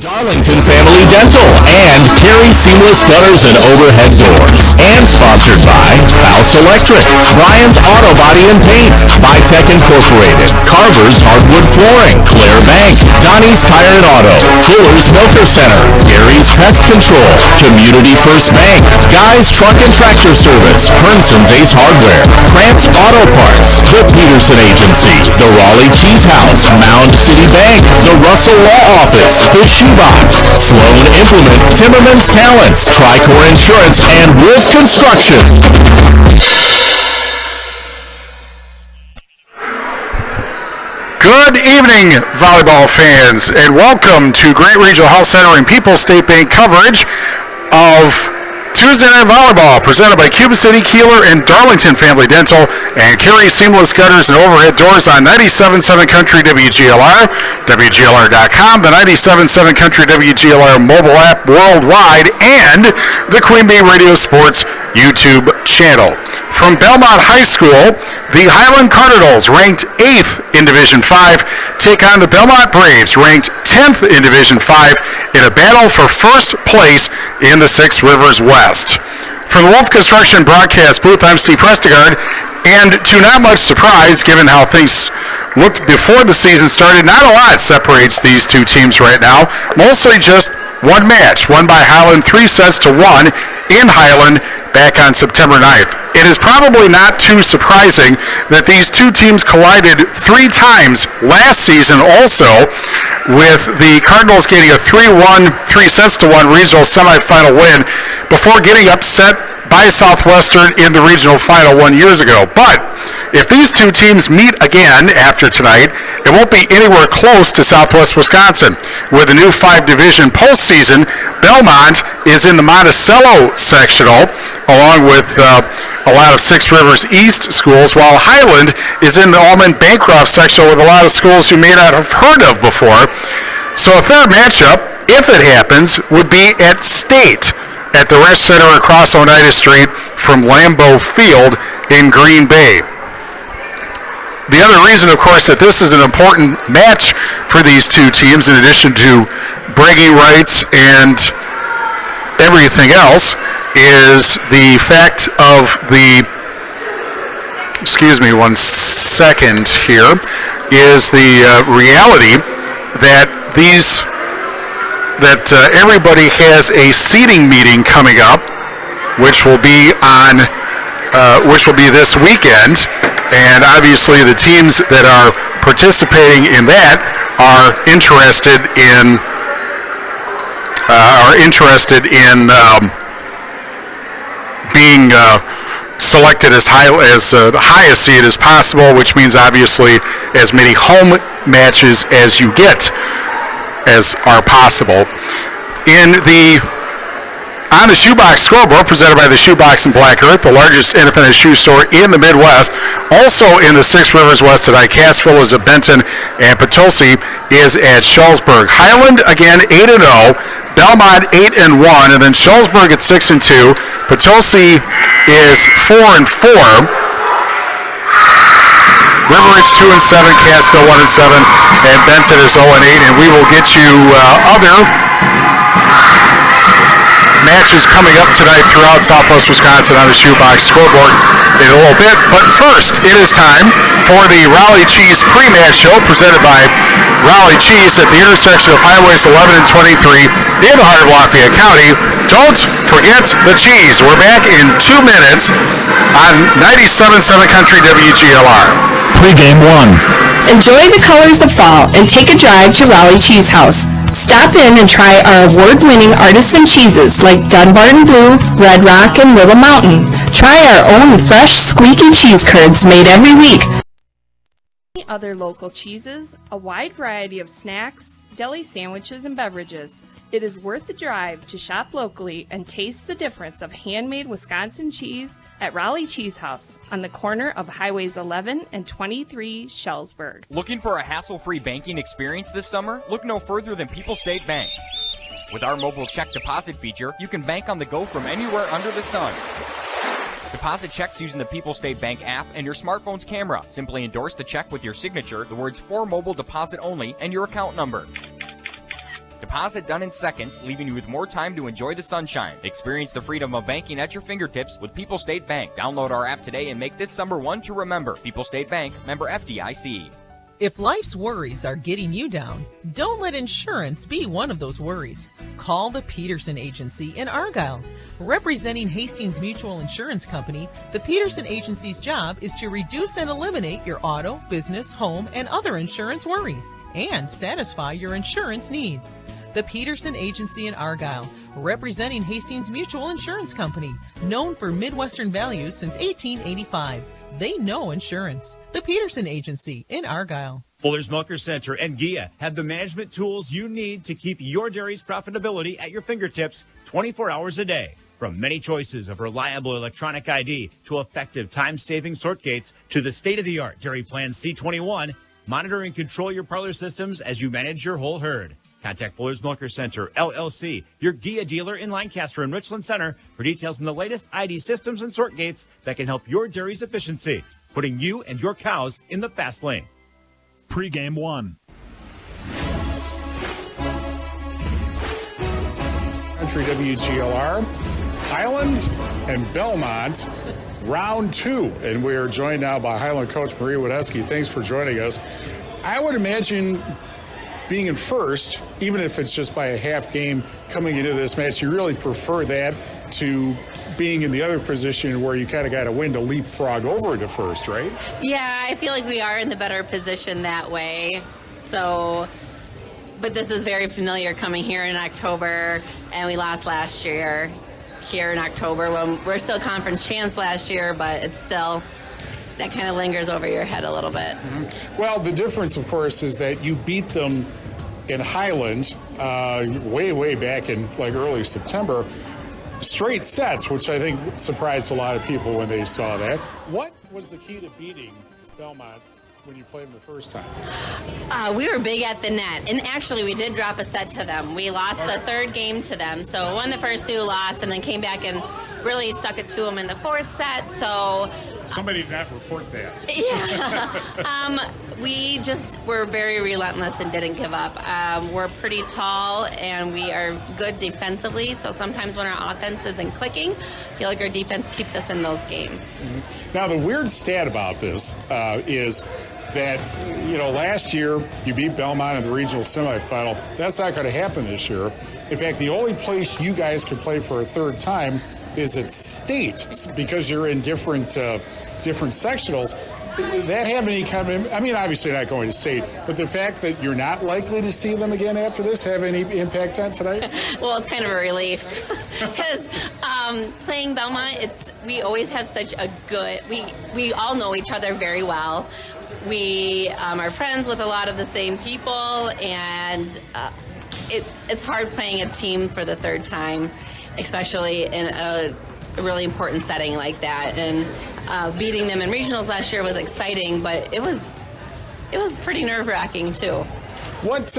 Darlington Family Dental and Carey Seamless Gutters and Overhead Doors. And sponsored by House Electric, Brian's Auto Body and Paint, Bytech Incorporated, Carver's Hardwood Flooring, Claire Bank, Donnie's Tire and Auto, Fuller's Milker Center, Gary's Pest Control, Community First Bank, Guy's Truck and Tractor Service, Hernson's Ace Hardware, Krantz Auto Parts, The Peterson Agency, The Raleigh Cheese House, Mound City Bank, The Russell Law Office, The Shoebox, Sloan Implement, Timmerman's Talents, Tricor Insurance, and Wolf Construction. Good evening, volleyball fans, and welcome to Great Regional Health Center and People's State Bank coverage of Tuesday Night Volleyball, presented by Cuba City, Kieler, and Darlington Family Dental, and Carey Seamless Gutters and Overhead Doors on 97.7 Country WGLR, WGLR.com, the 97.7 Country WGLR mobile app worldwide, and the Queen Bee Radio Sports YouTube channel. From Belmont High School, the Highland Cardinals, ranked 8th in Division 5, take on the Belmont Braves, ranked 10th in Division 5, in a battle for first place in the Six Rivers West. From the Wolf Construction broadcast booth, I'm Steve Prestegard, and to not much surprise, given how things looked before the season started, not a lot separates these two teams right now. Mostly just one match, won by Highland 3-1 in Highland back on September 9th. It is probably not too surprising that these two teams collided 3 times last season also, with the Cardinals getting a 3-1 regional semifinal win before getting upset by Southwestern in the regional final 1 year ago. But if these two teams meet again after tonight, it won't be anywhere close to Southwest Wisconsin. With the new 5-division postseason, Belmont is in the Monticello sectional, along with a lot of Six Rivers East schools, while Highland is in the Allman-Bancroft sectional with a lot of schools you may not have heard of before. So a third matchup, if it happens, would be at State at the Rest Center across Oneida Street from Lambeau Field in Green Bay. The other reason, of course, that this is an important match for these two teams, in addition to bragging rights and everything else, is the fact of the, excuse me one second here, is the reality that everybody has a seating meeting coming up, which will be this weekend. And obviously the teams that are participating in that are interested in being selected as the highest seed as possible, which means obviously as many home matches as you get as are possible. On the Shoebox scoreboard, presented by the Shoebox in Black Earth, the largest independent shoe store in the Midwest. Also in the Six Rivers West at Icasville is at Benton, and Potosi is at Shullsburg. Highland, again, 8-0. Belmont, 8-1. And then Shullsburg at 6-2. Potosi is 4-4. River Ridge 2-7, Cassville 1-7, and Benton is 0-8. And we will get you other matches coming up tonight throughout Southwest Wisconsin on the Shoebox scoreboard in a little bit. But first, it is time for the Raleigh Cheese pre-match show presented by Raleigh Cheese at the intersection of Highways 11 and 23 in the heart of Lafayette County. Don't forget the cheese. We're back in 2 minutes on 97.7 Country WGLR. Pre-game 1. Enjoy the colors of fall and take a drive to Raleigh Cheese House. Stop in and try our award-winning artisan cheeses like Dunbar and Blue, Red Rock, and Little Mountain. Try our own fresh, squeaky cheese curds made every week. Other local cheeses, a wide variety of snacks, deli sandwiches, and beverages. It is worth the drive to shop locally and taste the difference of handmade Wisconsin cheese at Raleigh Cheese House on the corner of Highways 11 and 23 Shullsburg. Looking for a hassle-free banking experience this summer? Look no further than People's State Bank. With our mobile check deposit feature, you can bank on the go from anywhere under the sun. Deposit checks using the People's State Bank app and your smartphone's camera. Simply endorse the check with your signature, the words "for mobile deposit only," and your account number. Deposit done in seconds, leaving you with more time to enjoy the sunshine. Experience the freedom of banking at your fingertips with People State Bank. Download our app today and make this summer one to remember. People State Bank, member FDIC. If life's worries are getting you down, don't let insurance be one of those worries. Call the Peterson Agency in Argyle. Representing Hastings Mutual Insurance Company, the Peterson Agency's job is to reduce and eliminate your auto, business, home, and other insurance worries and satisfy your insurance needs. The Peterson Agency in Argyle, representing Hastings Mutual Insurance Company, known for Midwestern values since 1885. They know insurance. The Peterson Agency in Argyle. Fuller's Milker Center and GIA have the management tools you need to keep your dairy's profitability at your fingertips 24 hours a day. From many choices of reliable electronic ID to effective time-saving sort gates to the state-of-the-art Dairy Plan C21, monitor and control your parlor systems as you manage your whole herd. Contact Fuller's Milker Center, LLC, your GIA dealer in Lancaster and Richland Center for details on the latest ID systems and sort gates that can help your dairy's efficiency, putting you and your cows in the fast lane. Pre-game one. Country WGLR, Highland and Belmont, round 2. And we are joined now by Highland coach Marie Wadesky. Thanks for joining us. I would imagine being in first, even if it's just by a half game coming into this match, you really prefer that to being in the other position where you kind of got to win to leapfrog over to first, right? Yeah, I feel like we are in the better position that way. So, but this is very familiar coming here in October, and we lost last year here in October when we're still conference champs last year, but it's still, that kind of lingers over your head a little bit. Mm-hmm. Well, the difference, of course, is that you beat them in Highland way back in like early September. Straight sets, which I think surprised a lot of people when they saw that. What was the key to beating Belmont when you played them the first time? We were big at the net, and actually we did drop a set to them. We lost the third game to them, so won the first 2, lost, and then came back and really stuck it to them in the 4th set. So somebody did not report that. Yeah. We just were very relentless and didn't give up. We're pretty tall and we are good defensively, so sometimes when our offense isn't clicking, I feel like our defense keeps us in those games. Mm-hmm. Now, the weird stat about this is that, you know, last year you beat Belmont in the regional semifinal. That's not going to happen this year. In fact, the only place you guys can play for a third time is at state because you're in different sectionals. That have any kind of, I mean, obviously not going to state, but the fact that you're not likely to see them again after this have any impact on tonight? Well, it's kind of a relief because playing Belmont, we always have such a good, we all know each other very well. We are friends with a lot of the same people, and it's hard playing a team for the third time, especially in a really important setting like that. And beating them in regionals last year was exciting, but it was pretty nerve-wracking too. What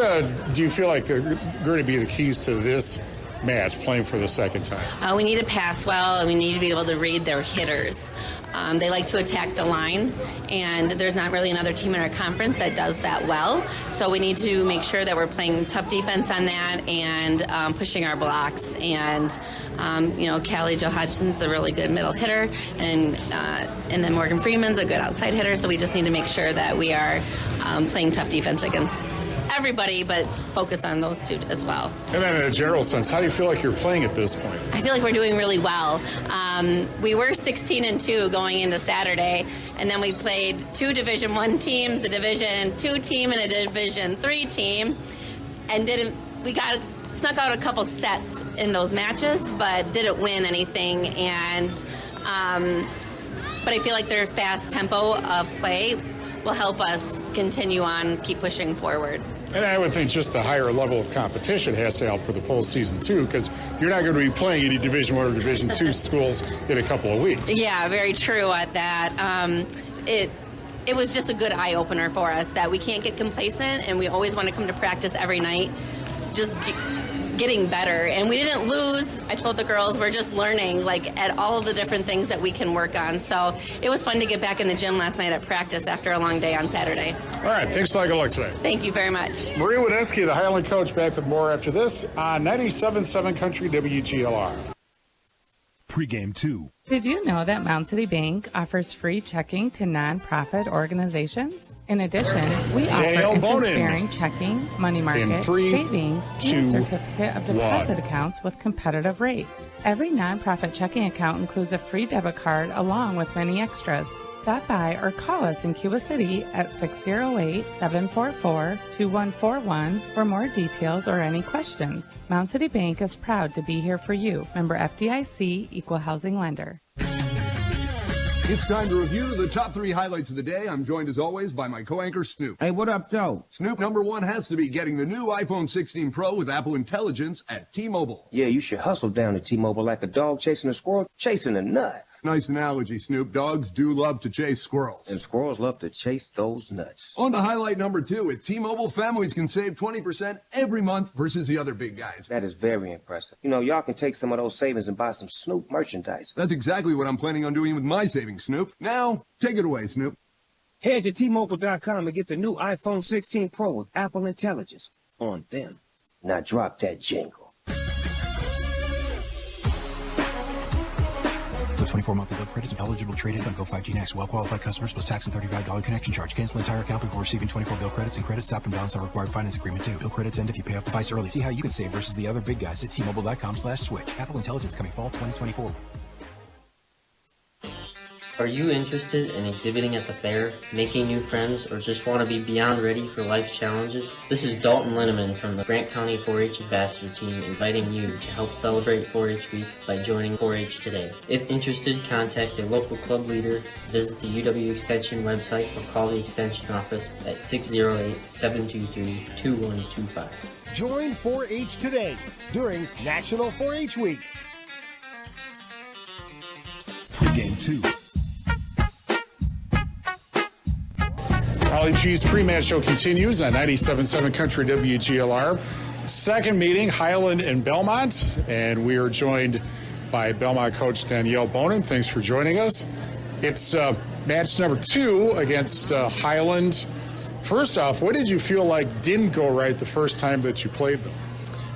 do you feel like are going to be the keys to this match, playing for the second time? We need to pass well, and we need to be able to read their hitters. They like to attack the line, and there's not really another team in our conference that does that well. So we need to make sure that we're playing tough defense on that and pushing our blocks. And Callie Jo Hodgson's a really good middle hitter, and then Morgan Freeman's a good outside hitter. So we just need to make sure that we are playing tough defense against everybody, but focus on those two as well. And then in a general sense, how do you feel like you're playing at this point? I feel like we're doing really well. We were 16-2 going into Saturday, and then we played 2 Division I teams, a Division II team and a Division III team, and snuck out a couple sets in those matches, but didn't win anything. And but I feel like their fast tempo of play will help us continue on, keep pushing forward. And I would think just the higher level of competition has to help for the postseason too, because you're not going to be playing any Division I or Division II schools in a couple of weeks. Yeah, very true at that. It was just a good eye-opener for us that we can't get complacent, and we always want to come to practice every night just getting better. And we didn't lose. I told the girls we're just learning, like, at all of the different things that we can work on. So it was fun to get back in the gym last night at practice after a long day on Saturday. All right, thanks a lot. Good luck today. Thank you very much. Maria Wadensky, the Highland coach, back with more after this on 97.7 Country WGLR. Pregame 2. Did you know that Mound City Bank offers free checking to nonprofit organizations? In addition, we offer interest-bearing checking, money market, savings, and certificate of deposit accounts with competitive rates. Every nonprofit checking account includes a free debit card along with many extras. Stop by or call us in Cuba City at 608-744-2141 for more details or any questions. Mound City Bank is proud to be here for you. Member FDIC, Equal Housing Lender. It's time to review the top 3 highlights of the day. I'm joined as always by my co-anchor Snoop. Hey, what up, though? Snoop, number 1 has to be getting the new iPhone 16 Pro with Apple Intelligence at T-Mobile. Yeah, you should hustle down at T-Mobile like a dog chasing a squirrel chasing a nut. Nice analogy, Snoop. Dogs do love to chase squirrels. And squirrels love to chase those nuts. On to highlight number 2, at T-Mobile, families can save 20% every month versus the other big guys. That is very impressive. You know, y'all can take some of those savings and buy some Snoop merchandise. That's exactly what I'm planning on doing with my savings, Snoop. Now, take it away, Snoop. Head to T-Mobile.com and get the new iPhone 16 Pro with Apple Intelligence on them. Now drop that jingle. With 24 monthly bill credits, eligible trade-in on Go 5G Next. Well-qualified customers plus tax and $35 connection charge. Cancel entire account before receiving 24 bill credits, and credit stop and balance on required finance agreement too. Bill credits end if you pay off device early. See how you can save versus the other big guys at T-Mobile.com/switch. Apple Intelligence coming fall 2024. Are you interested in exhibiting at the fair, making new friends, or just want to be beyond ready for life's challenges? This is Dalton Linneman from the Grant County 4-H Ambassador Team inviting you to help celebrate 4-H Week by joining 4-H today. If interested, contact a local club leader, visit the UW Extension website, or call the Extension office at 608-723-2125. Join 4-H today during National 4-H Week. Pregame 2. Ollie G's pre-match show continues on 97.7 Country WGLR. Second meeting, Highland and Belmont, and we are joined by Belmont coach Danielle Bonin. Thanks for joining us. It's match number 2 against Highland. First off, what did you feel like didn't go right the first time that you played them?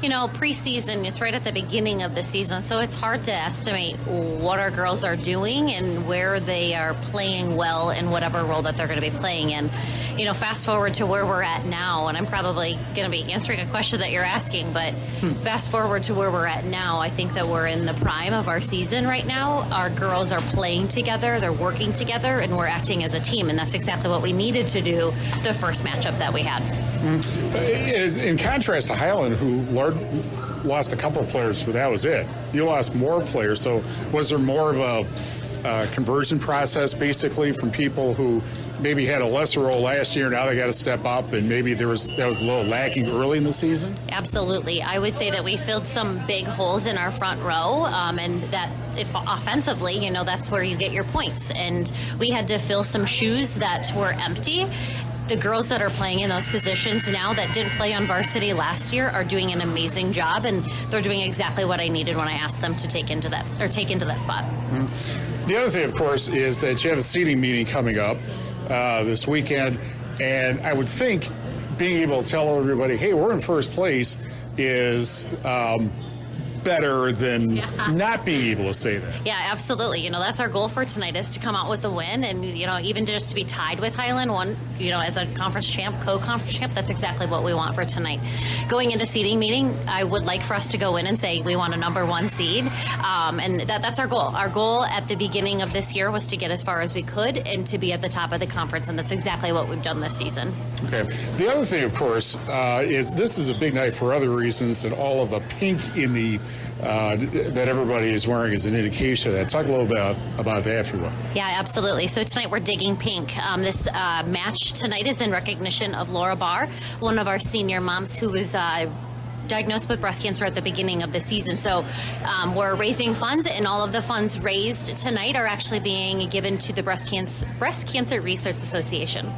You know, preseason, it's right at the beginning of the season, so it's hard to estimate what our girls are doing and where they are playing well in whatever role that they're going to be playing in. You know, fast forward to where we're at now, and I'm probably going to be answering a question that you're asking, but fast forward to where we're at now, I think that we're in the prime of our season right now. Our girls are playing together, they're working together, and we're acting as a team, and that's exactly what we needed to do the first matchup that we had. In contrast to Highland, who lost a couple of players, so that was it. You lost more players, so was there more of a conversion process basically from people who maybe had a lesser role last year, now they got to step up, and maybe that was a little lacking early in the season? Absolutely. I would say that we filled some big holes in our front row, and that if offensively, you know, that's where you get your points. And we had to fill some shoes that were empty. The girls that are playing in those positions now that didn't play on varsity last year are doing an amazing job, and they're doing exactly what I needed when I asked them to take into that spot. The other thing, of course, is that you have a seating meeting coming up this weekend, and I would think being able to tell everybody, hey, we're in first place is better than not being able to say that. Yeah, absolutely. You know, that's our goal for tonight, is to come out with a win, and, you know, even just to be tied with Highland, one, you know, as a conference champ, co-conference champ, that's exactly what we want for tonight. Going into seeding meeting, I would like for us to go in and say we want a number 1 seed, and that's our goal. Our goal at the beginning of this year was to get as far as we could and to be at the top of the conference, and that's exactly what we've done this season. Okay. The other thing, of course, is this is a big night for other reasons, and all of the pink in the that everybody is wearing is an indication of that. Talk a little bit about that, if you will. Yeah, absolutely. So tonight we're digging pink. This match tonight is in recognition of Laura Barr, one of our senior moms who was diagnosed with breast cancer at the beginning of the season. So we're raising funds, and all of the funds raised tonight are actually being given to the Breast Cancer Research Association.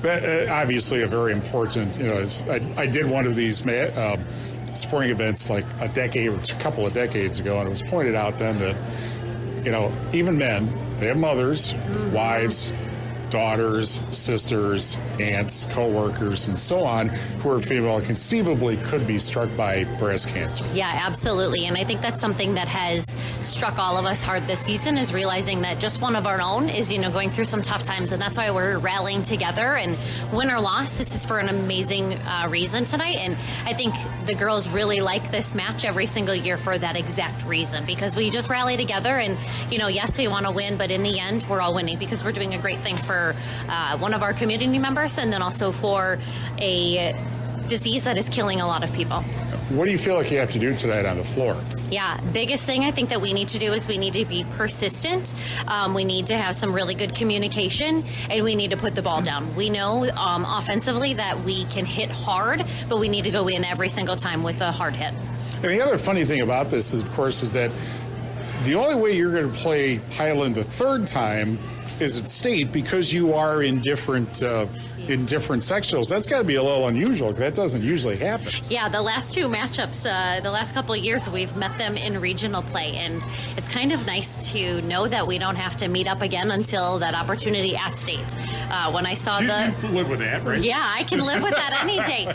Obviously a very important, you know, I did one of these sporting events like a decade or a couple of decades ago, and it was pointed out then that, even men, they have mothers, wives, daughters, sisters, aunts, co-workers, and so on, who are female and conceivably could be struck by breast cancer. Yeah, absolutely. And I think that's something that has struck all of us hard this season, is realizing that just one of our own is, going through some tough times. And that's why we're rallying together. And win or loss, this is for an amazing reason tonight. And I think the girls really like this match every single year for that exact reason, because we just rally together and, yes, we want to win, but in the end, we're all winning because we're doing a great thing for one of our community members, and then also for a disease that is killing a lot of people. What do you feel like you have to do tonight on the floor? Yeah, biggest thing I think that we need to do is we need to be persistent. We need to have some really good communication, and we need to put the ball down. We know offensively that we can hit hard, but we need to go in every single time with a hard hit. And the other funny thing about this, of course, is that the only way you're going to play Highland the third time is at state, because you are in different sectionals. That's got to be a little unusual, because that doesn't usually happen. Yeah, the last two matchups, the last couple of years, we've met them in regional play, and it's kind of nice to know that we don't have to meet up again until that opportunity at state. When I saw you live with that, right? Yeah, I can live with that any day.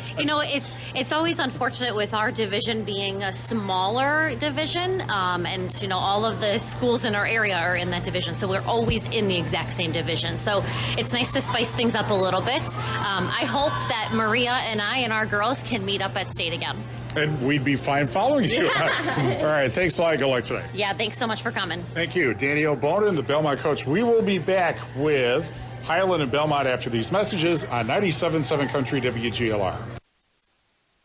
It's always unfortunate with our division being a smaller division, and all of the schools in our area are in that division, so we're always in the exact same division. So it's nice to spice things up a little bit. I hope that Maria and I and our girls can meet up at state again. And we'd be fine following you. Yeah. All right, thanks a lot. Good luck today. Yeah, thanks so much for coming. Thank you. Danny O'Bonin, the Belmont coach. We will be back with Highland and Belmont after these messages on 97.7 Country WGLR.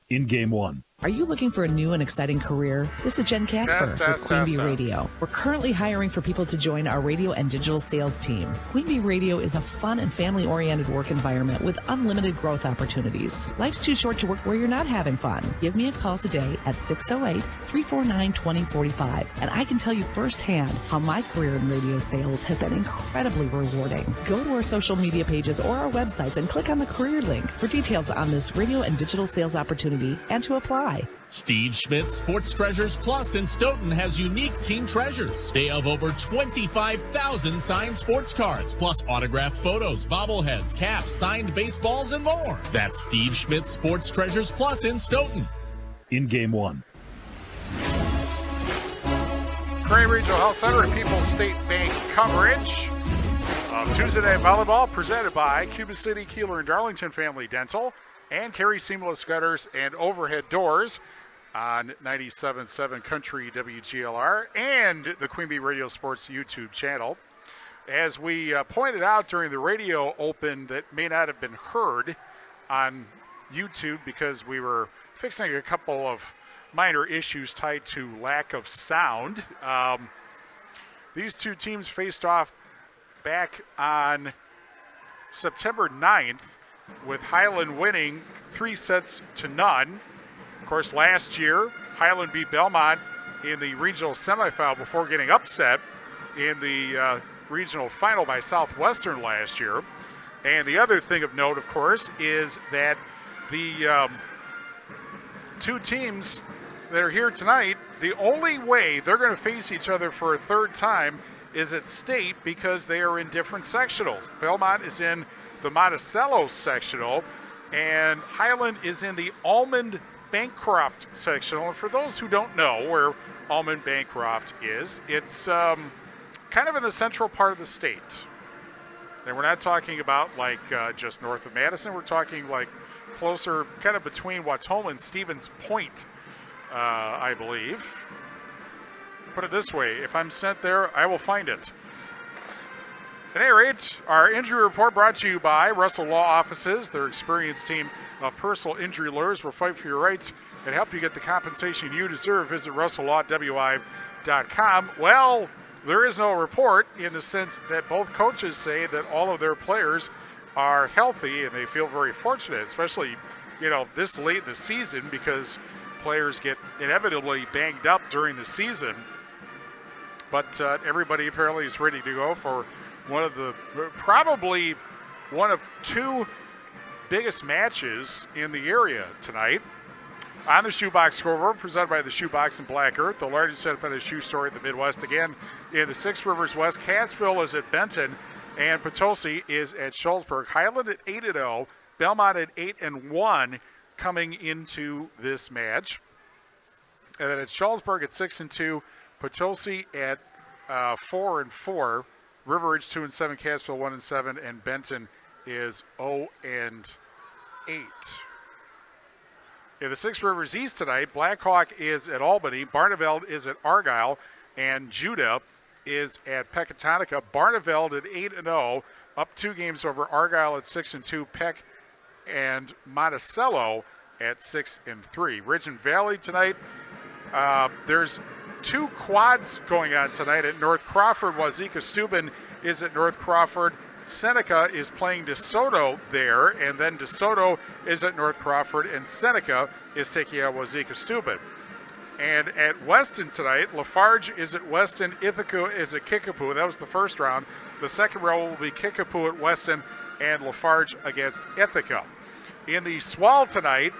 In Game 1. Are you looking for a new and exciting career? This is Jen Casper with Queen Bee Radio. We're currently hiring for people to join our radio and digital sales team. Queen Bee Radio is a fun and family-oriented work environment with unlimited growth opportunities. Life's too short to work where you're not having fun. Give me a call today at 608-349-2045, and I can tell you firsthand how my career in radio sales has been incredibly rewarding. Go to our social media pages or our websites and click on the career link for details on this radio and digital sales opportunity and to apply. Steve Schmidt Sports Treasures Plus in Stoughton has unique team treasures. They have over 25,000 signed sports cards, plus autographed photos, bobbleheads, caps, signed baseballs, and more. That's Steve Schmidt Sports Treasures Plus in Stoughton. In Game 1. Carey Regional Health Center and People's State Bank coverage of Tuesday Night Volleyball, presented by Cuba City, Kieler, and Darlington Family Dental, and Carey Seamless Gutters and Overhead Doors on 97.7 Country WGLR and the Queen Bee Radio Sports YouTube channel. As we pointed out during the radio open that may not have been heard on YouTube because we were fixing a couple of minor issues tied to lack of sound. These two teams faced off back on September 9th, with Highland winning 3-0. Of course, last year, Highland beat Belmont in the regional semifinal before getting upset in the regional final by Southwestern last year. And the other thing of note, of course, is that the two teams that are here tonight, the only way they're going to face each other for a third time is at state, because they are in different sectionals. Belmont is in the Monticello sectional, and Highland is in the Almond-Bancroft sectional. And for those who don't know where Almond-Bancroft is, it's kind of in the central part of the state. And we're not talking about like just north of Madison. We're talking like closer, kind of between Watoma and Stevens Point, I believe. Put it this way, if I'm sent there, I will find it. At any rate, our injury report brought to you by Russell Law Offices. Their experienced team of personal injury lawyers will fight for your rights and help you get the compensation you deserve. Visit RussellLawWI.com. Well, there is no report, in the sense that both coaches say that all of their players are healthy, and they feel very fortunate, especially, this late in the season, because players get inevitably banged up during the season. But everybody apparently is ready to go for probably one of two biggest matches in the area tonight. On the Shoebox scoreboard, presented by the Shoebox in Black Earth, the largest independent shoe store in the Midwest. Again, in the Six Rivers West, Cassville is at Benton, and Potosi is at Shullsburg. Highland at 8-0, Belmont at 8-1 coming into this match. And then at Shullsburg at 6-2, Potosi at 4-4, River Ridge 2-7, Cassville 1-7, and Benton is 0-8. In the Six Rivers East tonight, Blackhawk is at Albany, Barneveld is at Argyle, and Judah is at Pecatonica. Barneveld at 8-0, up 2 games over Argyle at 6-2. Peck and Monticello at 6-3. Ridge and Valley tonight. There's 2 quads going on tonight at North Crawford. Wazeeka Steuben is at North Crawford. Seneca is playing DeSoto there, and then DeSoto is at North Crawford, and Seneca is taking out Wazeeka Steuben. And at Weston tonight, Lafarge is at Weston, Ithaca is at Kickapoo. That was the first round. The second round will be Kickapoo at Weston and Lafarge against Ithaca. In the Swall tonight,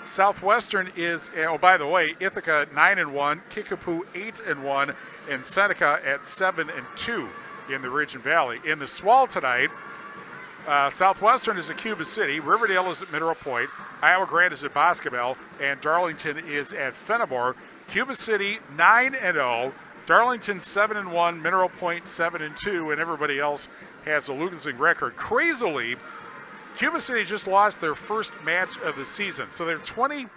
Southwestern is, oh, by the way, Ithaca 9-1, Kickapoo 8-1, and Seneca at 7-2 in the Ridge and Valley. In the Swall tonight, Southwestern is at Cuba City, Riverdale is at Mineral Point, Iowa Grande is at Boscobel, and Darlington is at Fenimore. Cuba City 9-0, Darlington 7-1, Mineral Point 7-2, and everybody else has a losing record. Crazily, Cuba City just lost their first match of the season, so they're 25-1,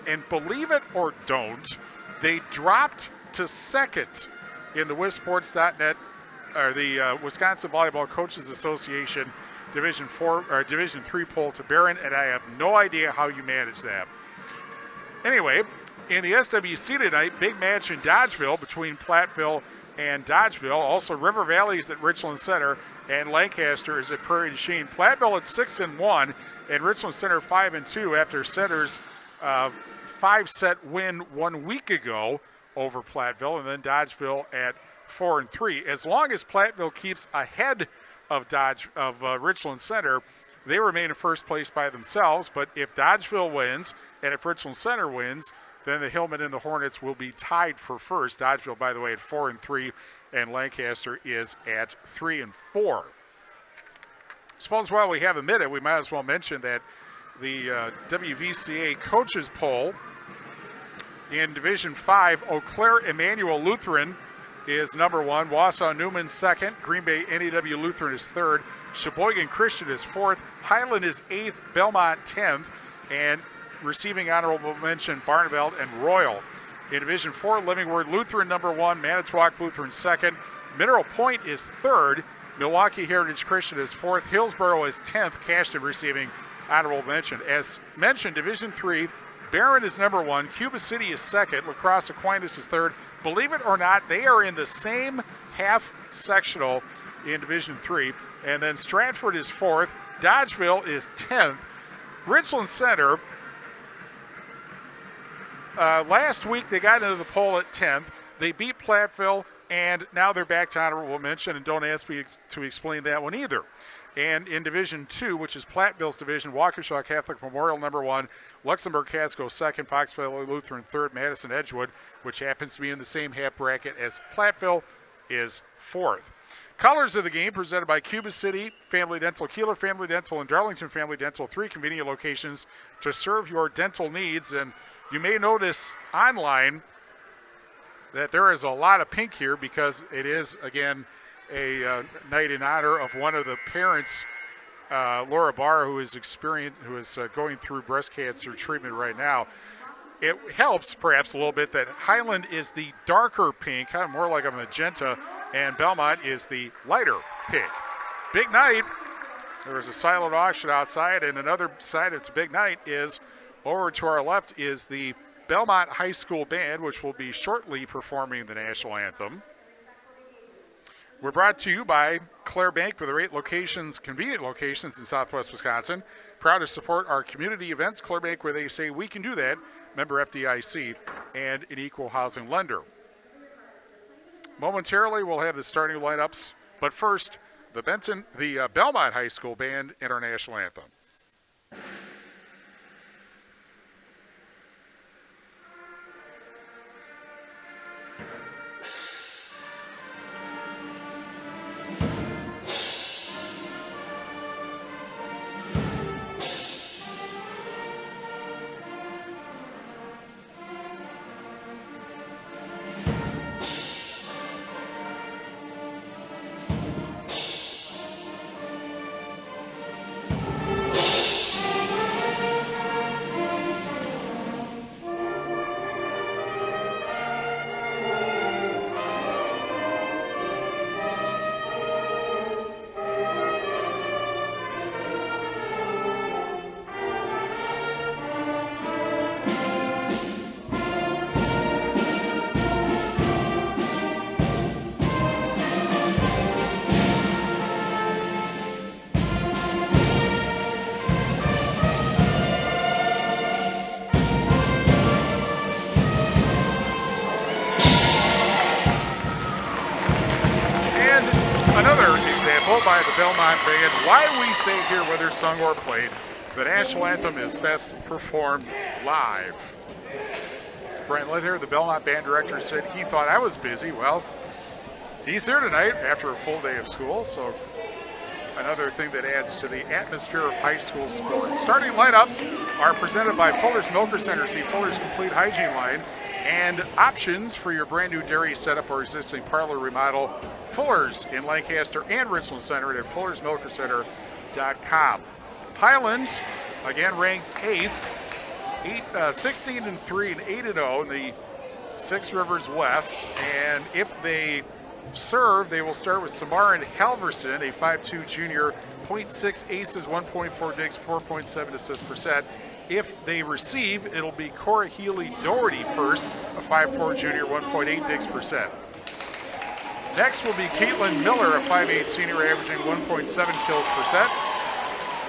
and believe it or don't, they dropped to second in the WisSports.net, or the Wisconsin Volleyball Coaches Association Division 4 or Division 3 poll to Barron, and I have no idea how you manage that. Anyway, in the SWC tonight, big match in Dodgeville between Platteville and Dodgeville. Also, River Valley is at Richland Center, and Lancaster is at Prairie du Chien. Platteville at 6-1, and Richland Center 5-2 after Center's 5-set win 1 week ago over Platteville, and then Dodgeville at 4-3. As long as Platteville keeps ahead of Richland Center, they remain in first place by themselves. But if Dodgeville wins and if Richland Center wins, then the Hillmen and the Hornets will be tied for first. Dodgeville, by the way, at 4-3, and Lancaster is at 3-4. Suppose while we have a minute, we might as well mention that the WVCA coaches poll in Division 5, Eau Claire Emmanuel Lutheran is number 1. Wausau Newman second. Green Bay NEW Lutheran is third. Sheboygan Christian is fourth. Highland is 8th. Belmont 10th. And receiving honorable mention, Barneveld and Royal. In Division 4, Livingward Lutheran number 1. Manitowoc Lutheran second. Mineral Point is third. Milwaukee Heritage Christian is fourth. Hillsborough is 10th. Cashton receiving honorable mention. As mentioned, Division 3, Barron is number 1. Cuba City is second. La Crosse Aquinas is third. Believe it or not, they are in the same half sectional in Division 3. And then Stratford is fourth. Dodgeville is 10th. Richland Center, last week they got into the poll at 10th. They beat Platteville, and now they're back to honorable mention, and don't ask me to explain that one either. And in Division 2, which is Platteville's division, Waukesha Catholic Memorial number 1, Luxembourg Casco second, Fox Valley Lutheran third, Madison Edgewood, which happens to be in the same half bracket as Platteville, is fourth. Colors of the game presented by Cuba City Family Dental, Kieler Family Dental, and Darlington Family Dental, 3 convenient locations to serve your dental needs. And you may notice online that there is a lot of pink here because it is, again, a night in honor of one of the parents, Laura Barr, who is going through breast cancer treatment right now. It helps perhaps a little bit that Highland is the darker pink, kind of more like a magenta, and Belmont is the lighter pink. Big night. There was a silent auction outside, and another side it's a big night is over to our left is the Belmont High School Band, which will be shortly performing the national anthem. We're brought to you by Claire Bank with their 8 locations, convenient locations in Southwest Wisconsin. Proud to support our community events. Claire Bank, where they say we can do that. Member FDIC and an equal housing lender. Momentarily, we'll have the starting lineups, but first, the Belmont High School Band and our national anthem. example by the Belmont Band why we say here, whether sung or played, the national anthem is best performed live. Brent Litter, the Belmont Band director, said he thought I was busy. Well, he's here tonight after a full day of school, so another thing that adds to the atmosphere of high school sports. Starting lineups are presented by Fuller's Milker Center. See Fuller's Complete Hygiene line and options for your brand new dairy setup or existing parlor remodel. Fuller's in Lancaster and Richland Center at fullersmilkercenter.com. Highland, again ranked 8th, 16-3 and 8-0 in the Six Rivers West. And if they serve, they will start with Samar and Halverson, a 5'2 junior, 0.6 aces, 1.4 digs, 4.7 assists per set. If they receive, it'll be Cora Healy Doherty first, a 5'4 junior, 1.8 digs per set. Next will be Caitlin Miller, a 5'8 senior, averaging 1.7 kills per set.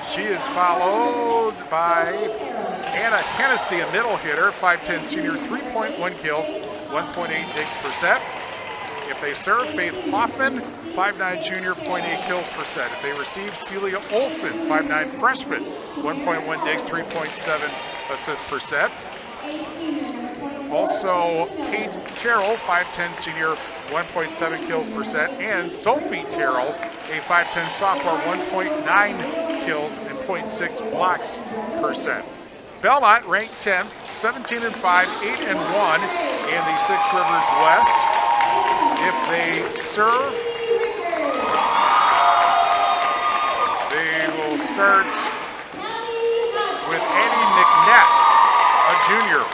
She is followed by Anna Hennessy, a middle hitter, 5'10 senior, 3.1 kills, 1.8 digs per set. If they serve, Faith Hoffman, 5'9 junior, 0.8 kills per set. If they receive, Celia Olson, 5'9 freshman, 1.1 digs, 3.7 assists per set. Also, Kate Terrell, 5'10 senior, 1.7 kills per set. And Sophie Terrell, a 5'10 sophomore, 1.9 kills and 0.6 blocks per set. Belmont ranked 10th, 17-5, 8-1 in the Six Rivers West. If they serve, they will start with Annie McNett, a junior,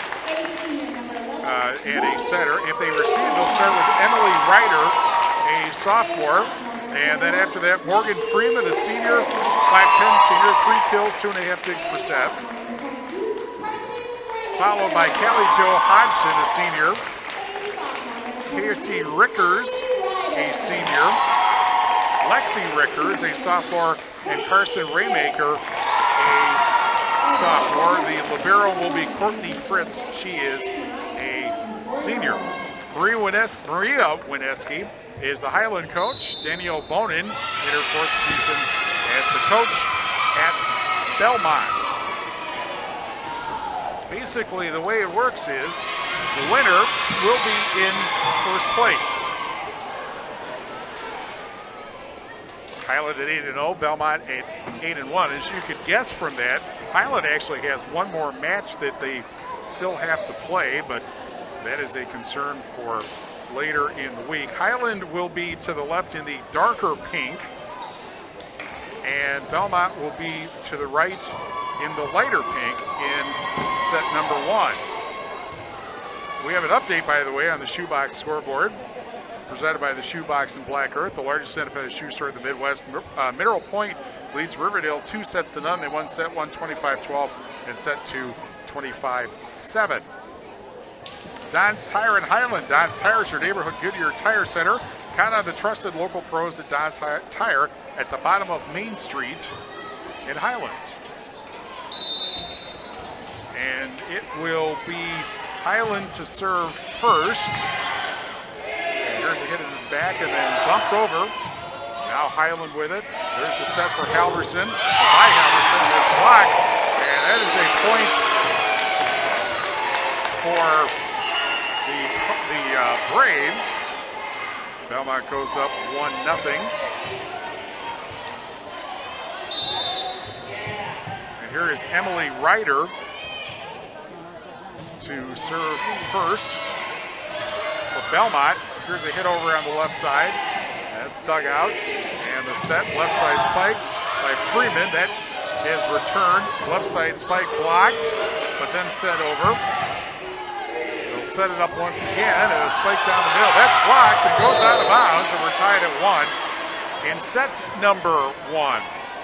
and a center. If they receive, they'll start with Emily Ryder, a sophomore. And then after that, Morgan Freeman, a senior, 5'10 senior, 3 kills, 2.5 digs per set. Followed by Kelly Jo Hodgson, a senior. Casey Rickers, a senior. Lexi Rickers, a sophomore. And Carson Raymaker, a sophomore. The libero will be Courtney Fritz. She is a senior. Maria Wineski is the Highland coach. Danielle Bonin in her 4th season as the coach at Belmont. Basically, the way it works is the winner will be in first place. Highland at 8-0, Belmont at 8-1. As you could guess from that, Highland actually has one more match that they still have to play, but that is a concern for later in the week. Highland will be to the left in the darker pink, and Belmont will be to the right in the lighter pink in set number 1. We have an update, by the way, on the Shoebox scoreboard, presented by the Shoebox in Black Earth, the largest independent shoe store in the Midwest. Mineral Point leads Riverdale 2-0. They won set 1 25-12 and set 2 25-7. Don's Tire in Highland. Don's Tire is your neighborhood Goodyear Tire Center. Count on the trusted local pros at Don's Tire at the bottom of Main Street in Highland. And it will be Highland to serve first. And here's a hit in the back and then bumped over. Now Highland with it. There's the set for Halverson. By Halverson, it's blocked. And that is a point for the Braves. Belmont goes up 1-0. And here is Emily Ryder to serve first for Belmont. Here's a hit over on the left side. That's dug out. And the set, left side spike by Freeman. That is returned. Left side spike blocked, but then set over. They'll set it up once again, and a spike down the middle. That's blocked and goes out of bounds, and we're tied at 1 in set number 1.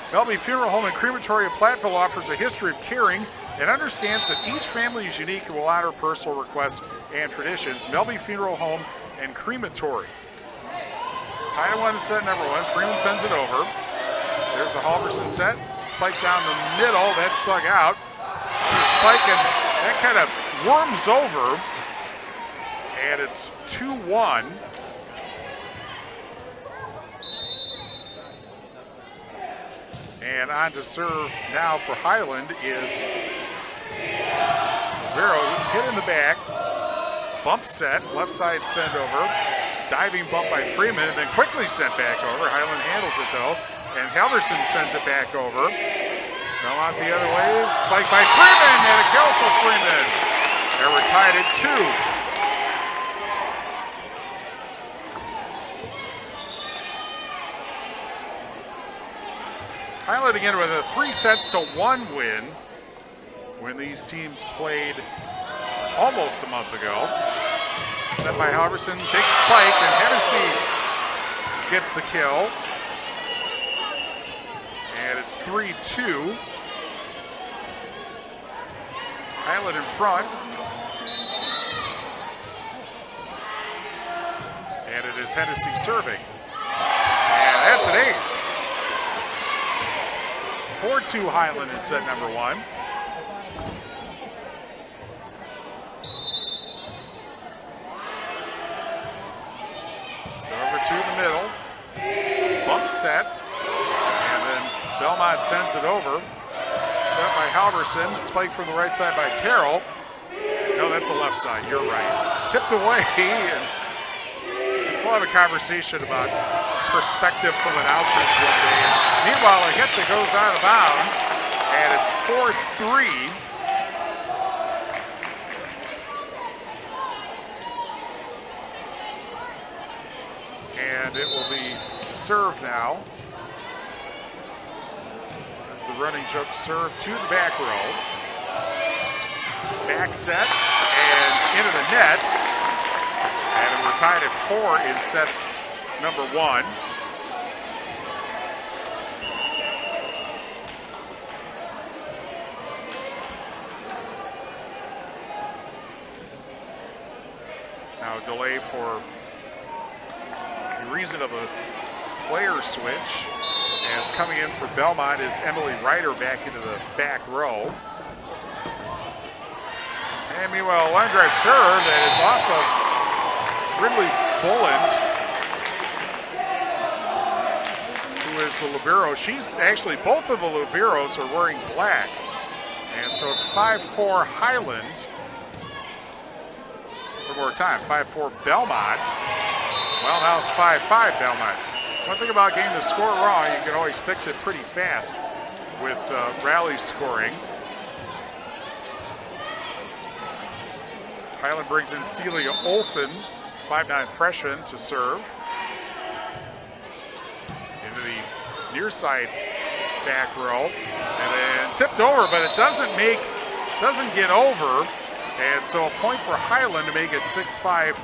Melby Funeral Home and Crematory of Platteville offers a history of caring and understands that each family is unique and will honor personal requests and traditions. Melby Funeral Home and Crematory. Tied at 1 in set number 1. Freeman sends it over. There's the Halverson set. Spike down the middle. That's dug out. Spike, and that kind of worms over. And it's 2-1. And on to serve now for Highland is Rivero, hit in the back, bump set, left side send over, diving bump by Freeman, and then quickly sent back over. Highland handles it though, and Halverson sends it back over. Belmont the other way, spike by Freeman, and a kill for Freeman. And we're tied at 2. Highland again with a 3-1 win when these teams played almost a month ago. Set by Halverson, big spike, and Hennessy gets the kill. And it's 3-2. Highland in front. And it is Hennessy serving. And that's an ace. 4-2 Highland in set number 1. So over to the middle. Bump set. And then Belmont sends it over. Set by Halverson. Spike from the right side by Terrell. No, that's the left side. You're right. Tipped away. And we'll have a conversation about perspective from announcers one day. And meanwhile, a hit that goes out of bounds, and it's 4-3. And it will be to serve now. There's the running choke serve to the back row. Back set, and into the net. And we're tied at 4 in set number 1. Now a delay for the reason of a player switch, as coming in for Belmont is Emily Ryder back into the back row. And meanwhile, a line drive serve that is off of Ridley Bullen, who is the libero. She's actually, both of the liberos are wearing black. And so it's 5-4 Highland. One more time, 5-4 Belmont. Well, now it's 5-5 Belmont. One thing about getting the score wrong, you can always fix it pretty fast with rally scoring. Highland brings in Celia Olson, 5'9" freshman, to serve. Into the near side back row. And then tipped over, but it doesn't get over. And so a point for Highland to make it 6-5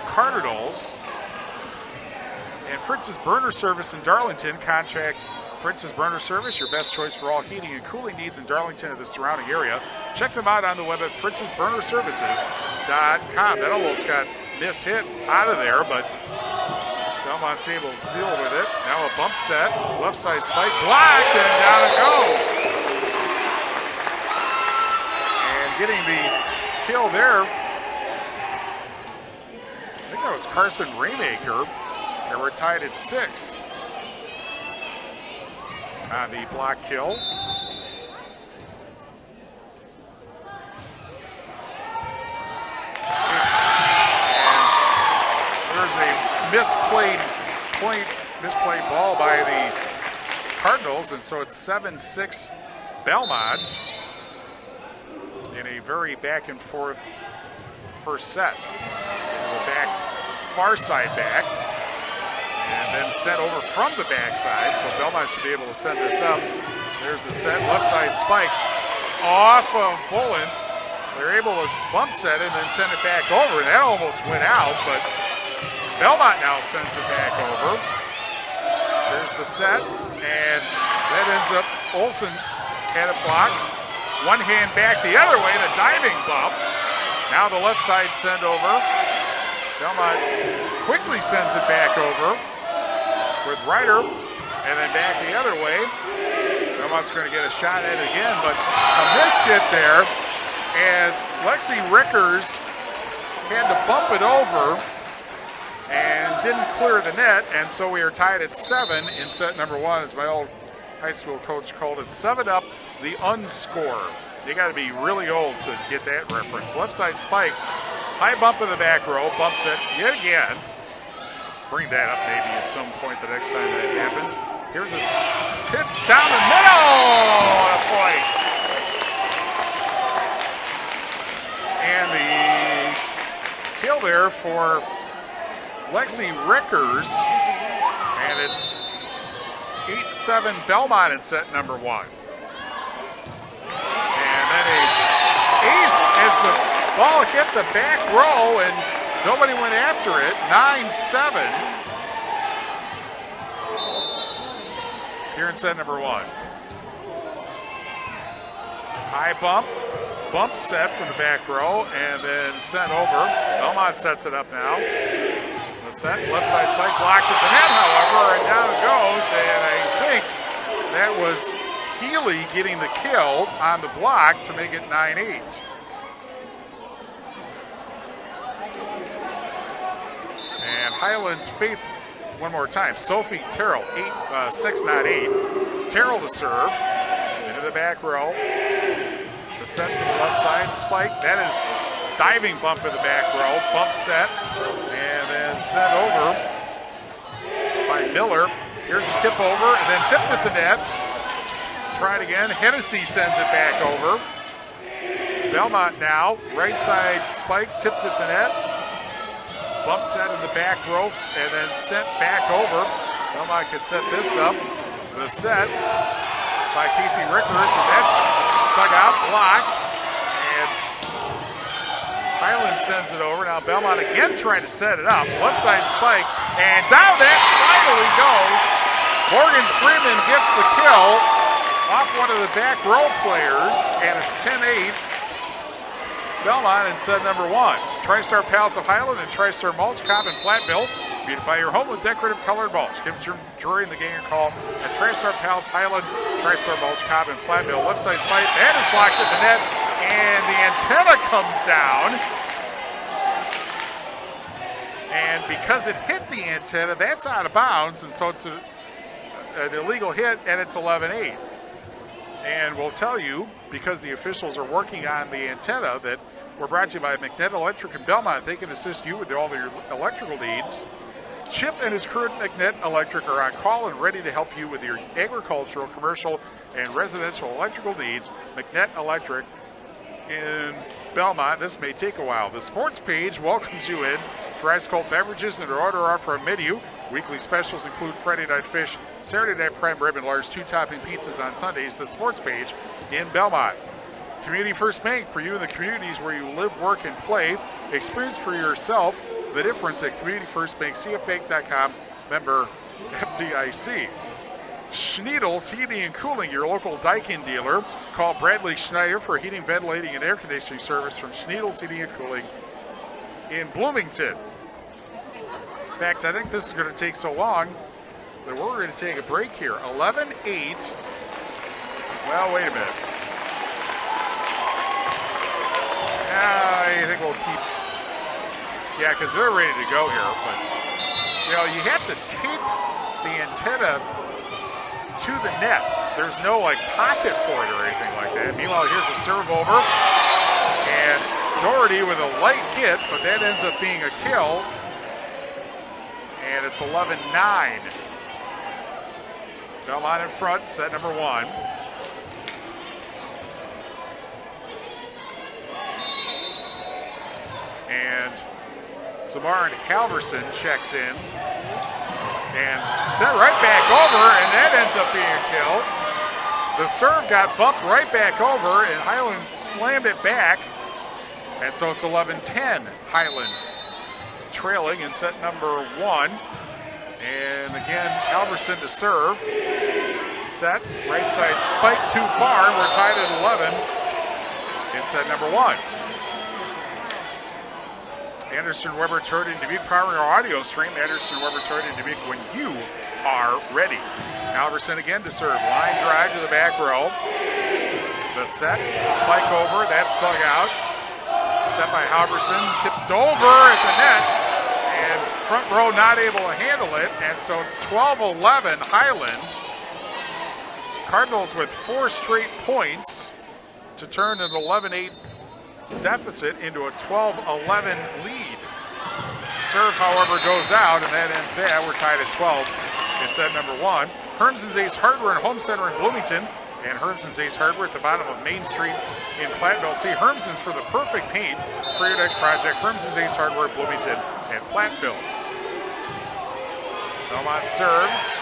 Cardinals. And Fritz's Burner Service in Darlington. Contact Fritz's Burner Service, your best choice for all heating and cooling needs in Darlington and the surrounding area. Check them out on the web at fritzsburnerservices.com. That almost got mishit out of there, but Belmont's able to deal with it. Now a bump set, left side spike, blocked, and down it goes. And getting the kill there, I think that was Carson Raymaker. And we're tied at 6 on the block kill. And there's a misplayed ball by the Cardinals, and so it's 7-6 Belmont in a very back and forth first set. The back, far side back. And then sent over from the backside, so Belmont should be able to send this up. There's the set, left side spike off of Bullen. They're able to bump set it and then send it back over, and that almost went out, but Belmont now sends it back over. There's the set, and that ends up, Olson had it blocked. One hand back the other way, and a diving bump. Now the left side send over. Belmont quickly sends it back over with Ryder, and then back the other way. Belmont's going to get a shot at it again, but a miss hit there as Lexi Rickers had to bump it over and didn't clear the net, and so we are tied at 7 in set number 1 as my old high school coach called it 7-Up, the unscore. You got to be really old to get that reference. Left side spike, high bump in the back row, bumps it yet again. Bring that up maybe at some point the next time that happens. Here's a tip down the middle, a point. And the kill there for Lexi Rickers, and it's 8-7 Belmont in set number 1. And then a ace as the ball hit the back row and nobody went after it. 9-7 here in set number 1. High bump set from the back row and then sent over. Belmont sets it up now. The set, left side spike blocked at the net, however, and down it goes. And I think that was Healy getting the kill on the block to make it 9-8. And Highland's faith one more time. Sophie Terrell, 6, not 8. Terrell to serve into the back row. The set to the left side, spike. That is diving bump in the back row. Bump set and then sent over by Miller. Here's a tip over and then tipped at the net. Try it again. Hennessy sends it back over. Belmont now, right side spike, tipped at the net. Bump set in the back row and then sent back over. Belmont could set this up. The set by Casey Rickers, and that's dug out, blocked. And Highland sends it over. Now Belmont again trying to set it up. Left side spike, and down that finally goes. Morgan Freeman gets the kill off one of the back row players, and it's 10-8. Belmont in set number 1. TriStar Pallets of Highland and TriStar Mulch, Cobb and Platteville. Beautify your home with decorative colored mulch. Give your jury and the gang a call at TriStar Pallets Highland, TriStar Mulch, Cobb and Platteville. Left side spike, that is blocked at the net, and the antenna comes down. And because it hit the antenna, that's out of bounds, and so it's an illegal hit, and it's 11-8. And we'll tell you, because the officials are working on the antenna, that we're brought to you by McNett Electric in Belmont. They can assist you with all of your electrical needs. Chip and his crew at McNett Electric are on call and ready to help you with your agricultural, commercial, and residential electrical needs. McNett Electric in Belmont. This may take a while. The sports page welcomes you in for ice cold beverages and order offer on menu. Weekly specials include Friday night fish, Saturday night prime rib, and large 2-topping pizzas on Sundays. The sports page in Belmont. Community First Bank for you in the communities where you live, work, and play. Experience for yourself the difference at Community First Bank, cfbank.com, member FDIC. Schneidl's Heating and Cooling, your local Daikin dealer. Call Bradley Schneider for heating, ventilating, and air conditioning service from Schneidl's Heating and Cooling in Bloomington. In fact, I think this is going to take so long that we're going to take a break here. 11-8. Well, wait a minute. I think we'll keep. Yeah, because they're ready to go here. But, you know, you have to tape the antenna to the net. There's no, like, pocket for it or anything like that. Meanwhile, here's a serve over. And Doherty with a light hit, but that ends up being a kill. And it's 11-9. Belmont in front, set number 1. And Samarin Halverson checks in. And sent right back over, and that ends up being a kill. The serve got bumped right back over, and Highland slammed it back. And so it's 11-10, Highland trailing in set number 1. And again, Halverson to serve. Set, right side spike too far, and we're tied at 11 in set number 1. Anderson Weber Toyota in Dubuque, powering our audio stream. Anderson Weber Toyota in Dubuque when you are ready. Halverson again to serve. Line drive to the back row. The set, spike over, that's dug out. Set by Halverson, tipped over at the net. And front row not able to handle it. And so it's 12-11 Highland. Cardinals with 4 straight points to turn an 11-8 deficit into a 12-11 lead. Serve, however, goes out, and that ends that. We're tied at 12 in set number 1. Hermson's Ace Hardware and Home Center in Bloomington, and Hermson's Ace Hardware at the bottom of Main Street in Platteville. See Hermson's for the perfect paint for your next project. Hermson's Ace Hardware, Bloomington, and Platteville. Belmont serves.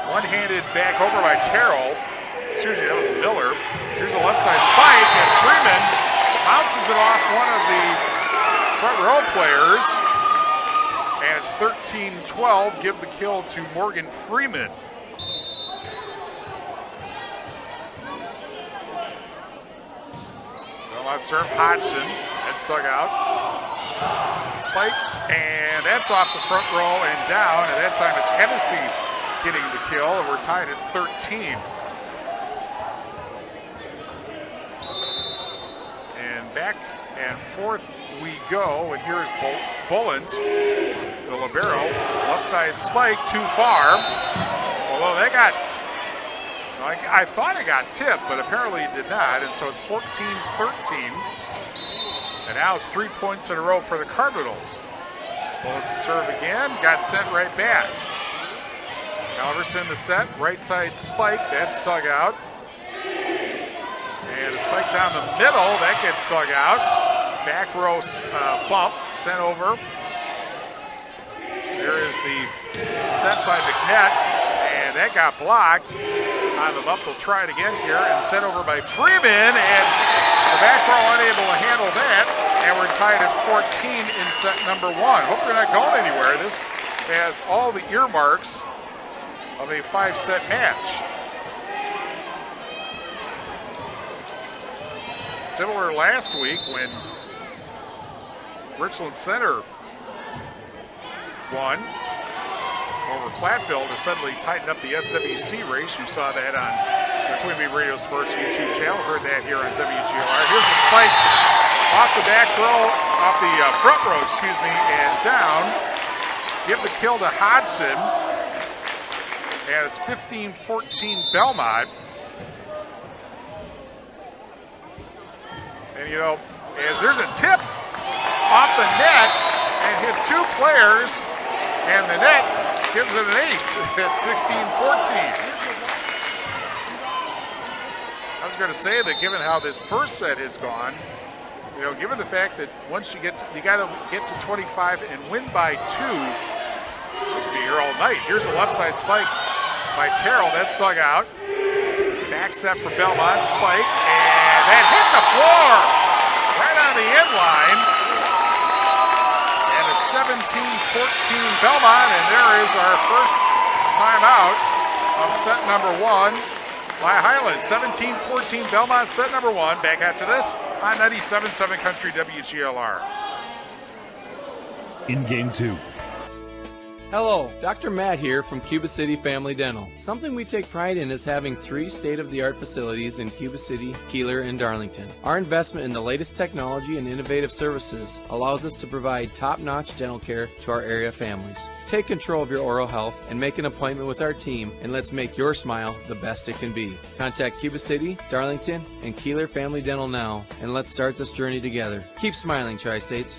One-handed back over by Terrell. Excuse me, that was Miller. Here's a left side spike, and Freeman bounces it off one of the front row players. And it's 13-12. Give the kill to Morgan Freeman. Belmont serve, Hodgson. That's dug out. Spike, and that's off the front row and down. And that time it's Hennessy getting the kill, and we're tied at 13. And back and forth we go, and here's Bullant, the libero. Left side spike, too far. Although they got, I thought it got tipped, but apparently it did not, and so it's 14-13. And now it's 3 points in a row for the Cardinals. Bullant to serve again, got sent right back. Halverson the set, right side spike, that's dug out. And a spike down the middle, that gets dug out. Back row bump, sent over. There is the set by McNett, and that got blocked. On the bump, they'll try it again here, and sent over by Freeman, and the back row unable to handle that, and we're tied at 14 in set number 1. Hope you're not going anywhere. This has all the earmarks of a 5-set match. Similar last week when Richland Center won over Platteville to suddenly tighten up the SWC race. You saw that on the Queen Bee Radio Sports YouTube channel. Heard that here on WGLR. Here's a spike off the back row, off the front row, excuse me, and down. Give the kill to Hodgson. And it's 15-14 Belmont. And you know, as there's a tip off the net and hit 2 players, and the net gives it an ace. It's 16-14. I was going to say that given how this first set has gone, you know, given the fact that once you got to get to 25 and win by 2, you'll be here all night. Here's a left side spike by Terrell. That's dug out. Back set for Belmont, spike, and that hit the floor right on the end line. And it's 17-14 Belmont, and there is our first timeout of set number 1 by Highland. 17-14 Belmont, set number 1. Back after this on 97.7 Country WGLR. In game 2. Hello, Dr. Matt here from Cuba City Family Dental. Something we take pride in is having 3 state-of-the-art facilities in Cuba City, Kieler, and Darlington. Our investment in the latest technology and innovative services allows us to provide top-notch dental care to our area families. Take control of your oral health and make an appointment with our team, and let's make your smile the best it can be. Contact Cuba City, Darlington, and Kieler Family Dental now, and let's start this journey together. Keep smiling, Tri-States.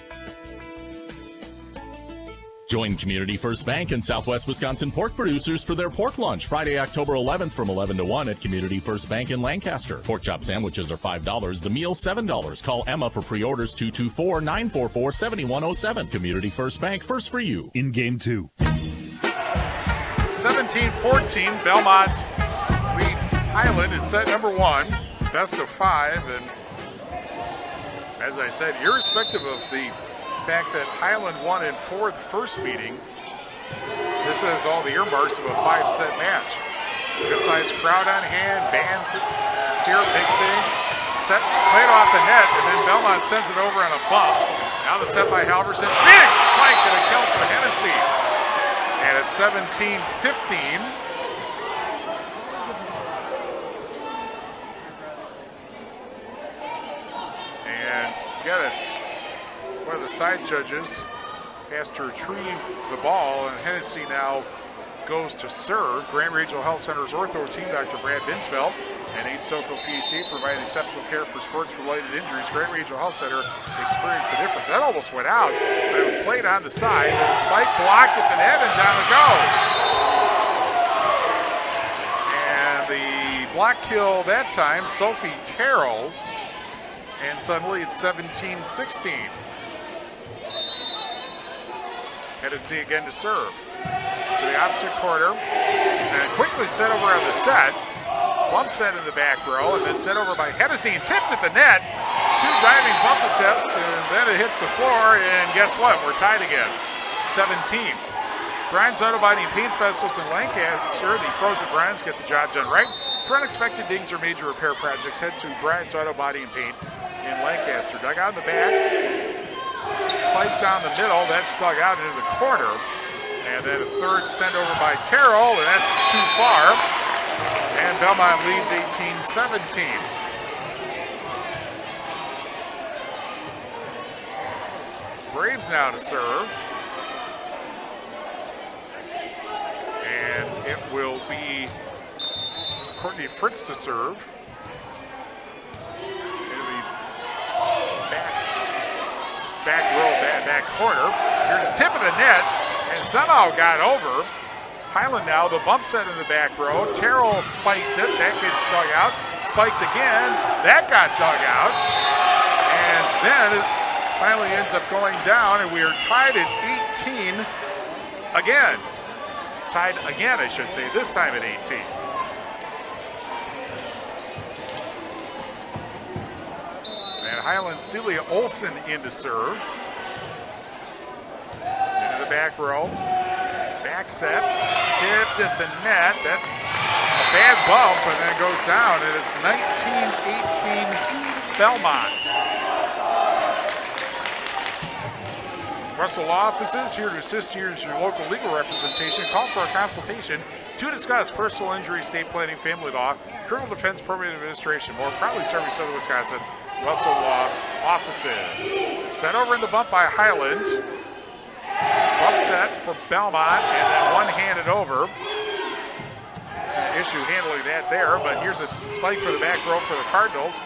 Join Community First Bank and Southwest Wisconsin pork producers for their pork lunch Friday, October 11th from 11 to 1 at Community First Bank in Lancaster. Pork chop sandwiches are $5, the meal $7. Call Emma for pre-orders 224-944-7107. Community First Bank, first for you. In game 2. 17-14, Belmont leads Highland in set number 1. Best of 5, and as I said, irrespective of the fact that Highland won in 4 the first meeting, this has all the earmarks of a 5-set match. Good sized crowd on hand, bands here, big thing. Set played off the net, and then Belmont sends it over on a bump. Now the set by Halverson, big spike and a kill for Hennessy. And it's 17-15. And get it. One of the side judges has to retrieve the ball, and Hennessy now goes to serve. Grant Regional Health Center's ortho team, Dr. Brad Binsfeld and 8 Stoco PEC, providing exceptional care for sports-related injuries. Grant Regional Health Center experienced the difference. That almost went out, but it was played on the side. And the spike blocked at the net, and down it goes. And the block kill that time, Sophie Terrell, and suddenly it's 17-16. Hennessy again to serve. To the opposite corner, and quickly sent over on the set. Bump set in the back row, and then sent over by Hennessy and tipped at the net. 2 diving bump attempts, and then it hits the floor, and guess what? We're tied again, 17. Brian's Auto Body and Paint Specialists in Lancaster. The pros at Brian's get the job done right. For unexpected dings or major repair projects, head to Brian's Auto Body and Paint in Lancaster. Dug out in the back, spike down the middle, that's dug out into the corner. And then a third sent over by Terrell, and that's too far. And Belmont leads 18-17. Braves now to serve. And it will be Courtney Fritz to serve. It'll be back row, back corner. Here's a tip of the net, and somehow got over. Highland now, the bump set in the back row. Terrell spikes it, that gets dug out. Spiked again, that got dug out. And then it finally ends up going down, and we are tied at 18 again. Tied again, I should say, this time at 18. And Highland Celia Olson in to serve. Into the back row. Back set, tipped at the net. That's a bad bump, and then it goes down, and it's 19-18 Belmont. Russell Law Offices here to assist you as your local legal representation. Call for a consultation to discuss personal injury, estate planning, family law, criminal defense, permanent administration. More proudly serving Southern Wisconsin. Russell Law Offices. Sent over in the bump by Highland. Bump set for Belmont, and then one-handed over. Issue handling that there, but here's a spike for the back row for the Cardinals.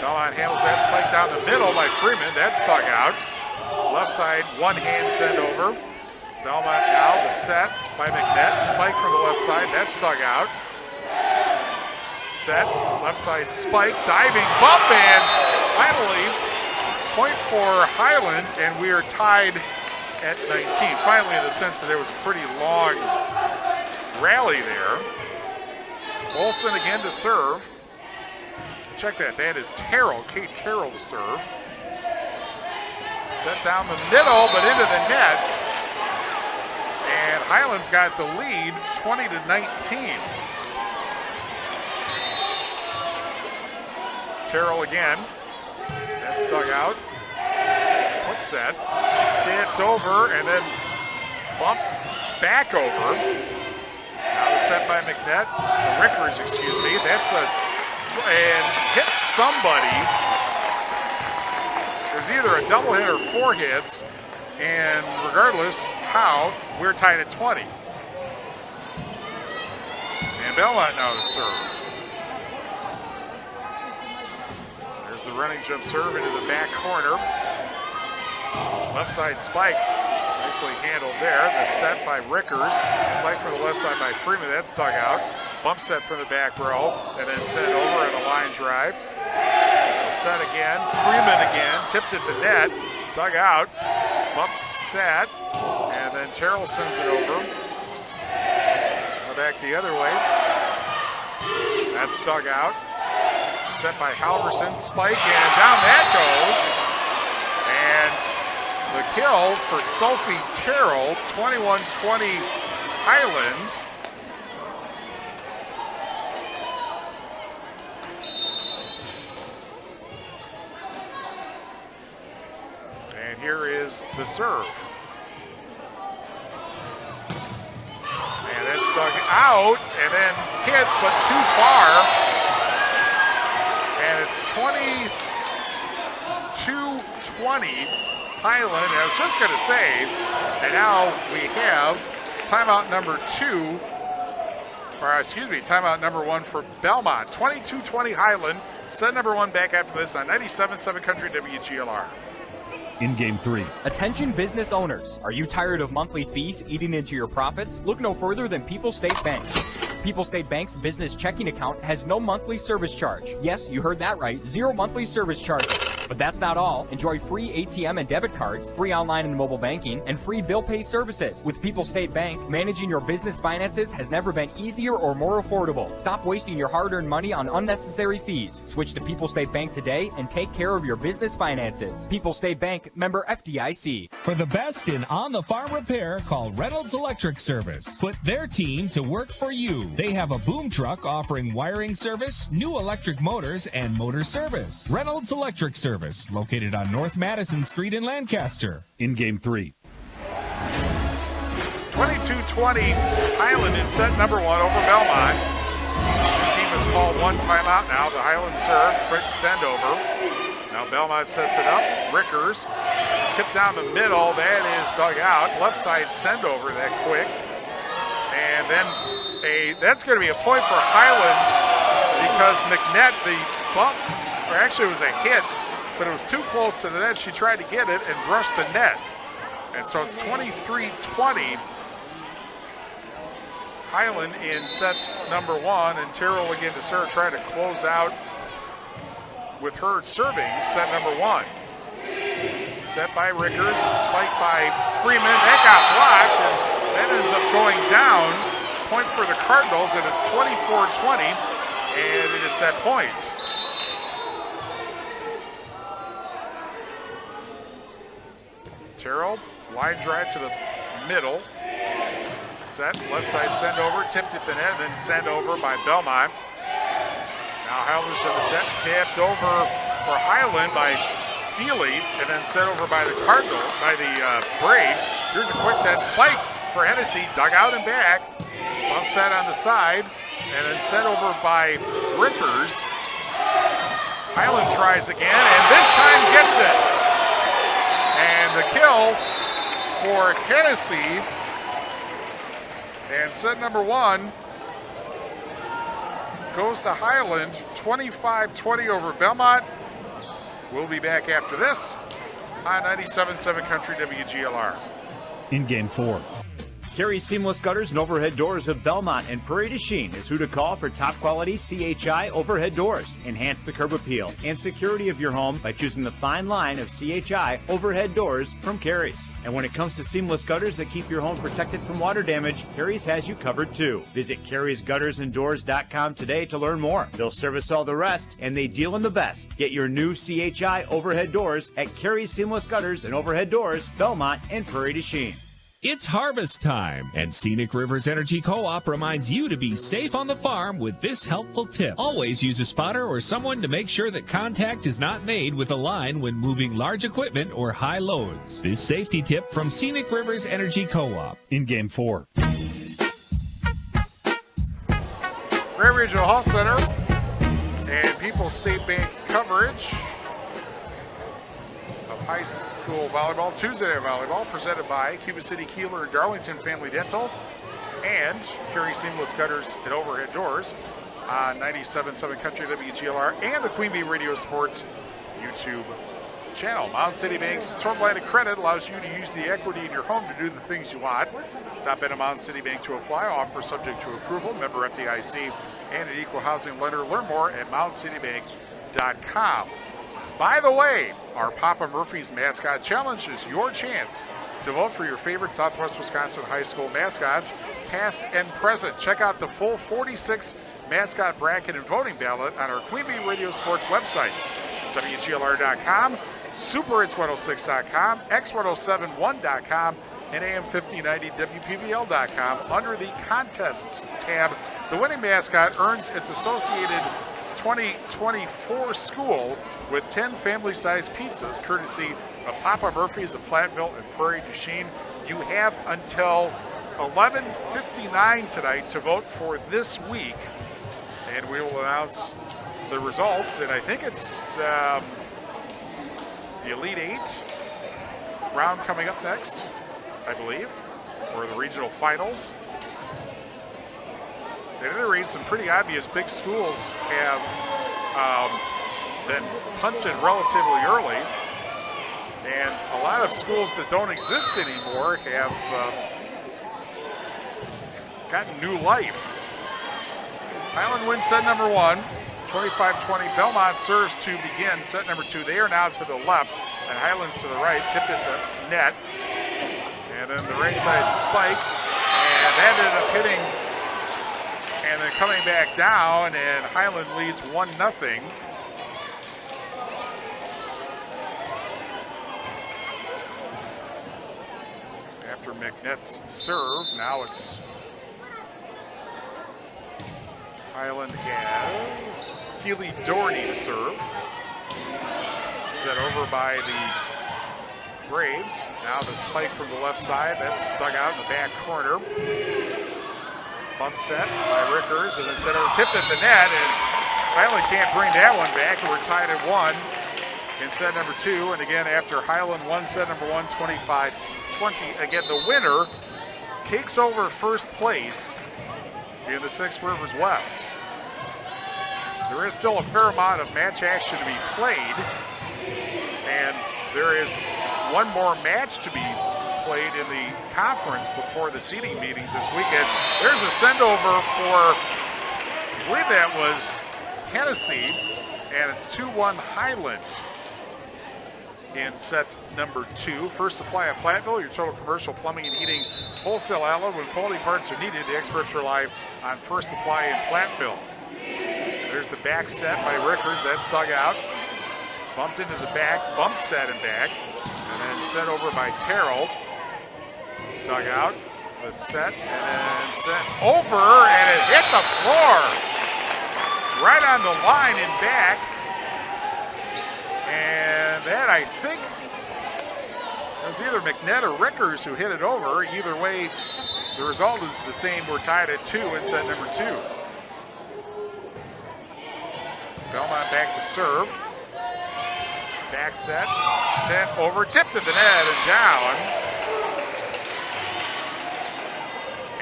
Belmont handles that spike down the middle by Freeman. That's dug out. Left side, one-hand send over. Belmont now, the set by McNett. Spike from the left side, that's dug out. Set, left side spike, diving bump, and finally, point for Highland, and we are tied at 19. Finally, in the sense that there was a pretty long rally there. Olsen again to serve. Check that, that is Terrell, Kate Terrell to serve. Set down the middle, but into the net. And Highland's got the lead, 20-19. Terrell again, that's dug out. Quick set, tipped over, and then bumped back over. Now the set by McNett, Rickers, excuse me. That's and hit somebody. There's either a double hit or 4 hits, and regardless how, we're tied at 20. And Belmont now to serve. There's the running jump serve into the back corner. Left side spike, nicely handled there. The set by Rickers. Spike from the left side by Freeman, that's dug out. Bump set from the back row, and then sent over at a line drive. The set again, Freeman again, tipped at the net, dug out. Bump set, and then Terrell sends it over. Back the other way. That's dug out. Set by Halverson, spike, and down that goes. And the kill for Sophie Terrell, 21-20 Highland. And here is the serve. And that's dug out, and then hit, but too far. And it's 22-20 Highland. I was just going to say, and now we have timeout number 1 for Belmont. 22-20 Highland. Set number 1 back after this on 97.7 Country WGLR. In Game 3. Attention business owners. Are you tired of monthly fees eating into your profits? Look no further than People State Bank. People State Bank's business checking account has no monthly service charge. Yes, you heard that right. 0 monthly service charges. But that's not all. Enjoy free ATM and debit cards, free online and mobile banking, and free bill pay services. With People State Bank, managing your business finances has never been easier or more affordable. Stop wasting your hard-earned money on unnecessary fees. Switch to People State Bank today and take care of your business finances. People State Bank, member FDIC. For the best in on-the-farm repair, call Reynolds Electric Service. Put their team to work for you. They have a boom truck offering wiring service, new electric motors, and motor service. Reynolds Electric Service, located on North Madison Street in Lancaster. In Game 3. 22-20 Highland in set number 1 over Belmont. Each team has called 1 timeout now. The Highland serve, quick send over. Now Belmont sets it up. Rickers, tip down the middle. That is dug out. Left side send over that quick. And then that's going to be a point for Highland because McNett, the bump, or actually it was a hit, but it was too close to the net. She tried to get it and brushed the net. And so it's 23-20. Highland in set number 1, and Terrell again to serve, trying to close out with her serving set number 1. Set by Rickers, spiked by Freeman. That got blocked, and that ends up going down. Point for the Cardinals, and it's 24-20, and it is set point. Terrell, line drive to the middle. Set, left side send over, tipped at the net, and then send over by Belmont. Now Highland to the set, tapped over for Highland by Feely, and then sent over by the Braves. Here's a quick set, spike for Hennessy, dug out and back. Bump set on the side, and then sent over by Rickers. Highland tries again, and this time gets it. And the kill for Hennessy. And set number 1 goes to Highland, 25-20 over Belmont. We'll be back after this on 97.7 Country WGLR. In Game 4. Carey Seamless Gutters and Overhead Doors of Belmont and Prairie du Chien is who to call for top quality CHI overhead doors. Enhance the curb appeal and security of your home by choosing the fine line of CHI overhead doors from Carey's. And when it comes to seamless gutters that keep your home protected from water damage, Carey's has you covered too. Visit Carey'sGuttersandDoors.com today to learn more. They'll service all the rest, and they deal in the best. Get your new CHI overhead doors at Carey's Seamless Gutters and Overhead Doors, Belmont and Prairie du Chien. It's harvest time, and Scenic Rivers Energy Co-op reminds you to be safe on the farm with this helpful tip. Always use a spotter or someone to make sure that contact is not made with a line when moving large equipment or high loads. This safety tip from Scenic Rivers Energy Co-op. In Game 4. Prairie Regional Health Center and People State Bank coverage of high school volleyball, Tuesday night volleyball, presented by Cuba City, Kieler, and Darlington Family Dental, and Carey Seamless Gutters and Overhead Doors on 97.7 Country WGLR and the Queen Bee Radio Sports YouTube channel. Mountain City Bank's term line of credit allows you to use the equity in your home to do the things you want. Stop in a Mountain City Bank to apply. Offer subject to approval. Member FDIC and an equal housing lender. Learn more at mountaincitybank.com. By the way, our Papa Murphy's Mascot Challenge is your chance to vote for your favorite Southwest Wisconsin high school mascots, past and present. Check out the full 46 mascot bracket and voting ballot on our Queen Bee Radio Sports websites, WGLR.com, SuperHits106.com, X1071.com, and AM1590 WPVL.com. Under the Contests tab, the winning mascot earns its associated 2024 school with 10 family-sized pizzas, courtesy of Papa Murphy's of Platteville and Prairie du Chien. You have until 11:59 tonight to vote for this week, and we will announce the results. And I think it's the Elite Eight round coming up next, I believe. or the regional finals. At any rate, some pretty obvious big schools have been punted relatively early, and a lot of schools that don't exist anymore have gotten new life. Highland wins set number 1, 25-20. Belmont serves to begin set number 2. They are now to the left, and Highland's to the right, tipped at the net. And then the right side spike, and that ended up hitting, and then coming back down, and Highland leads 1-0. After McNett's serve, now it's Highland has Keely Doherty to serve. Set over by the Braves. Now the spike from the left side. That's dug out in the back corner. Bump set by Rickers, and then set over, tipped at the net, and Highland can't bring that one back, and we're tied at 1 in set number 2. And again, after Highland won set number 1, 25-20. Again, the winner takes over first place in the Six Rivers West. There is still a fair amount of match action to be played, and there is one more match to be played in the conference before the seeding meetings this weekend. There's a send-over for, I believe that was Hennessy, and it's 2-1 Highland in set number 2. First Supply at Platteville, your total commercial plumbing and heating wholesale outlet. When quality parts are needed, the experts rely on First Supply in Platteville. There's the back set by Rickers. That's dug out. Bumped into the back, bump set and back. And then set over by Terrell. Dug out. The set and then set over, and it hit the floor. Right on the line and back. And that, I think, was either McNett or Rickers who hit it over. Either way, the result is the same. We're tied at 2 in set number 2. Belmont back to serve. Back set, set over, tipped at the net and down.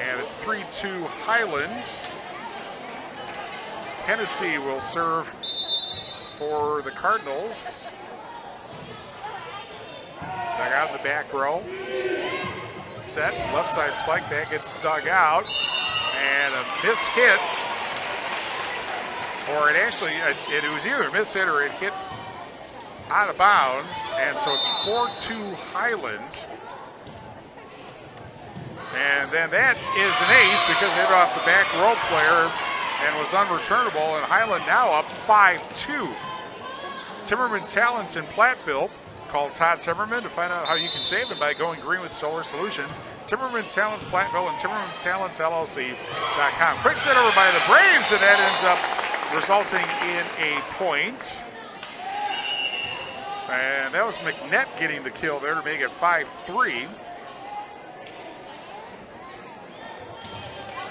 And it's 3-2 Highland. Hennessy will serve for the Cardinals. Dug out in the back row. Set, left side spike, that gets dug out. And a miss hit. Or it actually, it was either a miss hit or it hit out of bounds. And so it's 4-2 Highland. And then that is an ace because it hit off the back row player and was unreturnable. And Highland now up 5-2. Timmerman's Talents in Platteville. Call Todd Timmerman to find out how you can save them by going green with Solar Solutions. Timmerman's Talents Platteville and Timmerman'sTalentsLLC.com. Quick set over by the Braves, and that ends up resulting in a point. And that was McNett getting the kill there to make it 5-3.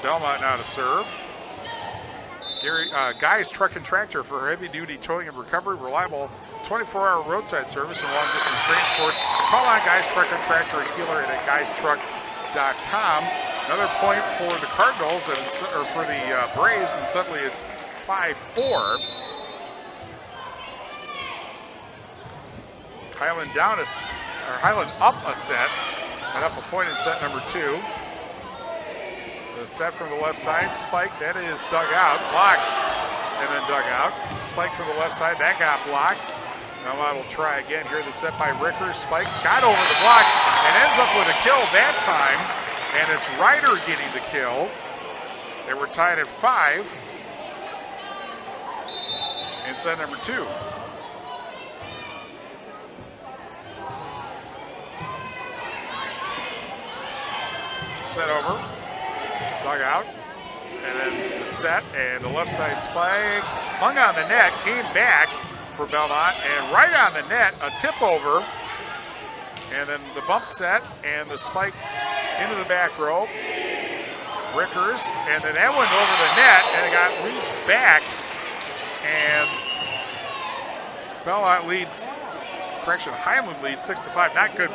Belmont now to serve. Guy's Truck and Tractor for heavy-duty towing and recovery, reliable 24-hour roadside service and long-distance transports. Call on Guy's Truck and Tractor and Kieler at guystruck.com. Another point for the Cardinals, and or for the Braves, and suddenly it's 5-4. Highland Highland up a set, and up a point in set number 2. The set from the left side, spike, that is dug out, blocked, and then dug out. Spike from the left side, that got blocked. Now I will try again here. The set by Rickers, spike, got over the block, and ends up with a kill that time. And it's Ryder getting the kill. They were tied at 5 in set number 2. Set over. Dug out, and then the set and the left side spike hung on the net, came back for Belmont, and right on the net, a tip over, and then the bump set and the spike into the back row. Rickers, and then that went over the net, and it got reached back, and Belmont leads, Highland leads 6-5. Not good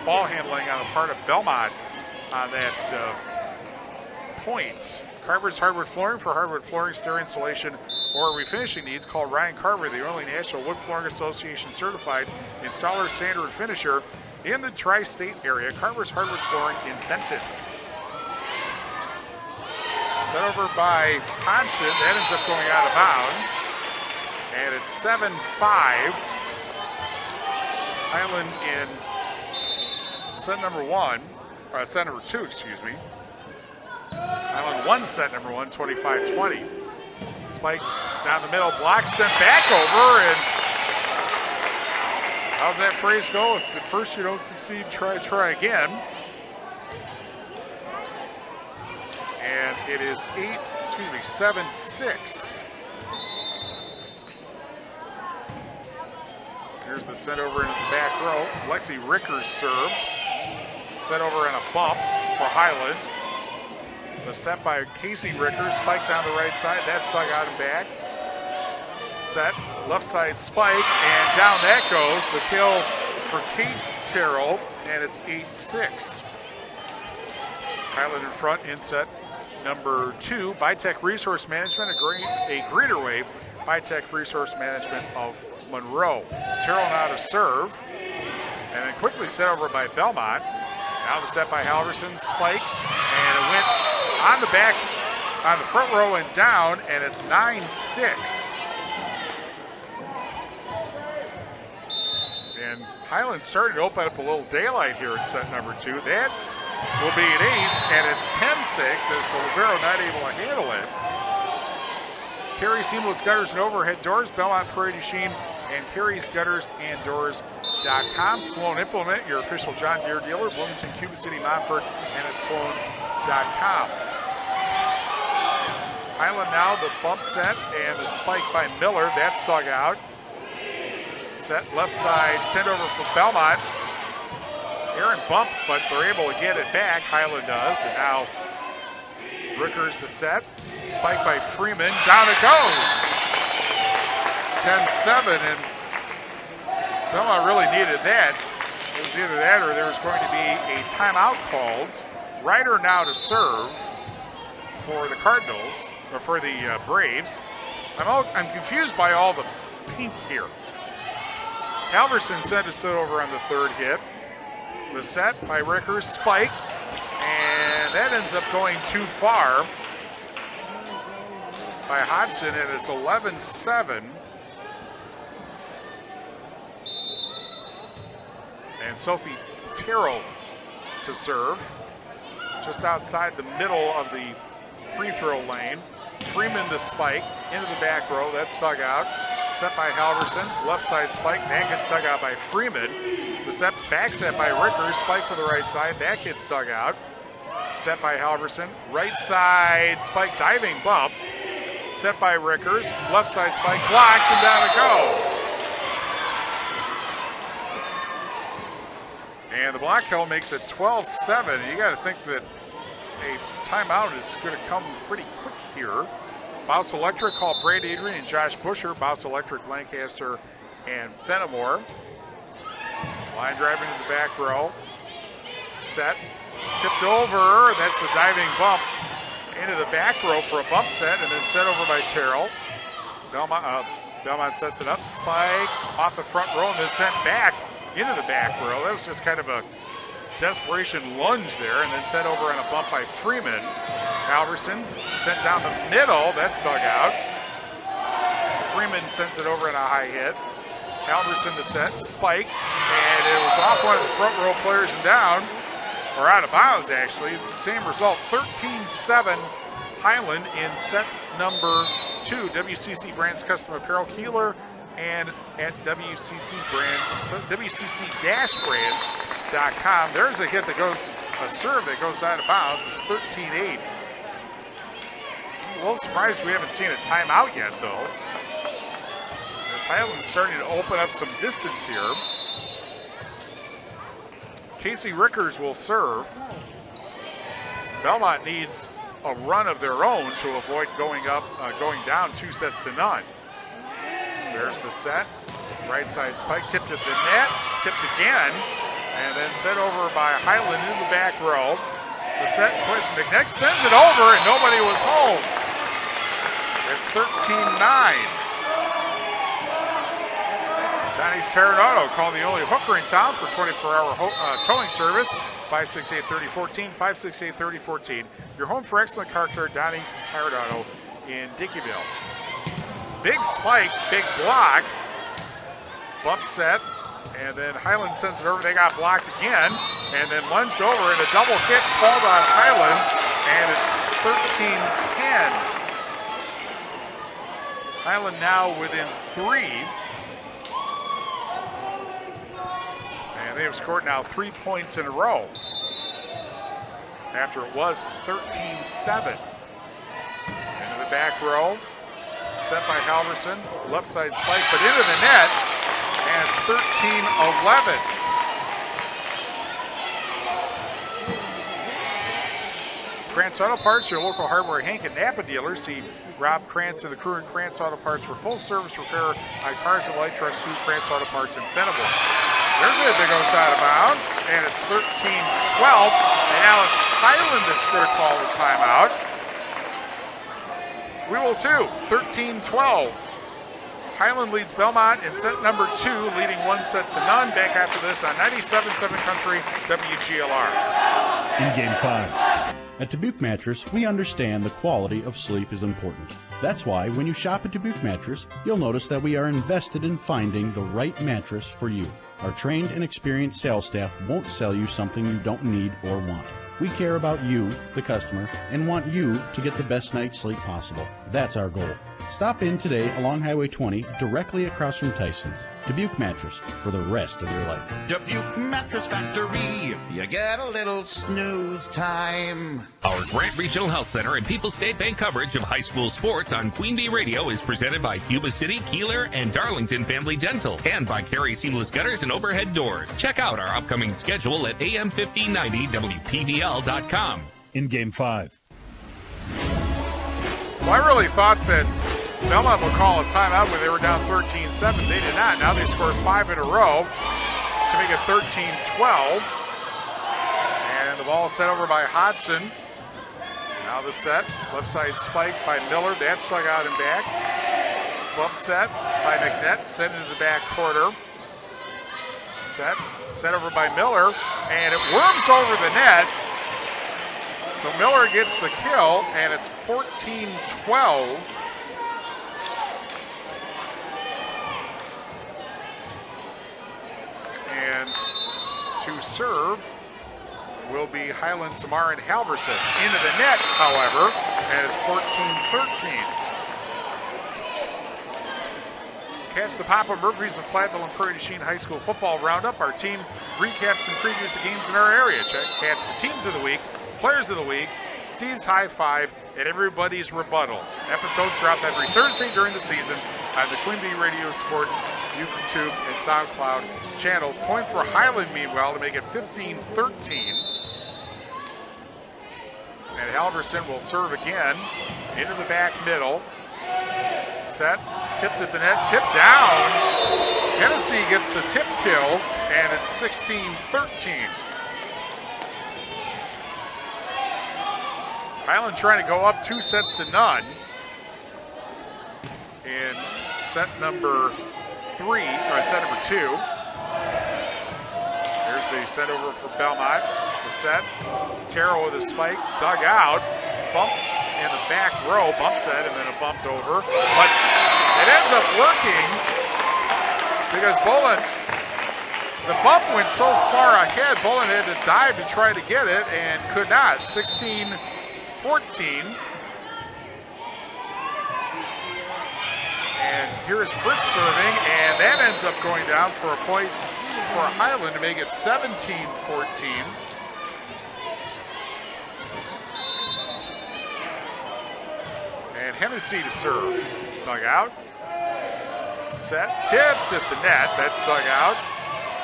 ball handling on the part of Belmont on that point. Carver's Hardwood Flooring. For hardwood flooring, stair installation, or refinishing needs, call Ryan Carver, the only National Wood Flooring Association certified installer, sander, and finisher in the tri-state area. Carver's Hardwood Flooring in Benton. Set over by Hodgson. That ends up going out of bounds. And it's 7-5. Highland in set number 2, excuse me. Highland won set number 1, 25-20. Spike down the middle, block sent back over, and how's that phrase go? If at first you don't succeed, try again. And it is 7-6. Here's the set over into the back row. Lexi Rickers served. Set over in a bump for Highland. The set by Casey Rickers, spike down the right side. That's dug out and back. Set, left side spike, and down that goes. The kill for Kate Terrell, and it's 8-6. Highland in front in set number 2. Bitech Resource Management, a greeter wave. Bitech Resource Management of Monroe. Terrell now to serve, and then quickly set over by Belmont. Now the set by Halverson, spike, and it went on the back, on the front row and down, and it's 9-6. And Highland started to open up a little daylight here in set number 2. That will be an ace, and it's 10-6 as the libero not able to handle it. Carey Seamless Gutters and Overhead Doors, Belmont Prairie du Chien, and Carey's Gutters and Doors.com. Sloan Implement, your official John Deere dealer, Bloomington, Cuba City, Montfort, and at Sloans.com. Highland now, the bump set and the spike by Miller. That's dug out. Set left side, sent over for Belmont. Aaron bump, but they're able to get it back. Highland does, and now Rickers the set. Spike by Freeman. Down it goes. 10-7, and Belmont really needed that. It was either that or there was going to be a timeout called. Ryder now to serve for the Cardinals, or for the Braves. I'm confused by all the pink here. Halverson sent it over on the third hit. The set by Rickers, spike, and that ends up going too far by Hodgson, and it's 11-7. And Sophie Terrell to serve, just outside the middle of the free throw lane. Freeman the spike into the back row, that's dug out. Set by Halverson, left side spike, that gets dug out by Freeman. The set, back set by Rickers, spike for the right side, that gets dug out. Set by Halverson, right side spike, diving bump. Set by Rickers, left side spike, blocked, and down it goes. And the block hole makes it 12-7. You got to think that a timeout is going to come pretty quick here. Bouse Electric called Brad Adrian and Josh Busher. Bouse Electric, Lancaster, and Fenimore. Line driving to the back row. Set. Tipped over. That's a diving bump into the back row for a bump set, and then set over by Terrell. Belmont sets it up. Spike off the front row, and then sent back into the back row. That was just kind of a desperation lunge there, and then sent over on a bump by Freeman. Halverson sent down the middle. That's dug out. Freeman sends it over in a high hit. Halverson to set, spike, and it was off one of the front row players and down, or out of bounds actually. Same result, 13-7 Highland in set number 2. WCC Brands Custom Apparel, Kieler, and at WCC-brands.com. There's a hit that goes, a serve that goes out of bounds. It's 13-8. A little surprised we haven't seen a timeout yet, though. As Highland's starting to open up some distance here. Casey Rickers will serve. Belmont needs a run of their own to avoid going down 2-0. There's the set. Right side spike, tipped at the net, tipped again, and then set over by Highland in the back row. The set, McNeck sends it over, and nobody was home. It's 13-9. Donnie's Terranauto called the only hooker in town for 24-hour towing service. 568-3014, 568-3014. Your home for excellent car care, Donnie's Terranauto in Dickeyville. Big spike, big block. Bump set, and then Highland sends it over. They got blocked again, and then lunged over, and a double hit called on Highland, and it's 13-10. Highland now within 3. And they have scored now 3 points in a row after it was 13-7. Into the back row, set by Halverson, left side spike, but into the net, and it's 13-11. Krantz Auto Parts, your local hardware Hank and Napa dealer. See Rob Krantz and the crew in Krantz Auto Parts for full service repair on cars and light trucks through Krantz Auto Parts in Venable. There's a hit that goes out of bounds, and it's 13-12. And now it's Highland that's going to call the timeout. We will too, 13-12. Highland leads Belmont in set number 2, leading 1 set to none. Back after this on 97.7 Country WGLR. In Game 5. At Dubuque Mattress, we understand the quality of sleep is important. That's why when you shop at Dubuque Mattress, you'll notice that we are invested in finding the right mattress for you. Our trained and experienced sales staff won't sell you something you don't need or want. We care about you, the customer, and want you to get the best night's sleep possible. That's our goal. Stop in today along Highway 20, directly across from Tyson's. Dubuque Mattress, for the rest of your life. Dubuque Mattress Factory, you get a little snooze time. Our Grant Regional Health Center and People's State Bank coverage of high school sports on Queen Bee Radio is presented by Cuba City, Kieler, and Darlington Family Dental, and by Carey Seamless Gutters and Overhead Doors. Check out our upcoming schedule at am1590wpvl.com. In Game 5. Well, I really thought that Belmont would call a timeout when they were down 13-7. They did not. Now they scored 5 in a row to make it 13-12. And the ball sent over by Hodson. Now the set. Left side spike by Miller. That's stuck out and back. Bump set by McNett. Sent into the back quarter. Set over by Miller. And it worms over the net. So Miller gets the kill, and it's 14-12. And to serve will be Highland, Samar, and Halverson. Into the net, however, and it's 14-13. Catch the Papa Murphys of Platteville and Prairie du Chien High School football roundup. Our team recaps and previews the games in our area. Catch the teams of the week, players of the week, Steve's High Five, and everybody's rebuttal. Episodes drop every Thursday during the season on the Queen Bee Radio Sports YouTube and SoundCloud channels. Point for Highland, meanwhile, to make it 15-13. And Halverson will serve again into the back middle. Set, tipped at the net, tipped down. Hennessy gets the tip kill, and it's 16-13. Highland trying to go up 2 sets to none in set number 2. There's the set over for Belmont. The set, Terrell with a spike, dug out, bump in the back row, bump set, and then a bumped over. But it ends up working because Bolin, the bump went so far ahead, Bolin had to dive to try to get it and could not. 16-14. And here is Fritz serving, and that ends up going down for a point for Highland to make it 17-14. And Hennessy to serve. Dug out. Set, tipped at the net. That's dug out.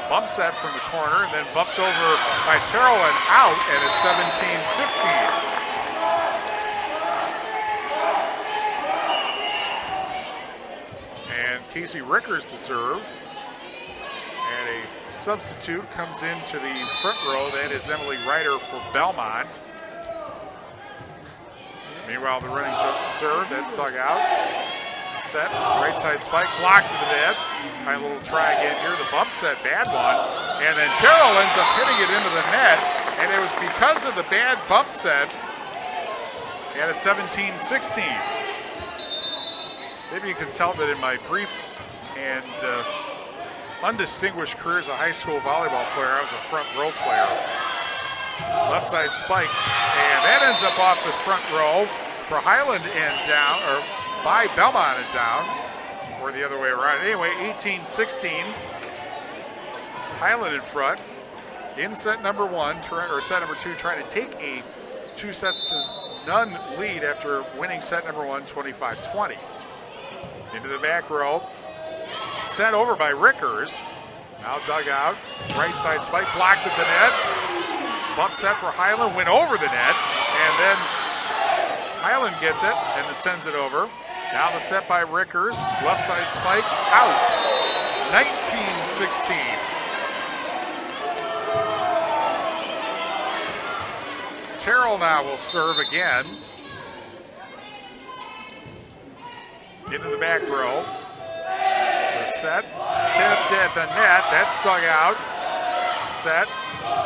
Bump set from the corner, and then bumped over by Terrell and out, and it's 17-15. Casey Rickers to serve. And a substitute comes into the front row. That is Emily Ryder for Belmont. Meanwhile, the running jump serve, that's dug out. Set, right side spike, blocked to the net. Try a little try again here. The bump set, bad one. And then Terrell ends up hitting it into the net. And it was because of the bad bump set. And it's 17-16. Maybe you can tell that in my brief and undistinguished career as a high school volleyball player, I was a front row player. Left side spike. And that ends up off the front row for Highland and down, or by Belmont and down, or the other way around. Anyway, 18-16. Highland in front. In set number one, or set number two, trying to take a 2-0 lead after winning set number one, 25-20. Into the back row. Sent over by Rickers. Now dug out. Right side spike, blocked at the net. Bump set for Highland, went over the net, and then Highland gets it and it sends it over. Now the set by Rickers, left side spike, out. 19-16. Terrell now will serve again. Into the back row. The set, tipped at the net, that's dug out. Set,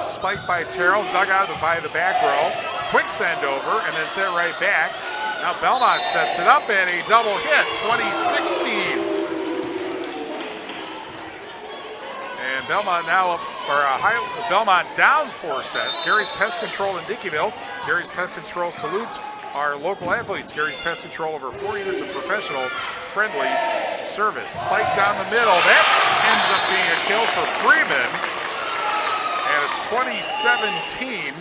spike by Terrell, dug out by the back row. Quick send over, and then set right back. Now Belmont sets it up, and a double hit, 20-16. And Belmont now up, Belmont down 4 sets. Gary's Pest Control in Dickeyville. Gary's Pest Control salutes our local athletes. Gary's Pest Control, over 4 years of professional, friendly service. Spike down the middle. That ends up being a kill for Freeman. And it's 2017.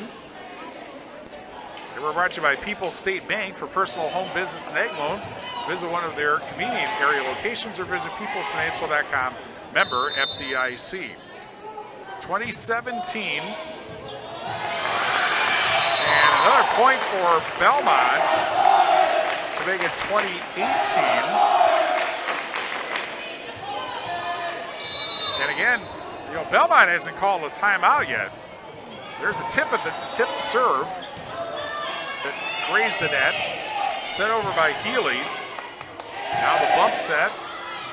They were brought to you by People's State Bank for personal home business and ag loans. Visit one of their convenient area locations or visit peoplesfinancial.com. Member FDIC. 2017. And another point for Belmont to make it 2018. And again, you know, Belmont hasn't called a timeout yet. There's a tip at the tip serve that grazed the net. Set over by Healy. Now the bump set.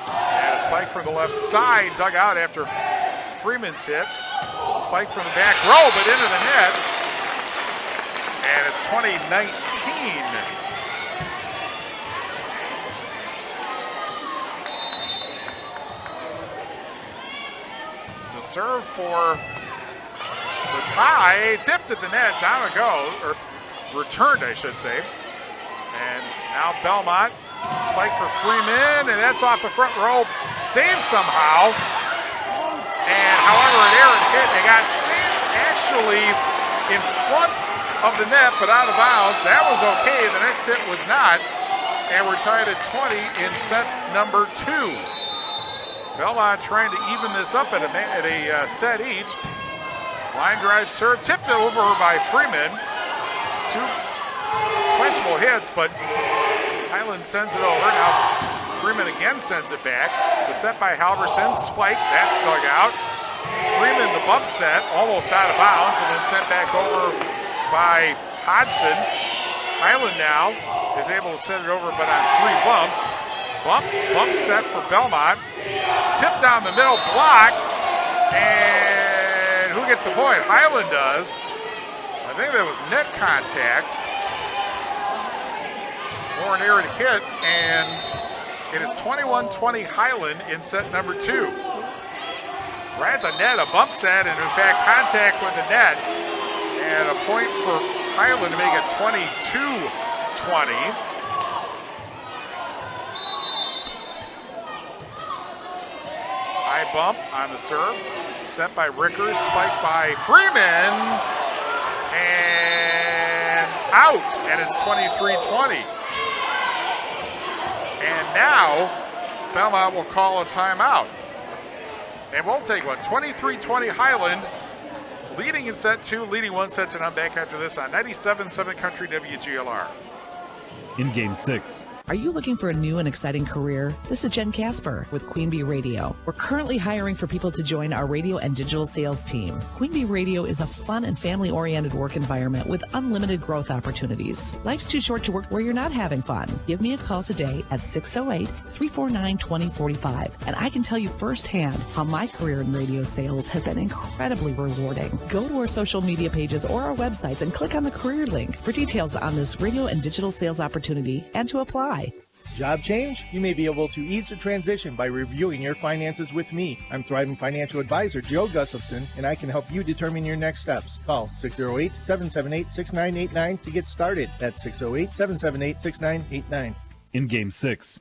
And a spike from the left side, dug out after Freeman's hit. Spike from the back row, but into the net. And it's 2019. The serve for the tie, tipped at the net, down a go, or returned, I should say. And now Belmont, spike for Freeman, and that's off the front row, saved somehow. And however, an errant hit, they got saved actually in front of the net, but out of bounds. That was okay, the next hit was not. And we're tied at 20 in set number 2. Belmont trying to even this up at a set each. Line drive serve, tipped over by Freeman. 2 questionable hits, but Highland sends it over. Now Freeman again sends it back. The set by Halverson, spike, that's dug out. Freeman, the bump set, almost out of bounds, and then sent back over by Hodgson. Highland now is able to send it over, but on 3 bumps. Bump set for Belmont. Tip down the middle, blocked. And who gets the point? Highland does. I think that was net contact. Or an errant hit, and it is 21-20 Highland in set number 2. Right at the net, a bump set, and in fact, contact with the net. And a point for Highland to make it 22-20. High bump on the serve. Set by Rickers, spiked by Freeman. And out, and it's 23-20. And now, Belmont will call a timeout. And we'll take one. 23-20 Highland, leading in set 2, leading 1 set to none. Back after this on 97.7 Country WGLR. In Game 6, Are you looking for a new and exciting career? This is Jen Casper with Queen Bee Radio. We're currently hiring for people to join our radio and digital sales team. Queen Bee Radio is a fun and family-oriented work environment with unlimited growth opportunities. Life's too short to work where you're not having fun. Give me a call today at 608-349-2045, and I can tell you firsthand how my career in radio sales has been incredibly rewarding. Go to our social media pages or our websites and click on the career link for details on this radio and digital sales opportunity and to apply. Job change? You may be able to ease the transition by reviewing your finances with me. I'm Thriving Financial Advisor Joe Gustafson, and I can help you determine your next steps. Call 608-778-6989 to get started. That's 608-778-6989. In Game 6.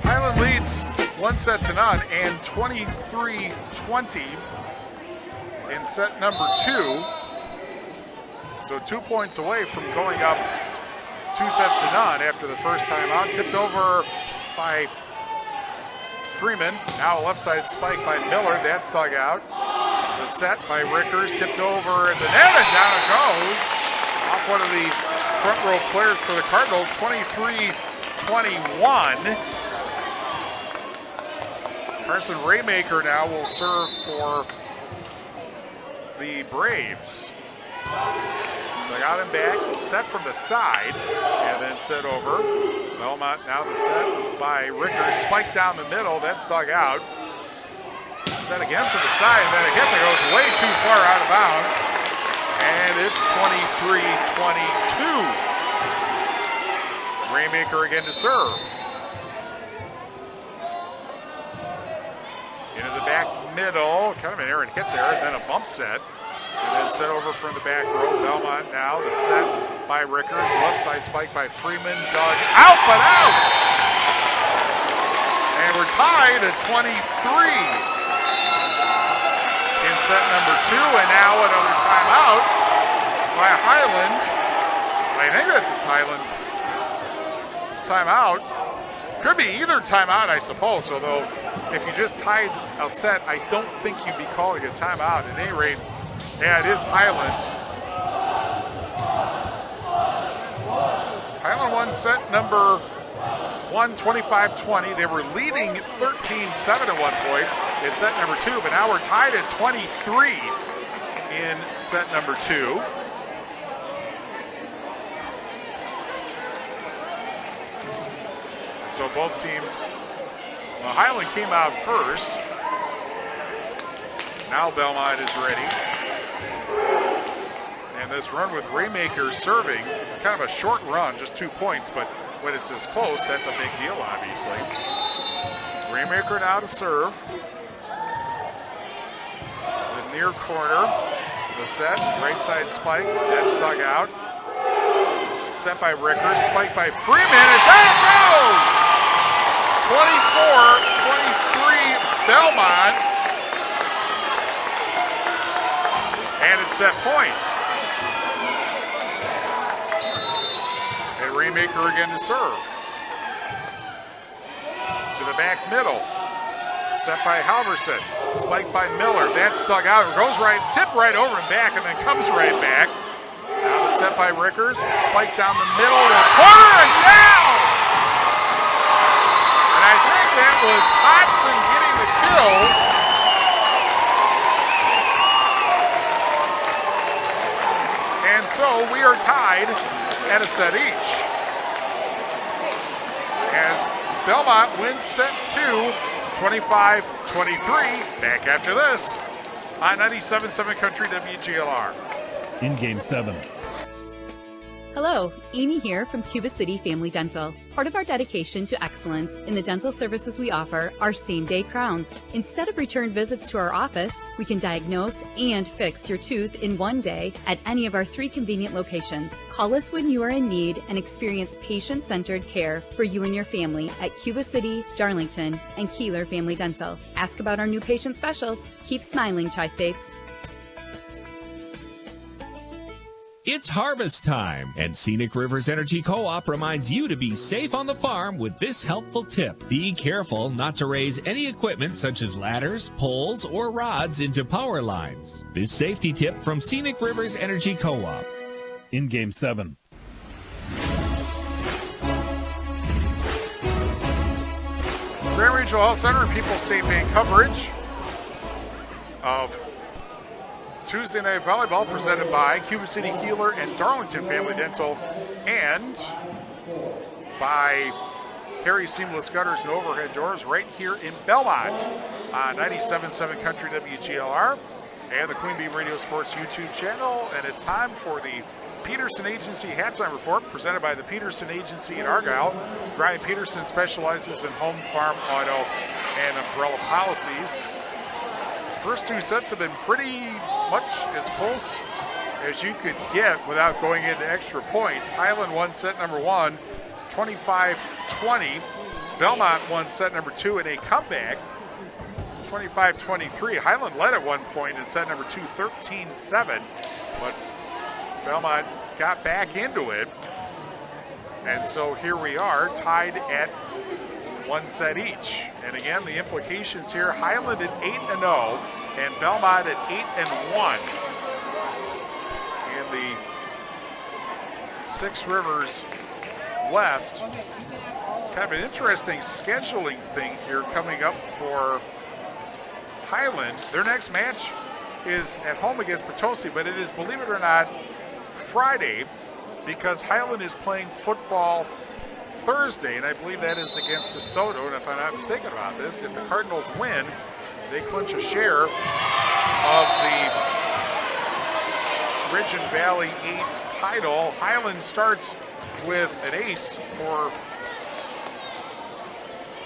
Highland leads 1-0 and 23-20 in set number 2. So 2 points away from going up 2-0 after the first time out. Tipped over by Freeman. Now a left side spike by Miller. That's dug out. The set by Rickers. Tipped over in the net and down it goes. Off one of the front row players for the Cardinals. 23-21. Carson Raymaker now will serve for the Braves. They got him back, set from the side, and then set over. Belmont now the set by Rickers, spiked down the middle, that's dug out. Set again from the side, and then a hit that goes way too far out of bounds. And it's 23-22. Raymaker again to serve. Into the back middle, kind of an errant hit there, and then a bump set. And then set over from the back row. Belmont now, the set by Rickers. Left side spike by Freeman. Dug out, but out! And we're tied at 23 in set number 2. And now another timeout by Highland. I think that's a timeout. Could be either timeout, I suppose. Although, if you just tied a set, I don't think you'd be calling a timeout. At any rate, yeah, it is Highland. Highland won set number 1, 25-20. They were leading 13-7 at one point in set number 2, but now we're tied at 23 in set number 2. And so both teams, Highland came out first. Now Belmont is ready. And this run with Raymaker serving, kind of a short run, just 2 points, but when it's this close, that's a big deal, obviously. Raymaker now to serve. The near corner, the set, right side spike, that's dug out. Set by Rickers, spike by Freeman, and down it goes! 24-23 Belmont. And it's set points. And Raymaker again to serve. To the back middle. Set by Halverson. Spiked by Miller. That's dug out. It goes right, tipped right over and back, and then comes right back. Now the set by Rickers. Spiked down the middle. The corner and down! And I think that was Hodgson getting the kill. And so we are tied at a set each. As Belmont wins set 2, 25-23. Back after this on 97.7 Country WGLR. In Game 7. Hello, Amy here from Cuba City Family Dental. Part of our dedication to excellence in the dental services we offer are same-day crowns. Instead of return visits to our office, we can diagnose and fix your tooth in one day at any of our 3 convenient locations. Call us when you are in need and experience patient-centered care for you and your family at Cuba City, Darlington, and Kieler Family Dental. Ask about our new patient specials. Keep smiling, Tri-States. It's harvest time, and Scenic Rivers Energy Co-op reminds you to be safe on the farm with this helpful tip. Be careful not to raise any equipment such as ladders, poles, or rods into power lines. This safety tip from Scenic Rivers Energy Co-op. in Game 7. Grand Regional Health Center and People's State Bank coverage of Tuesday Night Volleyball presented by Cuba City, Kieler, and Darlington Family Dental, and by Carey Seamless Gutters and Overhead Doors right here in Belmont on 97.7 Country WGLR and the Queen Bee Radio Sports YouTube channel. And it's time for the Peterson Agency Halftime Report presented by the Peterson Agency in Argyle. Brian Peterson specializes in home, farm, auto, and umbrella policies. First two sets have been pretty much as close as you could get without going into extra points. Highland won set number 1, 25-20. Belmont won set number 2 in a comeback, 25-23. Highland led at one point in set number 2, 13-7, but Belmont got back into it. And so here we are, tied at 1 set each. And again, the implications here, Highland at 8-0 and Belmont at 8-1. In the Six Rivers West, kind of an interesting scheduling thing here coming up for Highland. Their next match is at home against Potosi, but it is, believe it or not, Friday, because Highland is playing football Thursday, and I believe that is against DeSoto. And if I'm not mistaken about this, if the Cardinals win, they clinch a share of the Ridge and Valley 8 title. Highland starts with an ace for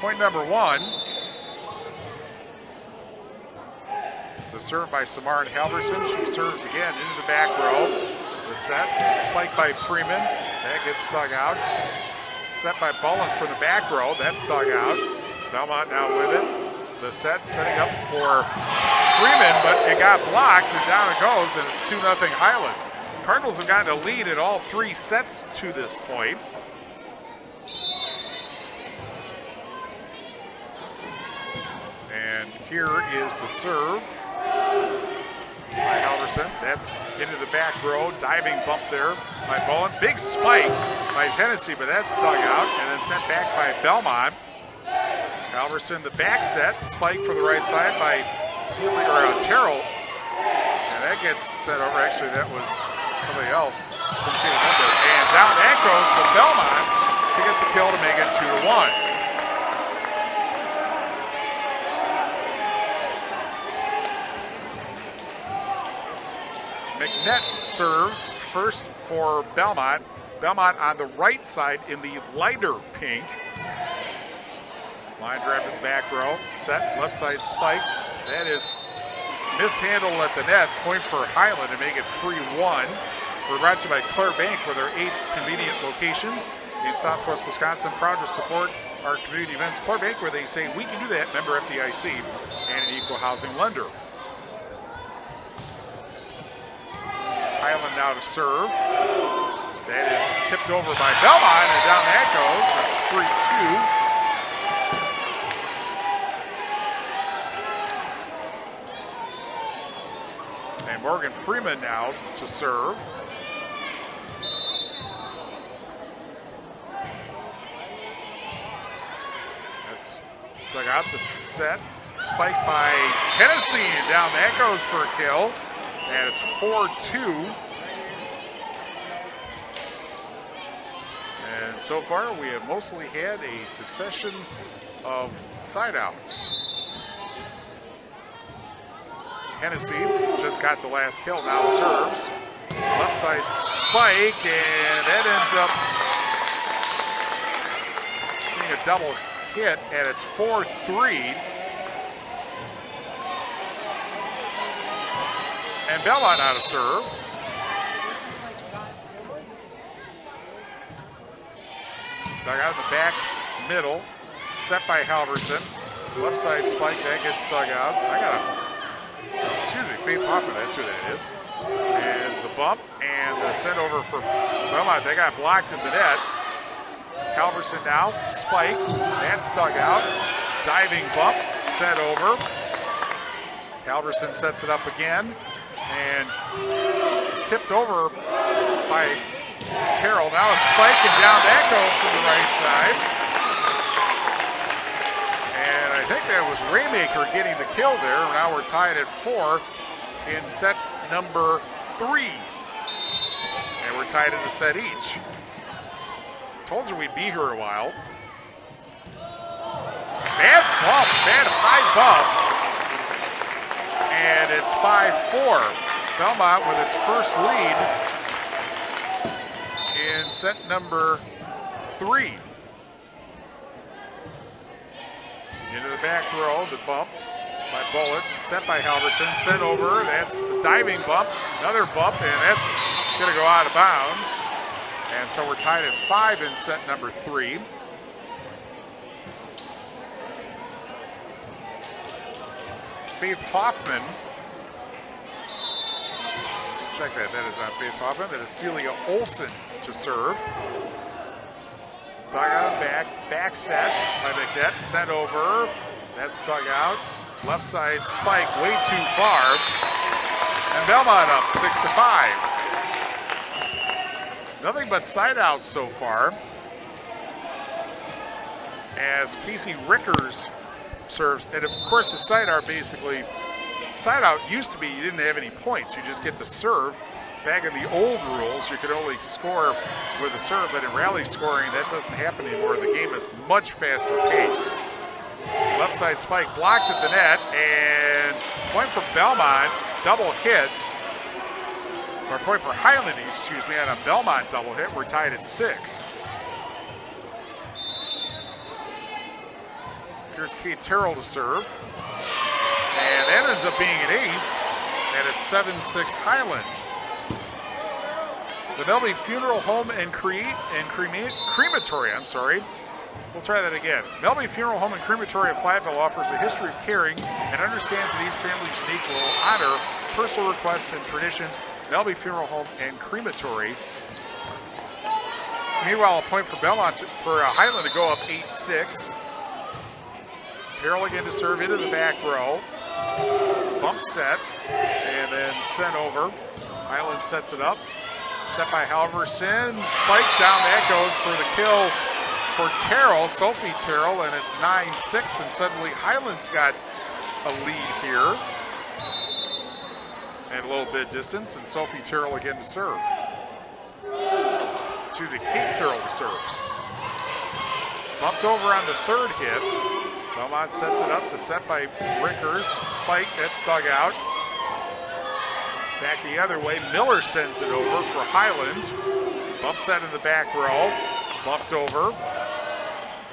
point number 1. The serve by Samar and Halverson. She serves again into the back row. The set, spiked by Freeman. That gets dug out. Set by Bullen from the back row. That's dug out. Belmont now with it. The set setting up for Freeman, but it got blocked, and down it goes, and it's 2-0 Highland. Cardinals have gotten a lead in all 3 sets to this point. And here is the serve by Halverson. That's into the back row. Diving bump there by Bullen. Big spike by Hennessy, but that's dug out and then sent back by Belmont. Halverson, the back set. Spike for the right side by Terrell. And that gets sent over. Actually, that was somebody else. Couldn't see the number. And down that goes for Belmont to get the kill to make it 2-1. McNett serves first for Belmont. Belmont on the right side in the lighter pink. Line drive to the back row. Set, left side spike. That is mishandled at the net. Point for Highland to make it 3-1. We're brought to you by Claire Bank with our 8 convenient locations in Southwest Wisconsin. Proud to support our community events. Claire Bank, where they say we can do that. Member FDIC and an equal housing lender. Highland now to serve. That is tipped over by Belmont, and down that goes. That's 3-2. And Morgan Freeman now to serve. That's dug out the set. Spiked by Hennessy, and down that goes for a kill. And it's 4-2. And so far, we have mostly had a succession of side outs. Hennessy just got the last kill, now serves. Left side spike, and that ends up being a double hit, and it's 4-3. And Belmont out of serve. Dug out in the back middle. Set by Halverson. Left side spike, that gets dug out. Faith Hoffman, that's who that is. And the bump and the send over for Belmont. They got blocked in the net. Halverson now, spike, that's dug out. Diving bump, sent over. Halverson sets it up again. And tipped over by Terrell. Now a spike, and down that goes from the right side. And I think that was Raymaker getting the kill there. Now we're tied at 4 in set number 3. And we're tied in a set each. Told you we'd be here a while. Bad bump, bad high bump. And it's 5-4. Belmont with its first lead in set number 3. Into the back row, the bump by Bullitt, sent by Halverson, sent over. That's a diving bump, another bump, and that's going to go out of bounds. And so we're tied at 5 in set number 3. Faith Hoffman. Check that. That is not Faith Hoffman. That is Celia Olson to serve. Dug out back set by McNett. Sent over. That's dug out. Left side spike way too far. And Belmont up 6-5. Nothing but side outs so far. As Casey Rickers serves, and of course the side out basically, side out used to be you didn't have any points, you just get the serve. Back in the old rules, you could only score with a serve, but in rally scoring that doesn't happen anymore. The game is much faster paced. Left side spike blocked at the net, and point for Belmont, double hit, or point for Highland, excuse me, on a Belmont double hit. We're tied at 6. Here's Kate Terrell to serve. And that ends up being an ace, and it's 7-6 Highland. The Melby Funeral Home and Crematory, We'll try that again. Melby Funeral Home and Crematory of Platteville offers a history of caring and understands that each family's unique will honor personal requests and traditions. Melby Funeral Home and Crematory. Meanwhile, a point for Belmont, for Highland to go up 8-6. Terrell again to serve into the back row. Bump set, and then sent over. Highland sets it up. Set by Halverson. Spike down, that goes for the kill for Terrell, Sophie Terrell, and it's 9-6, and suddenly Highland's got a lead here. And a little bit distance, and Sophie Terrell again to serve. To the Kate Terrell to serve. Bumped over on the third hit. Belmont sets it up, the set by Rickers. Spike, that's dug out. Back the other way, Miller sends it over for Highland. Bump set in the back row. Bumped over.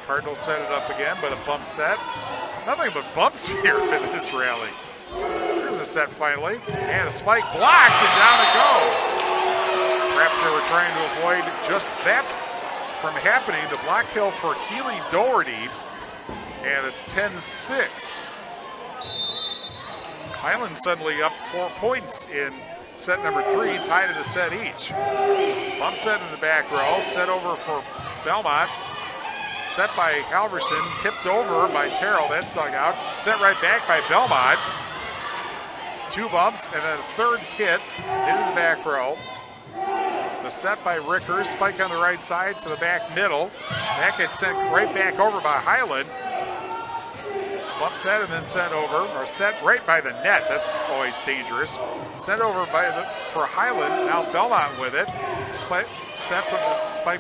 Cardinals set it up again, but a bump set. Nothing but bumps here in this rally. Here's a set finally. And a spike blocked, and down it goes. Perhaps they were trying to avoid just that from happening. The block kill for Healy Doherty. And it's 10-6. Highland suddenly up 4 points in set number 3, tied at a set each. Bump set in the back row, set over for Belmont. Set by Halverson, tipped over by Terrell, that's dug out. Set right back by Belmont. 2 bumps and then a third hit into the back row. The set by Rickers, spike on the right side to the back middle. That gets sent right back over by Highland. Bump set and then sent over, or set right by the net. That's always dangerous. Sent over for Highland. Now Belmont with it. Spike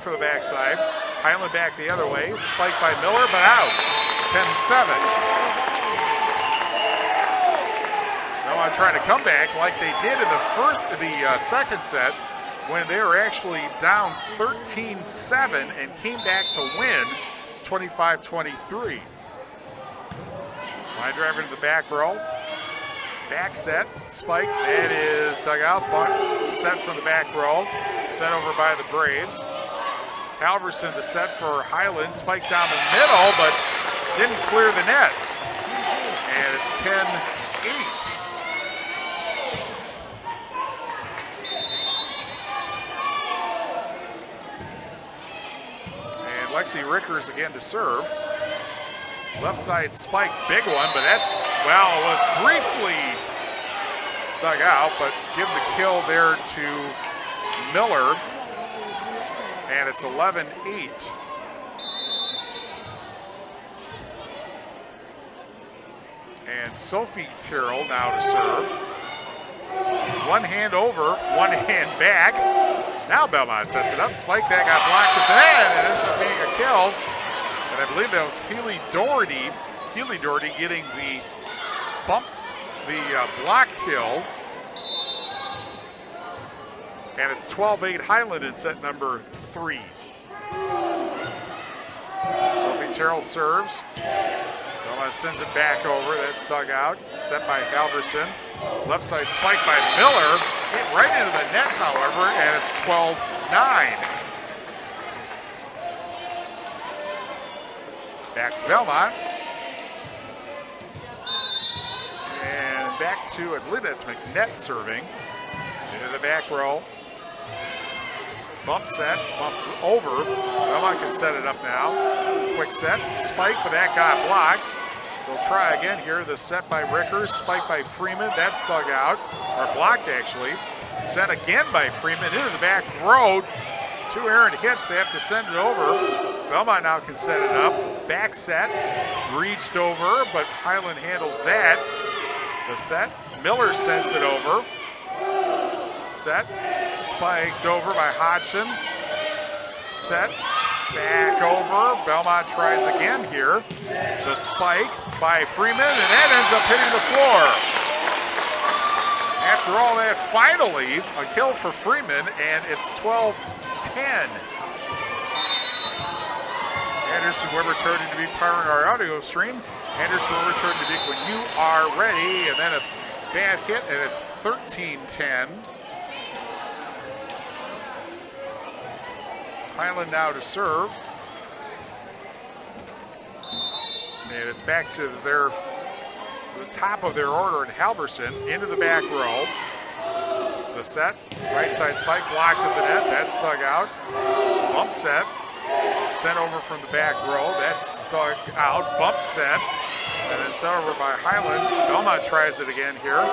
for the backside. Highland back the other way. Spike by Miller, but out. 10-7. Belmont trying to come back like they did in the second set, when they were actually down 13-7 and came back to win 25-23. Line driver to the back row. Back set, spike, that is dug out, set from the back row, set over by the Braves. Halverson to set for Highland, spike down the middle, but didn't clear the net. And it's 10-8. And Lexi Rickers again to serve. Left side spike, big one, but that's, well, it was briefly dug out, but give the kill there to Miller. And it's 11-8. And Sophie Terrell now to serve. One hand over, one hand back. Now Belmont sets it up. Spike that got blocked at the net, and it ends up being a kill. And I believe that was Healy Doherty getting the block kill. And it's 12-8 Highland in set number 3. Sophie Terrell serves. Belmont sends it back over. That's dug out. Set by Halverson. Left side spike by Miller. Hit right into the net, however, and it's 12-9. Back to Belmont. And back to, I believe that's McNett serving. Into the back row. Bump set, bumped over. Belmont can set it up now. Quick set, spike, but that got blocked. They'll try again here. The set by Rickers, spike by Freeman. That's dug out, or blocked actually. Sent again by Freeman into the back row. 2 errant hits, they have to send it over. Belmont now can set it up. Back set, reached over, but Highland handles that. The set, Miller sends it over. Set, spiked over by Hodgson. Set, back over. Belmont tries again here. The spike by Freeman, and that ends up hitting the floor. After all that, finally, a kill for Freeman, and it's 12-10. Anderson Weber turning to be powering our audio stream. Anderson Weber turning to be when you are ready, and then a bad hit, and it's 13-10. Highland now to serve. And it's back to the top of their order in Halverson into the back row. The set, right side spike blocked at the net. That's dug out. Bump set, sent over from the back row. That's dug out. Bump set, and then sent over by Highland. Belmont tries it again here.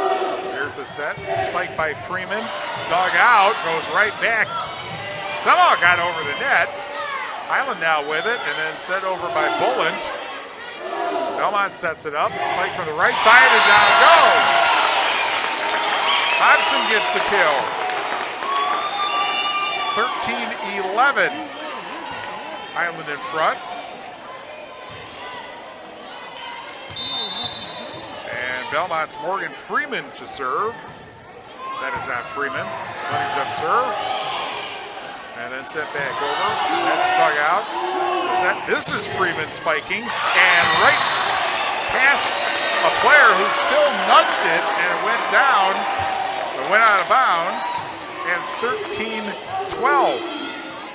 Here's the set, spike by Freeman. Dug out, goes right back. Somehow got over the net. Highland now with it, and then sent over by Bullen. Belmont sets it up. Spike from the right side, and down it goes. Hodgson gets the kill. 13-11. Highland in front. And Belmont's Morgan Freeman to serve. That is not Freeman. Running jump serve. And then sent back over. That's dug out. This is Freeman spiking. And right past a player who still nudged it, and it went down. It went out of bounds. And it's 13-12.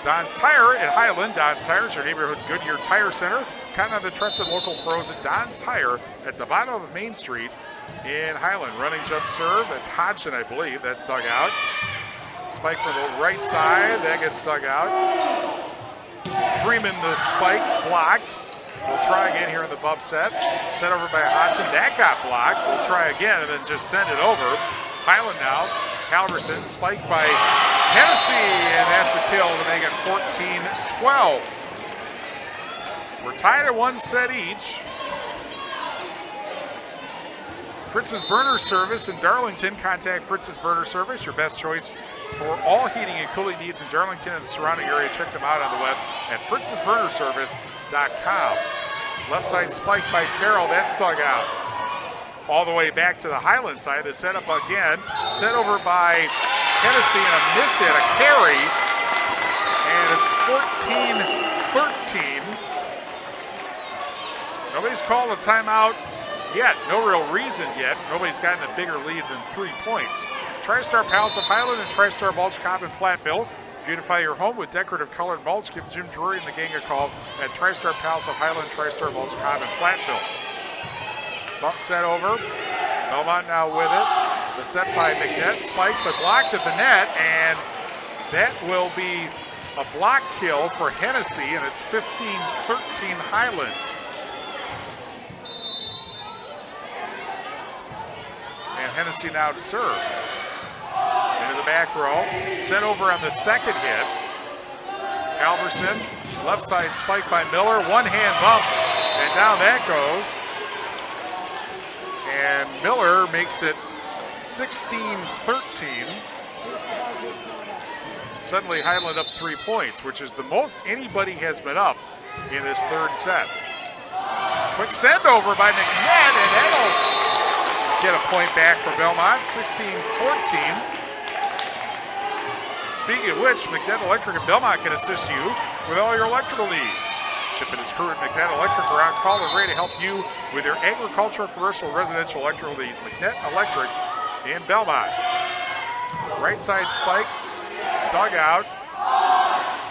Don's Tire at Highland. Don's Tire is your neighborhood Goodyear Tire Center. Count on the trusted local pros at Don's Tire at the bottom of Main Street in Highland. Running jump serve. That's Hodgson, I believe. That's dug out. Spike from the right side, that gets dug out. Freeman, the spike, blocked. We'll try again here in the bump set. Sent over by Hodgson, that got blocked. We'll try again and then just send it over. Highland now, Halverson, spiked by Hennessy, and that's the kill to make it 14-12. We're tied at 1 set each. Fritz's Burner Service in Darlington. Contact Fritz's Burner Service, your best choice for all heating and cooling needs in Darlington and the surrounding area. Check them out on the web at fritzsburnerservice.com. Left side spike by Terrell, that's dug out. All the way back to the Highland side. The setup again. Sent over by Hennessy and a miss hit, a carry. And it's 14-13. Nobody's called a timeout yet. No real reason yet. Nobody's gotten a bigger lead than 3 points. TriStar Pallets of Highland and TriStar Mulch Cobb in Platteville. Beautify your home with decorative colored mulch. Give Jim Drury and the gang a call at TriStar Pallets of Highland, TriStar Mulch Cobb in Platteville. Bump set over. Belmont now with it. The set by McNett. Spike, but blocked at the net, and that will be a block kill for Hennessy, and it's 15-13 Highland. And Hennessy now to serve. Into the back row. Sent over on the second hit. Halverson, left side spike by Miller. One-hand bump, and down that goes. And Miller makes it 16-13. Suddenly Highland up 3 points, which is the most anybody has been up in this third set. Quick send over by McNett, and that'll get a point back for Belmont, 16-14. Speaking of which, McNett Electric and Belmont can assist you with all your electrical needs. Chip and his crew at McNett Electric are on call and ready to help you with your agricultural, commercial, residential electrical needs. McNett Electric in Belmont. Right side spike, dugout,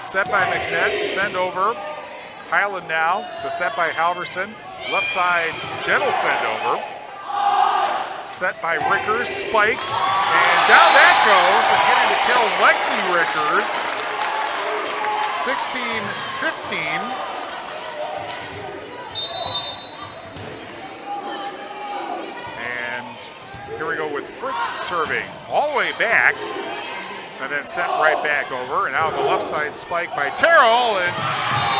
set by McNett, send over. Highland now, the set by Halverson. Left side, gentle send over. Set by Rickers, spike, and down that goes, and getting to kill Lexi Rickers. 16-15. And here we go with Fritz serving all the way back, and then sent right back over. And now the left side spike by Terrell, and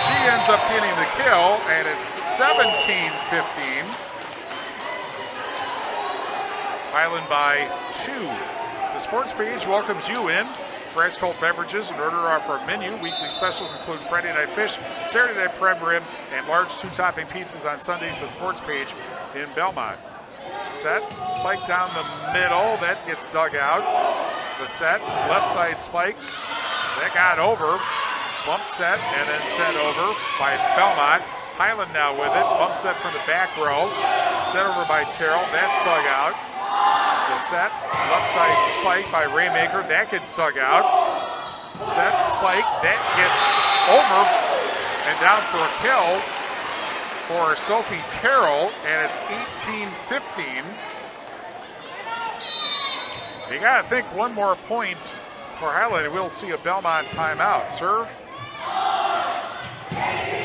she ends up getting the kill, and it's 17-15. Highland by 2. The sports page welcomes you in for ice cold beverages and order off our menu. Weekly specials include Friday night fish, Saturday night prem rib, and large 2-topping pizzas on Sundays. The sports page in Belmont. Set, spike down the middle, that gets dug out. The set, left side spike, that got over. Bump set, and then sent over by Belmont. Highland now with it, bump set from the back row. Sent over by Terrell, that's dug out. The set, left side spike by Raymaker, that gets dug out. Set, spike, that gets over and down for a kill for Sophie Terrell, and it's 18-15. You gotta think one more point for Highland, and we'll see a Belmont timeout. Serve,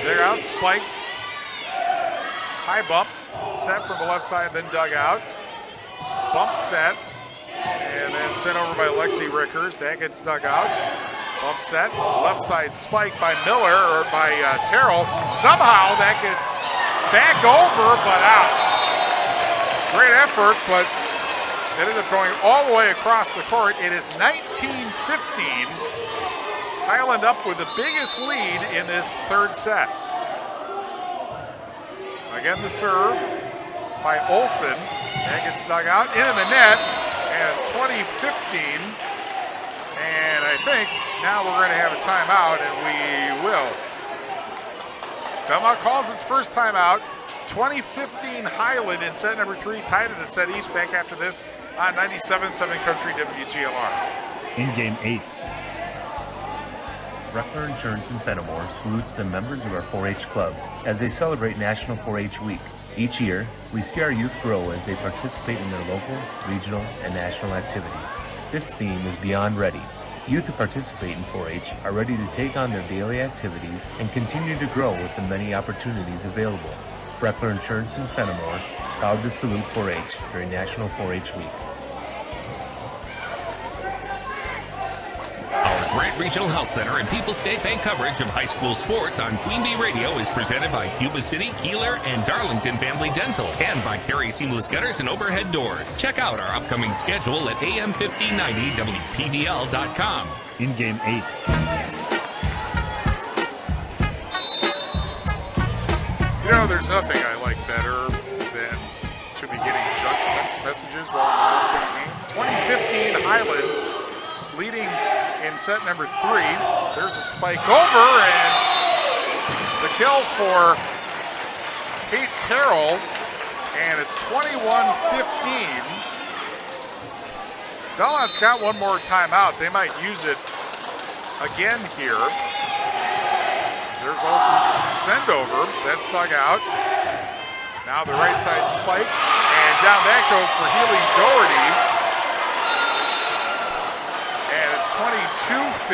they're out, spike, high bump, set from the left side, then dug out. Bump set, and then sent over by Lexi Rickers. That gets dug out. Bump set, left side spike by Miller, or by Terrell. Somehow that gets back over, but out. Great effort, but it ended up going all the way across the court. It is 19-15. Highland up with the biggest lead in this third set. Again, the serve by Olsen. That gets dug out into the net, and it's 20-15. And I think now we're going to have a timeout, and we will. Belmont calls its first timeout. 20-15 Highland in set number 3, tied at a set each. Back after this on 97.7 Country WGLR. In game 8. Reckler Insurance in Fenimore salutes the members of our 4-H clubs as they celebrate National 4-H Week. Each year, we see our youth grow as they participate in their local, regional, and national activities. This theme is Beyond Ready. Youth who participate in 4-H are ready to take on their daily activities and continue to grow with the many opportunities available. Reckler Insurance in Fenimore, proud to salute 4-H during National 4-H Week. Our Grant Regional Health Center and People's State Bank coverage of high school sports on Queen Bee Radio is presented by Cuba City, Kieler, and Darlington Family Dental, and by Carey Seamless Gutters and Overhead Doors. Check out our upcoming schedule at am1590wpdl.com. In game 8. You know, there's nothing I like better than to be getting junk text messages while I'm announcing a game. 2015 Highland leading in set number 3. There's a spike over, and the kill for Kate Terrell, and it's 21-15. Belmont's got one more timeout. They might use it again here. There's Olsen's send over. That's dug out. Now the right side spike, and down that goes for Healy Doherty. And it's 22-15.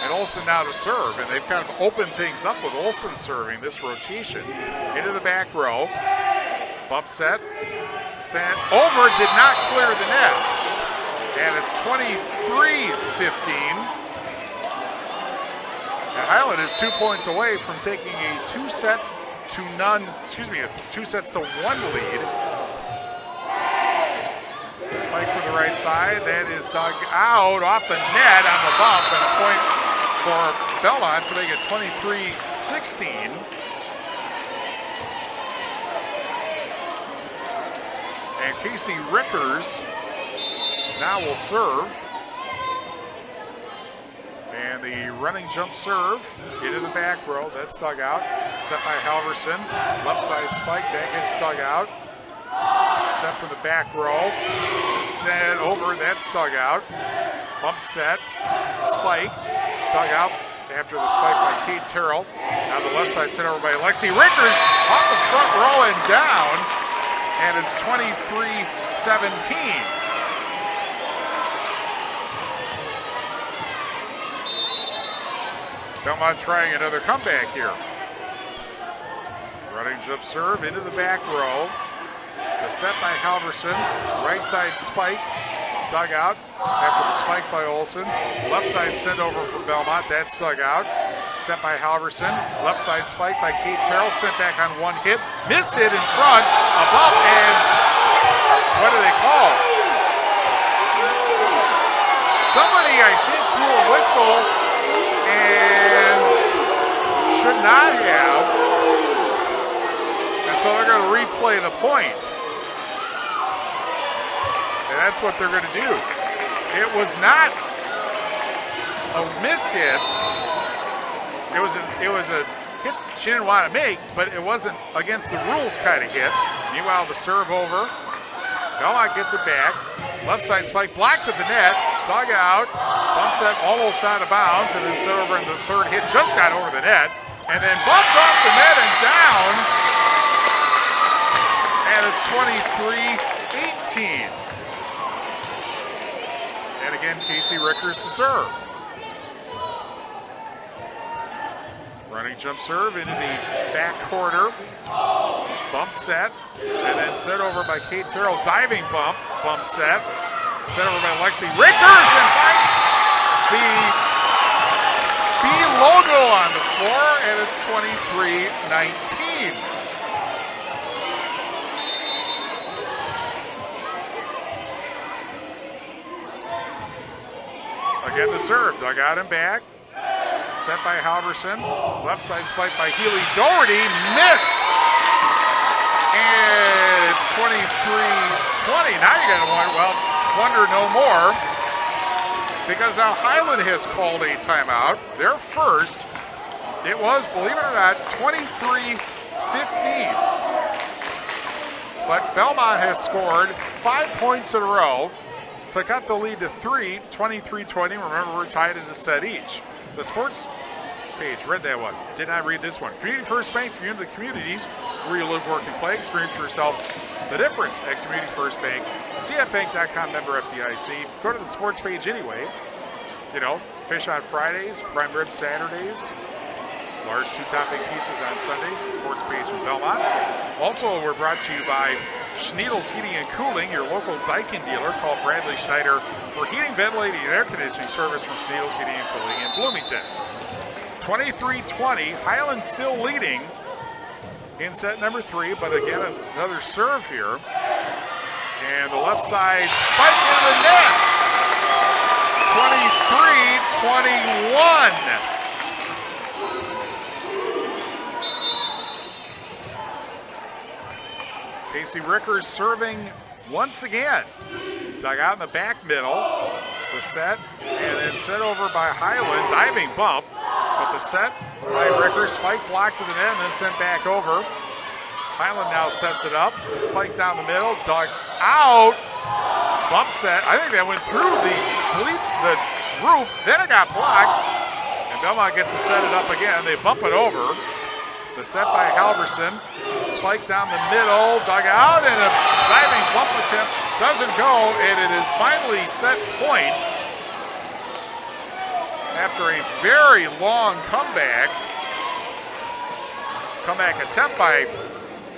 And Olsen now to serve, and they've kind of opened things up with Olsen serving this rotation. Into the back row. Bump set. Sent over, did not clear the net. And it's 23-15. And Highland is 2 points away from taking a 2-set to 1 lead. Spike for the right side. That is dug out off the net on the bump, and a point for Belmont to make it 23-16. And Casey Rickers now will serve. And the running jump serve into the back row. That's dug out. Set by Halverson. Left side spike. That gets dug out. Set from the back row. Sent over. That's dug out. Bump set. Spike. Dug out after the spike by Kate Terrell. Now the left side sent over by Lexi Rickers. Off the front row and down. And it's 23-17. Belmont trying another comeback here. Running jump serve into the back row. The set by Halverson. Right side spike. Dug out after the spike by Olson. Left side sent over for Belmont. That's dug out. Sent by Halverson. Left side spike by Kate Terrell. Sent back on one hit. Miss hit in front. Above and what do they call? Somebody, I think, blew a whistle and should not have. And so they're going to replay the point. And that's what they're going to do. It was not a miss hit. It was a hit she didn't want to make, but it wasn't against the rules kind of hit. Meanwhile, the serve over. Belmont gets it back. Left side spike blocked at the net. Dug out. Bump set almost out of bounds, and then set over in the third hit. Just got over the net. And then bumped off the net and down. And it's 23-18. And again, Casey Rickers to serve. Running jump serve into the back quarter. Bump set. And then set over by Kate Terrell. Diving bump. Bump set. Set over by Lexi Rickers and finds the B logo on the floor. And it's 23-19. Again, the serve. Dug out and back. Set by Halverson. Left side spike by Healy Doherty. Missed. And it's 23-20. Now you got to wonder no more. Because now Highland has called a timeout. Their first. It was, believe it or not, 23-15. But Belmont has scored 5 points in a row. So got the lead to 3, 23-20. Remember, we're tied in a set each. The sports page, read that one. Did not read this one. Community First Bank for you in the communities where you live, work, and play. Experience for yourself the difference at Community First Bank. CFBank.com, member FDIC. Go to the sports page anyway. You know, fish on Fridays, prime rib Saturdays, large two-topping pizzas on Sundays, the sports page in Belmont. Also, we're brought to you by Schneidl's Heating and Cooling, your local Daikin dealer. Call Bradley Schneider for heating, ventilating, and air conditioning service from Schneidl's Heating and Cooling in Bloomington. 23-20, Highland still leading in set number 3, but again, another serve here. And the left side spike in the net. 23-21. Casey Rickers serving once again. Dug out in the back middle. The set, and then set over by Highland. Diving bump, but the set by Rickers. Spike blocked to the net and then sent back over. Highland now sets it up. Spike down the middle. Dug out. Bump set. I think that went through the roof. Then it got blocked. And Belmont gets to set it up again. They bump it over. The set by Halverson. Spike down the middle, dug out, and a diving bump attempt doesn't go, and it is finally set point after a very long comeback attempt by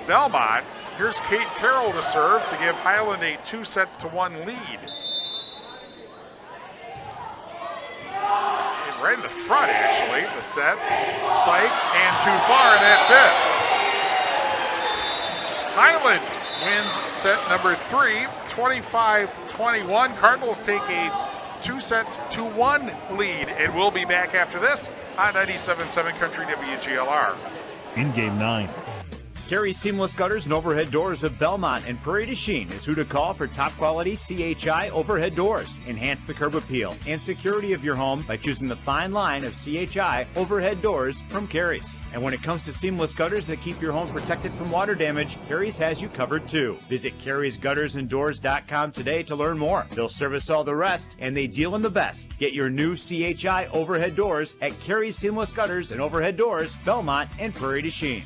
Belmont. Here's Kate Terrell to serve to give Highland a 2-1 lead. And right in the front, actually, the set. Spike and too far, and that's it. Highland wins set number 3, 25-21. Cardinals take a 2-1 lead, and we'll be back after this on 97.7 Country WGLR. In game 9. Carey Seamless Gutters and Overhead Doors of Belmont and Prairie du Chien is who to call for top quality CHI overhead doors. Enhance the curb appeal and security of your home by choosing the fine line of CHI overhead doors from Carey's. And when it comes to seamless gutters that keep your home protected from water damage, Carey's has you covered too. Visit Carey'sGuttersandDoors.com today to learn more. They'll service all the rest, and they deal in the best. Get your new CHI overhead doors at Carey's Seamless Gutters and Overhead Doors, Belmont and Prairie du Chien.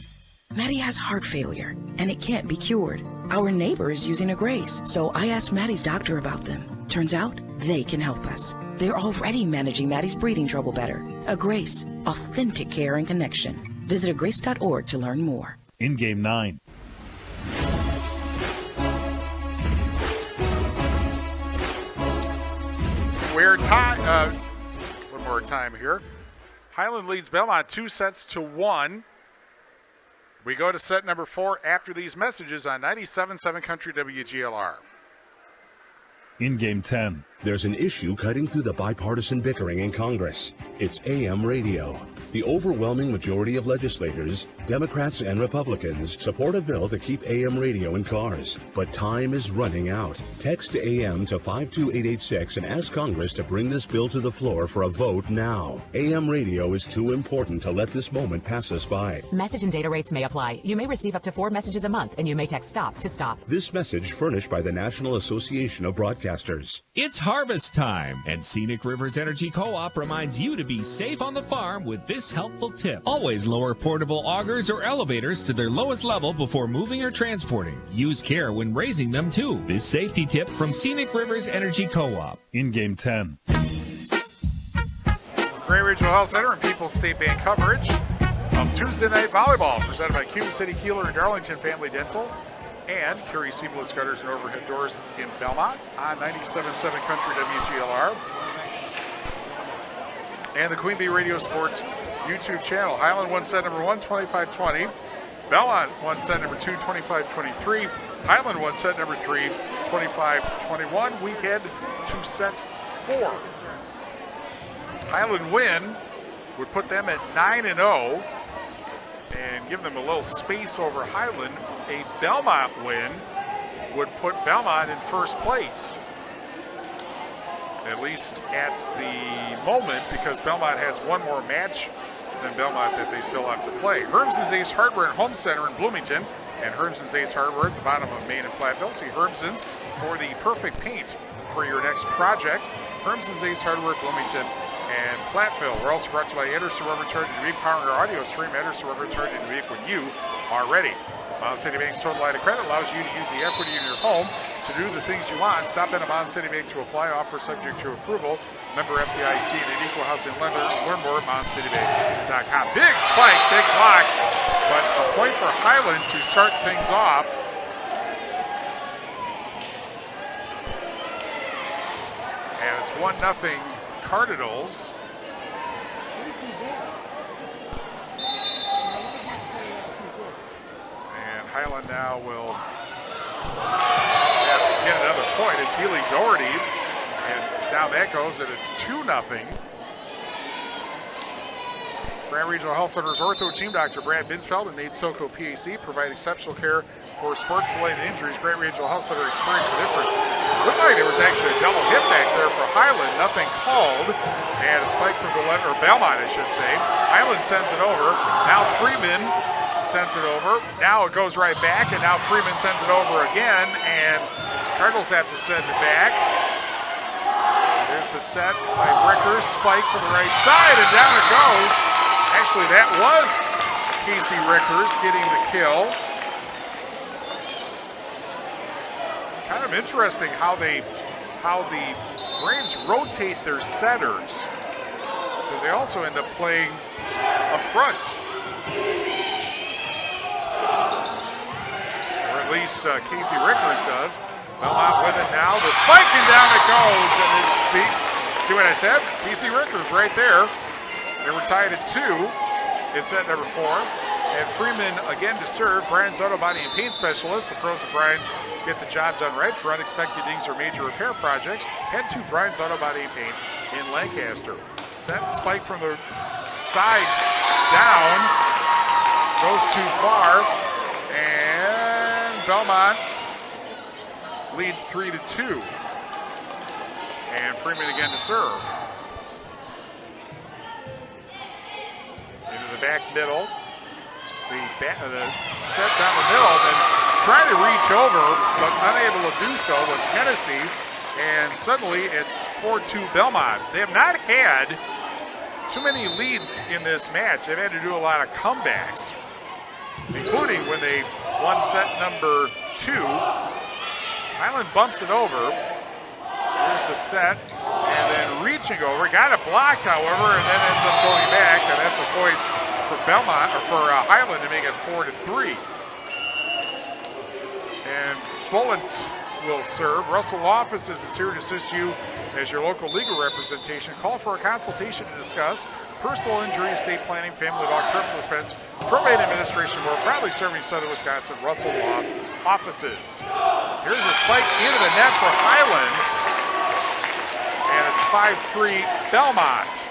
Maddie has heart failure, and it can't be cured. Our neighbor is using a Grace, so I asked Maddie's doctor about them. Turns out, they can help us. They're already managing Maddie's breathing trouble better. A Grace, authentic care and connection. Visit agrace.org to learn more. In game 9. We're tied. One more time here. Highland leads Belmont 2-1. We go to set number 4 after these messages on 97.7 Country WGLR. In game 10. There's an issue cutting through the bipartisan bickering in Congress. It's AM radio. The overwhelming majority of legislators, Democrats and Republicans, support a bill to keep AM radio in cars. But time is running out. Text AM to 52886 and ask Congress to bring this bill to the floor for a vote now. AM radio is too important to let this moment pass us by. Message and data rates may apply. You may receive up to 4 messages a month, and you may text STOP to stop. This message furnished by the National Association of Broadcasters. It's harvest time, and Scenic Rivers Energy Co-op reminds you to be safe on the farm with this helpful tip. Always lower portable augers or elevators to their lowest level before moving or transporting. Use care when raising them too. This safety tip from Scenic Rivers Energy Co-op. In game 10. Great Regional Health Center and People's State Bank coverage of Tuesday Night Volleyball, presented by Cuba City, Kieler, and Darlington Family Dental, and Carey Seamless Gutters and Overhead Doors in Belmont on 97.7 Country WGLR. And the Queen Bee Radio Sports YouTube channel. Highland won set number 1, 25-20. Belmont won set number 2, 25-23. Highland won set number 3, 25-21. We head to set 4. Highland win would put them at 9-0 and give them a little space over Highland. A Belmont win would put Belmont in first place, at least at the moment, because Belmont has one more match than Belmont that they still have to play. Hermson's Ace Hardware and Home Center in Bloomington, and Hermson's Ace Hardware at the bottom of Main and Platteville. See Hermson's for the perfect paint for your next project. Hermson's Ace Hardware, Bloomington and Platteville. We're also brought to you by Anderson Rubber Targeted Reef, powering our audio stream. Anderson Rubber Targeted Reef when you are ready. Mountain City Bank's total line of credit allows you to use the equity in your home to do the things you want. Stop in a Mountain City Bank to apply. Offer subject to approval. Member FDIC and an equal housing lender. Learn more at MountainCityBank.com. Big spike, big block, but a point for Highland to start things off. And it's 1-0 Cardinals. And Highland now will get another point as Healy Doherty, and down that goes, and it's 2-0. Grand Regional Health Center's ortho team, Dr. Brad Binsfeld and Nate Soko, PAC, provide exceptional care for sports-related injuries. Grand Regional Health Center experienced the difference. Looked like there was actually a double hit back there for Highland. Nothing called. And a spike from the left, or Belmont, I should say. Highland sends it over. Now Freeman sends it over. Now it goes right back, and now Freeman sends it over again, and Cardinals have to send it back. There's the set by Rickers. Spike from the right side, and down it goes. Actually, that was Casey Rickers getting the kill. Kind of interesting how the Braves rotate their setters, because they also end up playing up front. Or at least Casey Rickers does. Belmont with it now. The spike, and down it goes. And it's see what I said? Casey Rickers right there. They were tied at 2 in set number 4. And Freeman again to serve. Brian's Auto Body and Paint Specialist. The pros of Brian's get the job done right for unexpected dings or major repair projects. Head to Brian's Auto Body and Paint in Lancaster. Set spike from the side down. Goes too far. And Belmont leads 3-2. And Freeman again to serve. Into the back middle. The set down the middle, then trying to reach over, but unable to do so was Hennessy. And suddenly it's 4-2 Belmont. They have not had too many leads in this match. They've had to do a lot of comebacks, including when they won set number 2. Highland bumps it over. Here's the set, and then reaching over. Got it blocked, however, and then ends up going back, and that's a point for Belmont, or for Highland, to make it 4-3. And Bullitt will serve. Russell Offices is here to assist you as your local legal representation. Call for a consultation to discuss personal injury, estate planning, family law, criminal defense, probate administration. We're proudly serving Southern Wisconsin. Russell Law Offices. Here's a spike into the net for Highland, and it's 5-3 Belmont.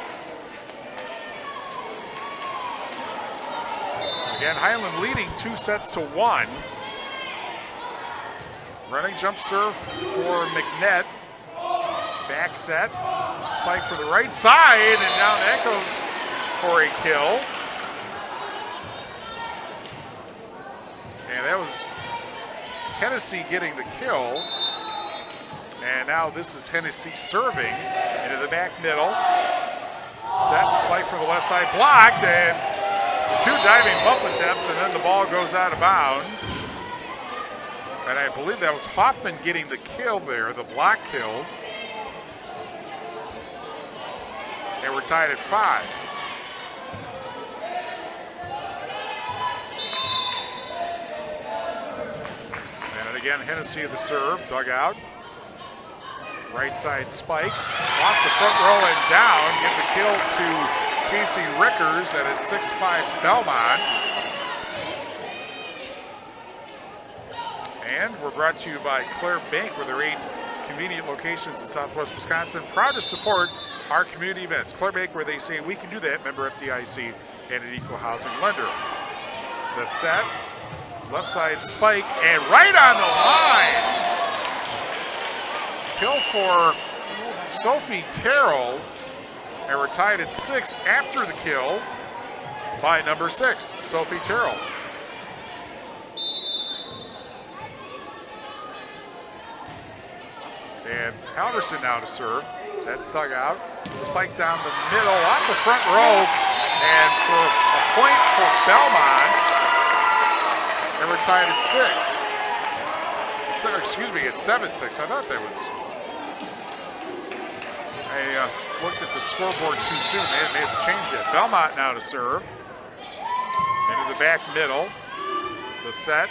Again, Highland leading 2-1. Running jump serve for McNett. Back set. Spike for the right side, and down that goes for a kill. And that was Hennessy getting the kill. And now this is Hennessy serving into the back middle. Set, spike from the left side, blocked, and 2 diving bump attempts, and then the ball goes out of bounds. And I believe that was Hoffman getting the kill there, the block kill. And we're tied at 5. And again, Hennessy of the serve, dug out. Right side spike, off the front row and down, give the kill to Casey Rickers, and it's 6-5 Belmont. And we're brought to you by Claire Bank, with their 8 convenient locations in Southwest Wisconsin. Proud to support our community events. Claire Bank, where they say we can do that, member FDIC and an equal housing lender. The set, left side spike, and right on the line. Kill for Sophie Terrell, and we're tied at 6 after the kill by number 6, Sophie Terrell. And Halverson now to serve. That's dug out. Spike down the middle, off the front row, and for a point for Belmont, and we're tied at 6. So, excuse me, it's 7-6. I thought that was... I looked at the scoreboard too soon. They hadn't made the change yet. Belmont now to serve. Into the back middle. The set.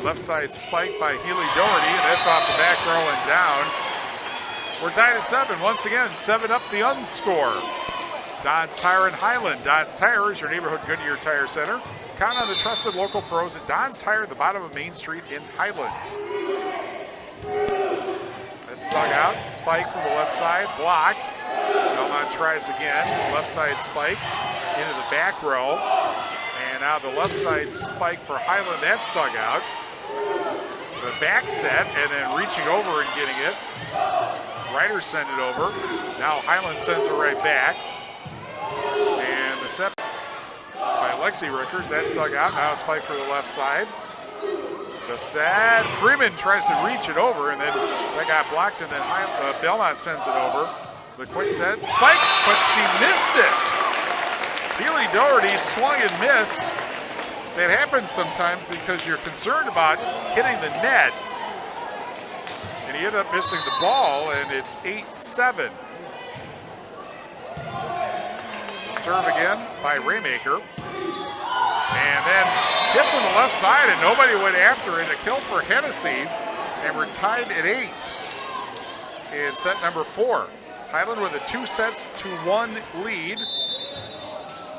Left side spike by Healy Doherty, and that's off the back row and down. We're tied at 7. Once again, 7 up the unscore. Dodds Tire in Highland. Dodds Tire is your neighborhood Goodyear Tire Center. Count on the trusted local pros at Dodds Tire at the bottom of Main Street in Highland. That's dug out. Spike from the left side, blocked. Belmont tries again. Left side spike into the back row. And now the left side spike for Highland. That's dug out. The back set, and then reaching over and getting it. Ryder sent it over. Now Highland sends it right back. And the set by Lexi Rickers. That's dug out. Now a spike for the left side. The set. Freeman tries to reach it over, and then that got blocked, and then Belmont sends it over. The quick set. Spike, but she missed it. Healy Doherty swung and missed. That happens sometimes because you're concerned about hitting the net. And he ended up missing the ball, and it's 8-7. The serve again by Raymaker. And then hit from the left side, and nobody went after it. A kill for Hennessy, and we're tied at 8 in set number 4. Highland with a 2-1 lead.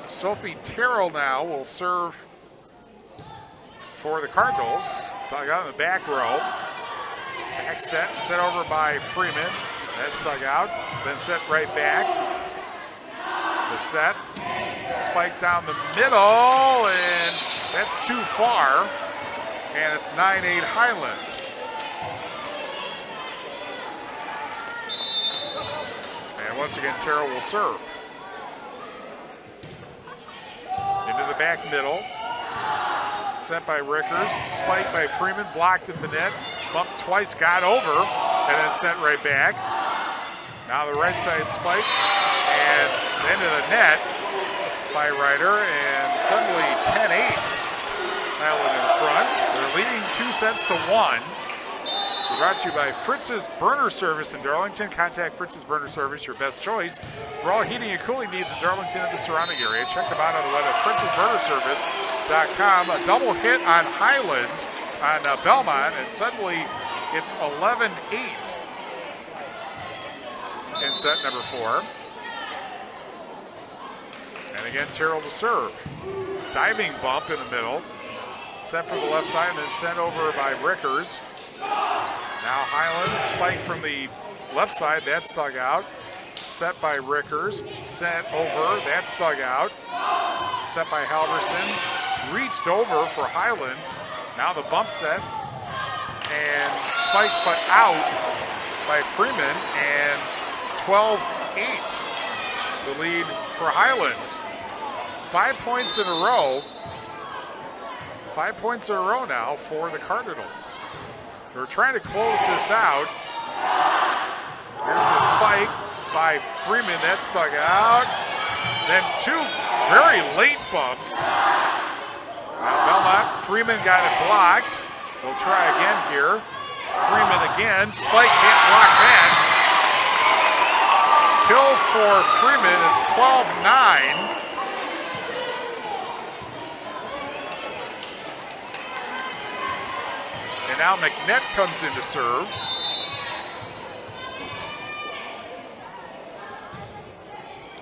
Sophie Terrell now will serve for the Cardinals. Dug out in the back row. Back set over by Freeman. That's dug out. Then set right back. The set. Spike down the middle, and that's too far. And it's 9-8 Highland. And once again, Terrell will serve. Into the back middle. Sent by Rickers. Spiked by Freeman. Blocked in the net. Bumped twice. Got over. And then sent right back. Now the right side spike. And into the net by Ryder. And suddenly 10-8. Highland in front. They're leading 2-1. Brought to you by Fritz's Burner Service in Darlington. Contact Fritz's Burner Service, your best choice for all heating and cooling needs in Darlington and the surrounding area. Check them out on the web at fritzsburnerservice.com. A double hit on Highland on Belmont, and suddenly it's 11-8 in set number 4. And again, Terrell to serve. Diving bump in the middle. Set from the left side and then sent over by Rickers. Now Highland, spike from the left side, that's dug out. Set by Rickers, sent over, that's dug out. Set by Halverson, reached over for Highland. Now the bump set, and spike but out by Freeman, and 12-8, the lead for Highland. 5 points in a row. 5 points in a row now for the Cardinals. They're trying to close this out. Here's the spike by Freeman. That's dug out. Then 2 very late bumps. Belmont, Freeman got it blocked. They'll try again here. Freeman again. Spike can't block that. Kill for Freeman. It's 12-9. And now McNett comes in to serve.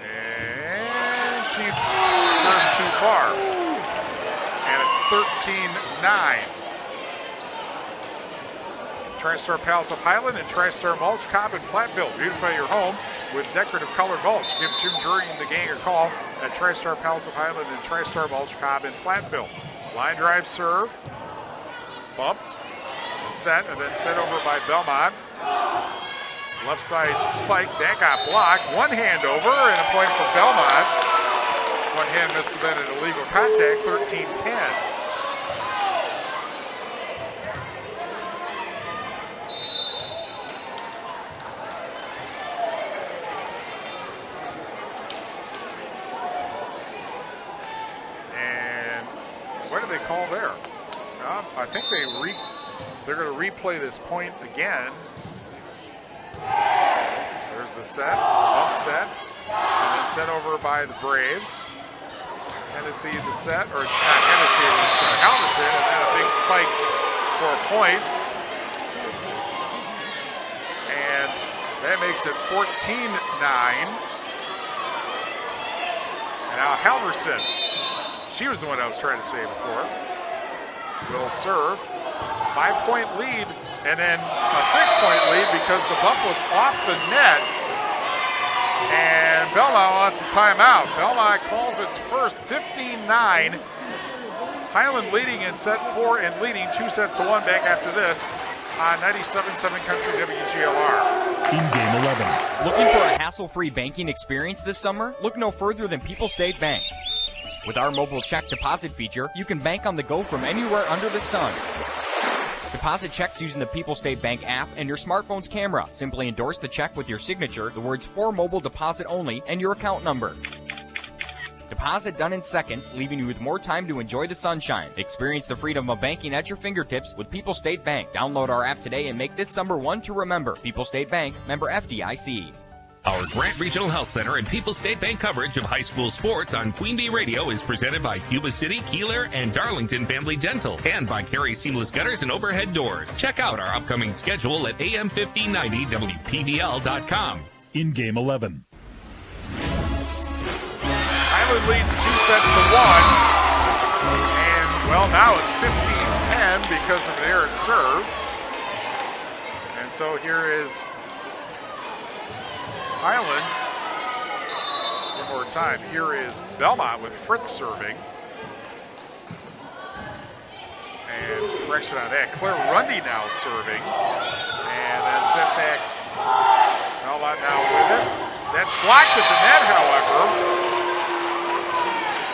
And she serves too far. And it's 13-9. TriStar Pallets of Highland and TriStar Mulch, Cobb, and Platteville. Beautify your home with decorative colored mulch. Give Jim Drury and the gang a call at TriStar Pallets of Highland and TriStar Mulch, Cobb, and Platteville. Line drive serve. Bumped. Set and then set over by Belmont. Left side spike, that got blocked. One hand over and a point for Belmont. One hand must have been an illegal contact, 13-10. And what did they call there? I think they're going to replay this point again. There's the set, bump set, and then set over by the Braves. Hennessy the set, or not Hennessy, it was Halverson, and then a big spike for a point. And that makes it 14-9. And now Halverson, she was the one I was trying to say before, will serve. 5-point lead, and then a 6-point lead because the bump was off the net. And Belmont wants a timeout. Belmont calls its first, 15-9. Highland leading in set 4 and leading 2-1 back after this on 97.7 Country WGLR. In game 11. Looking for a hassle-free banking experience this summer? Look no further than People State Bank. With our mobile check deposit feature, you can bank on the go from anywhere under the sun. Deposit checks using the People State Bank app and your smartphone's camera. Simply endorse the check with your signature, the words "for mobile deposit only," and your account number. Deposit done in seconds, leaving you with more time to enjoy the sunshine. Experience the freedom of banking at your fingertips with People State Bank. Download our app today and make this summer one to remember. People State Bank, member FDIC. Our Grant Regional Health Center and People's State Bank coverage of high school sports on Queen Bee Radio is presented by Cuba City, Kieler, and Darlington Family Dental, and by Carey Seamless Gutters and Overhead Doors. Check out our upcoming schedule at am1590wpvl.com. In game 11. Highland leads 2 sets to 1. And, well, now it's 15-10 because of an errant serve. And so here is Highland. One more time. Here is Belmont with Fritz serving. And correction on that. Claire Rundy now serving. And then set back. Belmont now with it. That's blocked at the net, however.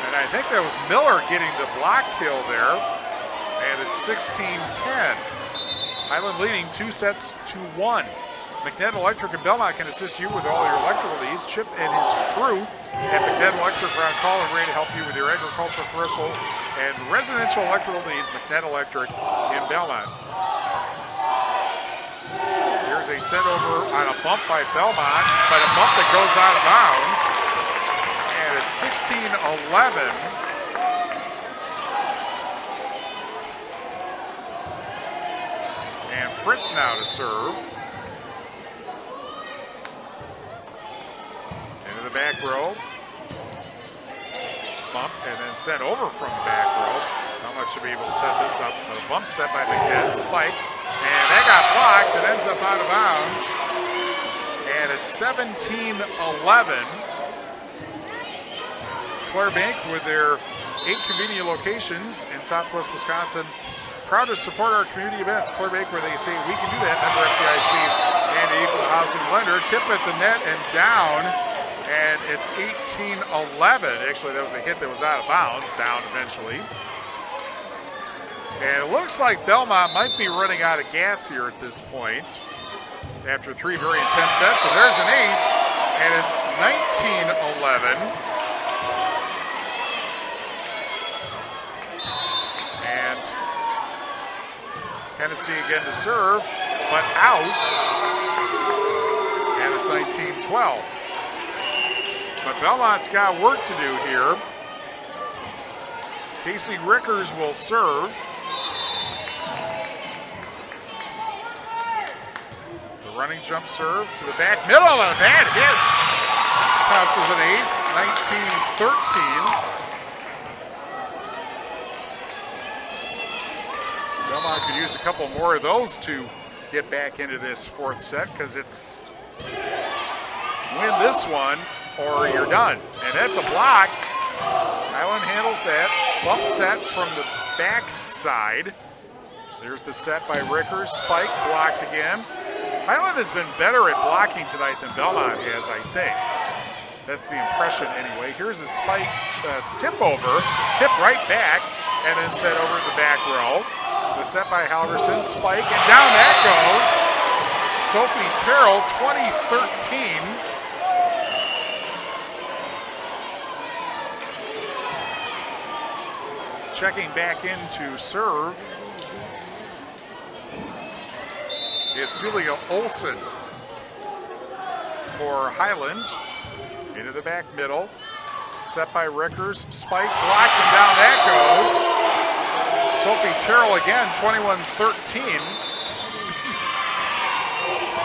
And I think that was Miller getting the block kill there. And it's 16-10. Highland leading 2 sets to 1. McNett Electric and Belmont can assist you with all your electrical needs. Chip and his crew at McNett Electric are on call and ready to help you with your agricultural, commercial, and residential electrical needs. McNett Electric in Belmont. Here's a send over on a bump by Belmont, but a bump that goes out of bounds. And it's 16-11. And Fritz now to serve. Into the back row. Bump and then sent over from the back row. Not much to be able to set this up, but a bump set by McNett. Spike. And that got blocked. It ends up out of bounds. And it's 17-11. Claire Bank with their 8 convenient locations in Southwest Wisconsin. Proud to support our community events. Claire Bank, where they say we can do that. Member FDIC and equal housing lender. Tip at the net and down. And it's 18-11. Actually, that was a hit that was out of bounds. Down eventually. And it looks like Belmont might be running out of gas here at this point after 3 very intense sets. And there's an ace, and it's 19-11. And Hennessy again to serve, but out. And it's 19-12. But Belmont's got work to do here. Casey Rickers will serve. The running jump serve to the back middle and a bad hit. Counts as an ace, 19-13. Belmont could use a couple more of those to get back into this 4th set because it's win this one or you're done. And that's a block. Highland handles that. Bump set from the back side. There's the set by Rickers. Spike blocked again. Highland has been better at blocking tonight than Belmont has, I think. That's the impression anyway. Here's a spike tip over. Tip right back. And then set over the back row. The set by Halverson. Spike. And down that goes. Sophie Terrell, 2013. Checking back in to serve is Celia Olson for Highland. Into the back middle. Set by Rickers. Spike blocked and down that goes. Sophie Terrell again, 21-13.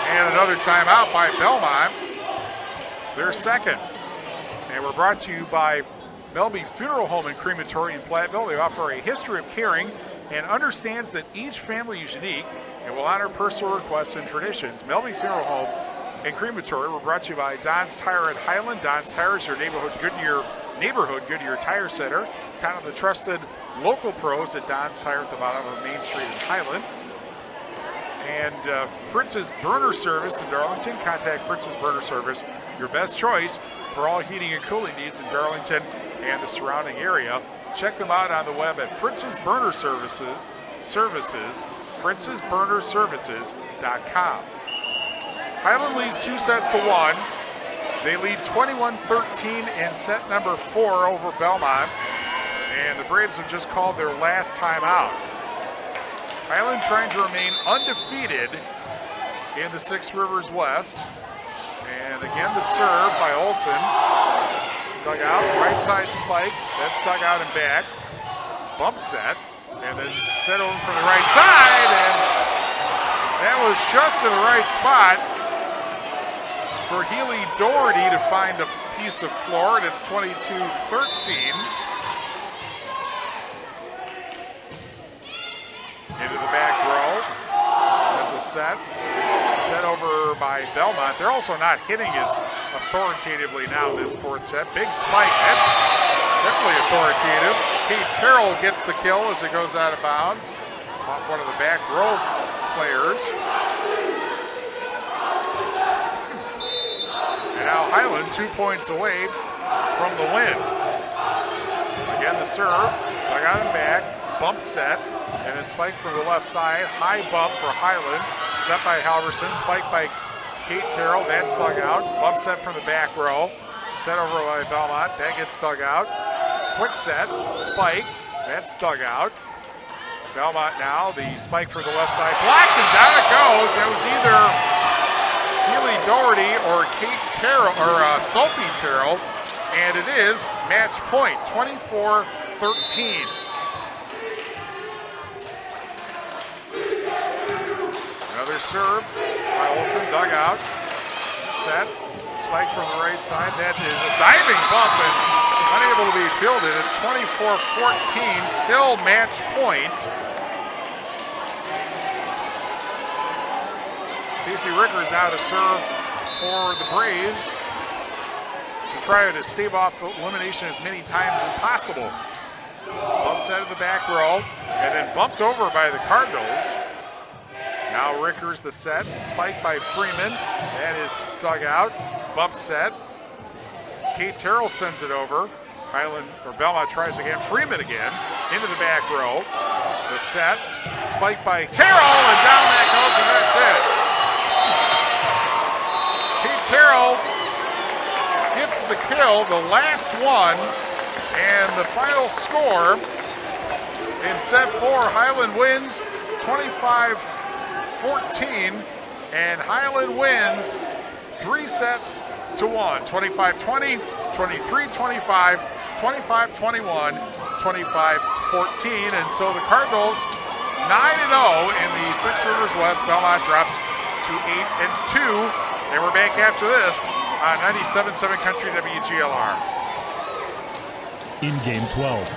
And another timeout by Belmont. Their second. And we're brought to you by Melby Funeral Home and Crematory in Platteville. They offer a history of caring and understands that each family is unique and will honor personal requests and traditions. Melby Funeral Home and Crematory were brought to you by Don's Tire at Highland. Don's Tire is your neighborhood Goodyear Tire Center. Kind of the trusted local pros at Don's Tire at the bottom of Main Street in Highland. And Fritz's Burner Service in Darlington. Contact Fritz's Burner Service, your best choice for all heating and cooling needs in Darlington and the surrounding area. Check them out on the web at Fritz's Burner Services, fritzsburnerservices.com. Highland leads 2 sets to 1. They lead 21-13 in set number 4 over Belmont. And the Braves have just called their last timeout. Highland trying to remain undefeated in the Six Rivers West. And again, the serve by Olsen. Dug out, right side spike. That's dug out and back. Bump set. And then set over from the right side. And that was just in the right spot for Healy Doherty to find a piece of floor. And it's 22-13. Into the back row. That's a set. Set over by Belmont. They're also not hitting as authoritatively now in this fourth set. Big spike. That's definitely authoritative. Kate Terrell gets the kill as it goes out of bounds off one of the back row players. And now Highland 2 points away from the win. Again, the serve. Dug out and back. Bump set. And then spike from the left side. High bump for Highland. Set by Halverson. Spike by Kate Terrell. That's dug out. Bump set from the back row. Set over by Belmont. That gets dug out. Quick set. Spike. That's dug out. Belmont now. The spike for the left side. Blocked and down it goes. That was either Healy Doherty or Kate Terrell or Sophie Terrell. And it is match point. 24-13. Another serve by Olsen, dug out, set, spike from the right side. That is a diving bump and unable to be fielded. It's 24-14, still match point. Casey Rickers now to serve for the Braves to try to stave off elimination as many times as possible. Bump set in the back row and then bumped over by the Cardinals. Now Rickers the set, spike by Freeman. That is dug out. Bump set. Kate Terrell sends it over. Highland or Belmont tries again. Freeman again into the back row. The set, spike by Terrell, and down that goes, and that's it. Kate Terrell gets the kill, the last one, and the final score in set 4. Highland wins 25-14, and Highland wins 3 sets to 1. 25-20, 23-25, 25-21, 25-14. And so the Cardinals 9-0 in the Six Rivers West. Belmont drops to 8-2. And we're back after this on 97.7 Country WGLR. In game 12.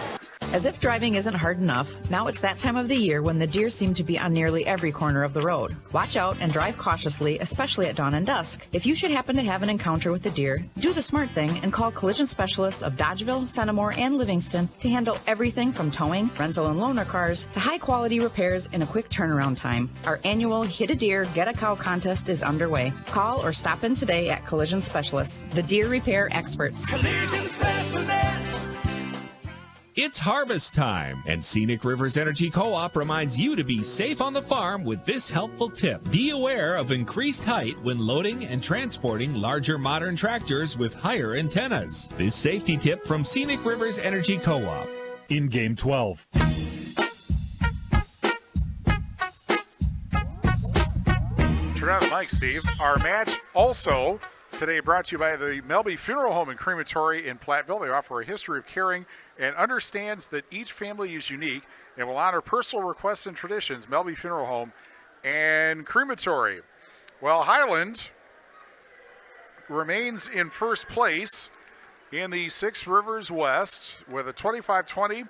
As if driving isn't hard enough, now it's that time of the year when the deer seem to be on nearly every corner of the road. Watch out and drive cautiously, especially at dawn and dusk. If you should happen to have an encounter with a deer, do the smart thing and call collision specialists of Dodgeville, Fenimore, and Livingston to handle everything from towing, rental and loaner cars, to high-quality repairs in a quick turnaround time. Our annual Hit a Deer, Get a Cow contest is underway. Call or stop in today at Collision Specialists, the deer repair experts. Collision Specialists. It's harvest time, and Scenic Rivers Energy Co-op reminds you to be safe on the farm with this helpful tip. Be aware of increased height when loading and transporting larger modern tractors with higher antennas. This safety tip from Scenic Rivers Energy Co-op. In game 12. Turn on the mic, Steve. Our match also today brought to you by the Melby Funeral Home and Crematory in Platteville. They offer a history of caring and understands that each family is unique and will honor personal requests and traditions. Melby Funeral Home and Crematory. Well, Highland remains in first place in the Six Rivers West with a 25-20,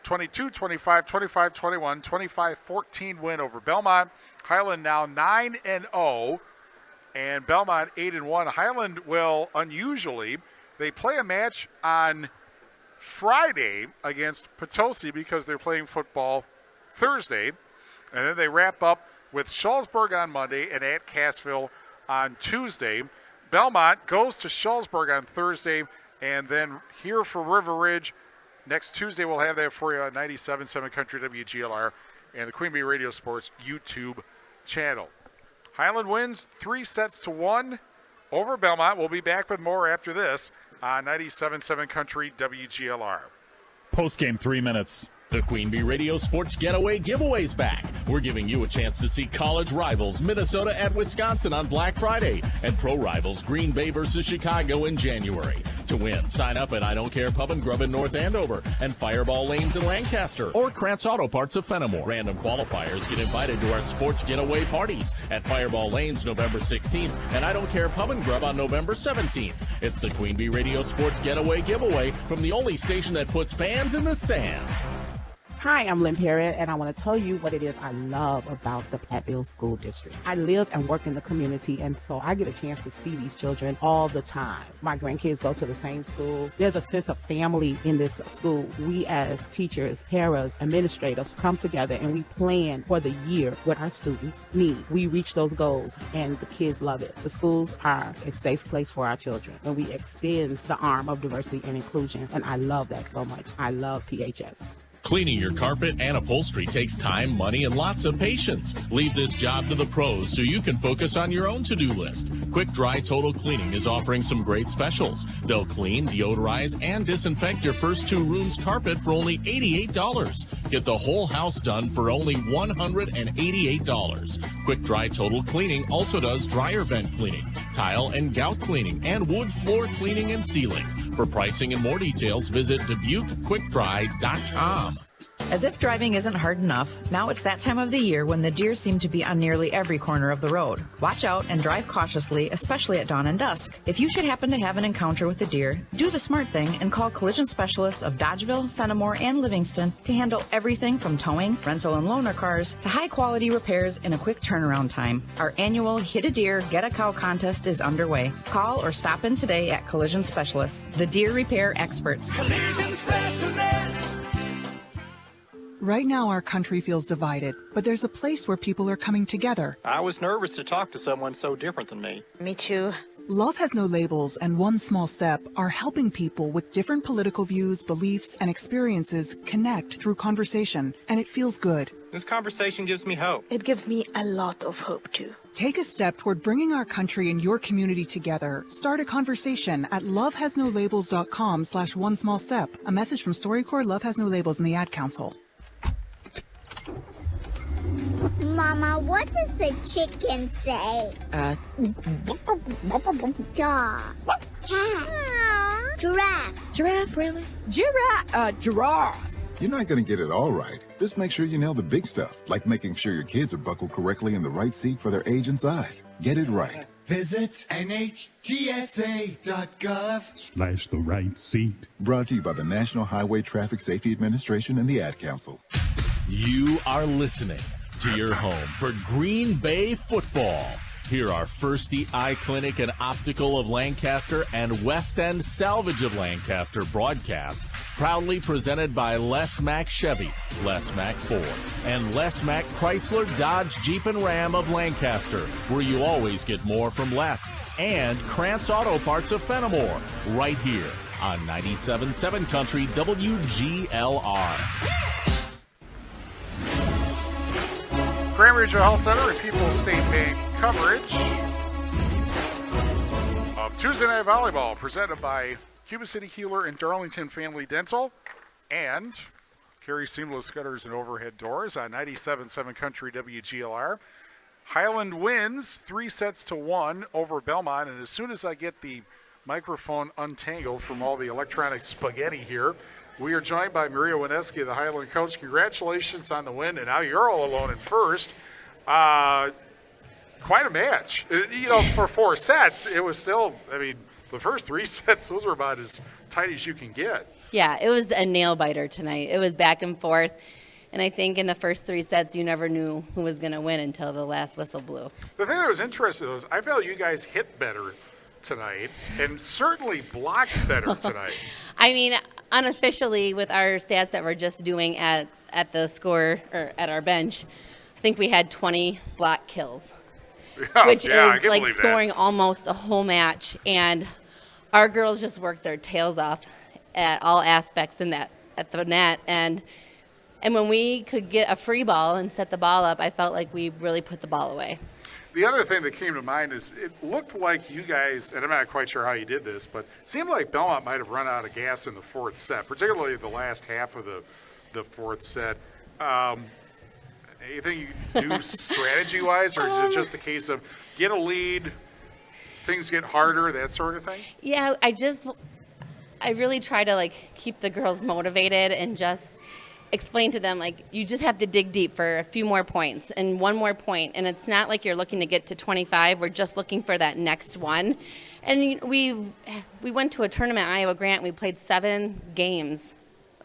22-25, 25-21, 25-14 win over Belmont. Highland now 9-0. And Belmont 8-1. Highland will unusually, they play a match on Friday against Potosi because they're playing football Thursday. And then they wrap up with Shullsburg on Monday and at Cassville on Tuesday. Belmont goes to Shullsburg on Thursday and then here for River Ridge. Next Tuesday we'll have that for you on 97.7 Country WGLR and the Queen Bee Radio Sports YouTube channel. Highland wins 3-1 over Belmont. We'll be back with more after this on 97.7 Country WGLR. Post-game 3 minutes. The Queen Bee Radio Sports Getaway giveaway's back. We're giving you a chance to see college rivals Minnesota at Wisconsin on Black Friday and pro rivals Green Bay versus Chicago in January. To win, sign up at I Don't Care Pub and Grub in North Andover and Fireball Lanes in Lancaster or Krantz Auto Parts of Fenimore. Random qualifiers get invited to our sports getaway parties at Fireball Lanes November 16th and I Don't Care Pub and Grub on November 17th. It's the Queen Bee Radio Sports Getaway Giveaway from the only station that puts fans in the stands. Hi, I'm Lynn Perry, and I want to tell you what it is I love about the Platteville School District. I live and work in the community, and so I get a chance to see these children all the time. My grandkids go to the same school. There's a sense of family in this school. We as teachers, paras, administrators come together and we plan for the year what our students need. We reach those goals, and the kids love it. The schools are a safe place for our children, and we extend the arm of diversity and inclusion, and I love that so much. I love PHS. Cleaning your carpet and upholstery takes time, money, and lots of patience. Leave this job to the pros so you can focus on your own to-do list. Quick Dry Total Cleaning is offering some great specials. They'll clean, deodorize, and disinfect your first 2 rooms carpet for only $88. Get the whole house done for only $188. Quick Dry Total Cleaning also does dryer vent cleaning, tile and gout cleaning, and wood floor cleaning and sealing. For pricing and more details, visit DubuqueQuickDry.com. As if driving isn't hard enough, now it's that time of the year when the deer seem to be on nearly every corner of the road. Watch out and drive cautiously, especially at dawn and dusk. If you should happen to have an encounter with a deer, do the smart thing and call collision specialists of Dodgeville, Fenimore, and Livingston to handle everything from towing, rental and loaner cars, to high-quality repairs in a quick turnaround time. Our annual Hit a Deer, Get a Cow contest is underway. Call or stop in today at Collision Specialists, the deer repair experts. Collision Specialists. Right now, our country feels divided, but there's a place where people are coming together. I was nervous to talk to someone so different than me. Me too. Love Has No Labels and One Small Step are helping people with different political views, beliefs, and experiences connect through conversation, and it feels good. This conversation gives me hope. It gives me a lot of hope, too. Take a step toward bringing our country and your community together. Start a conversation at lovehasnolabels.com/onesmallstep. A message from StoryCorps, Love Has No Labels, and the Ad Council. Mama, what does the chicken say? Dog. Cat. Giraffe. Giraffe, really? Giraffe. You're not going to get it all right. Just make sure you nail the big stuff, like making sure your kids are buckled correctly in the right seat for their age and size. Get it right. Visit NHTSA.gov/the right seat. Brought to you by the National Highway Traffic Safety Administration and the Ad Council. You are listening to your home for Green Bay football. Here are Firsty Eye Clinic and Optical of Lancaster and West End Salvage of Lancaster broadcast, proudly presented by Les Mack Chevy, Les Mack Ford, and Les Mack Chrysler Dodge Jeep and Ram of Lancaster, where you always get more from Les, and Krantz Auto Parts of Fenimore, right here on 97.7 Country WGLR. Grand Regional Health Center and People's State Bank coverage of Tuesday Night Volleyball, presented by Cuba City, Kieler, and Darlington Family Dental, and Carey Seamless Gutters and Overhead Doors on 97.7 Country WGLR. Highland wins 3-1 over Belmont, and as soon as I get the microphone untangled from all the electronic spaghetti here, we are joined by Maria Wineski, the Highland coach. Congratulations on the win, and now you're all alone in first. Quite a match. For 4 sets, it was still, the first 3 sets, those are about as tight as you can get. Yeah, it was a nail-biter tonight. It was back and forth, and I think in the first 3 sets, you never knew who was going to win until the last whistle blew. The thing that was interesting was I felt you guys hit better tonight and certainly blocked better tonight. Unofficially, with our stats that we're just doing at the score or at our bench, I think we had 20 block kills, which is like scoring almost a whole match. And our girls just worked their tails off at all aspects at the net. And when we could get a free ball and set the ball up, I felt like we really put the ball away. The other thing that came to mind is it looked like you guys, and I'm not quite sure how you did this, but it seemed like Belmont might have run out of gas in the 4th set, particularly the last half of the 4th set. Anything you can do strategy-wise, or is it just a case of get a lead, things get harder, that sort of thing? Yeah, I really try to keep the girls motivated and just explain to them you just have to dig deep for a few more points and one more point, and it's not like you're looking to get to 25. We're just looking for that next one. And we went to a tournament, Iowa Grant. We played 7 games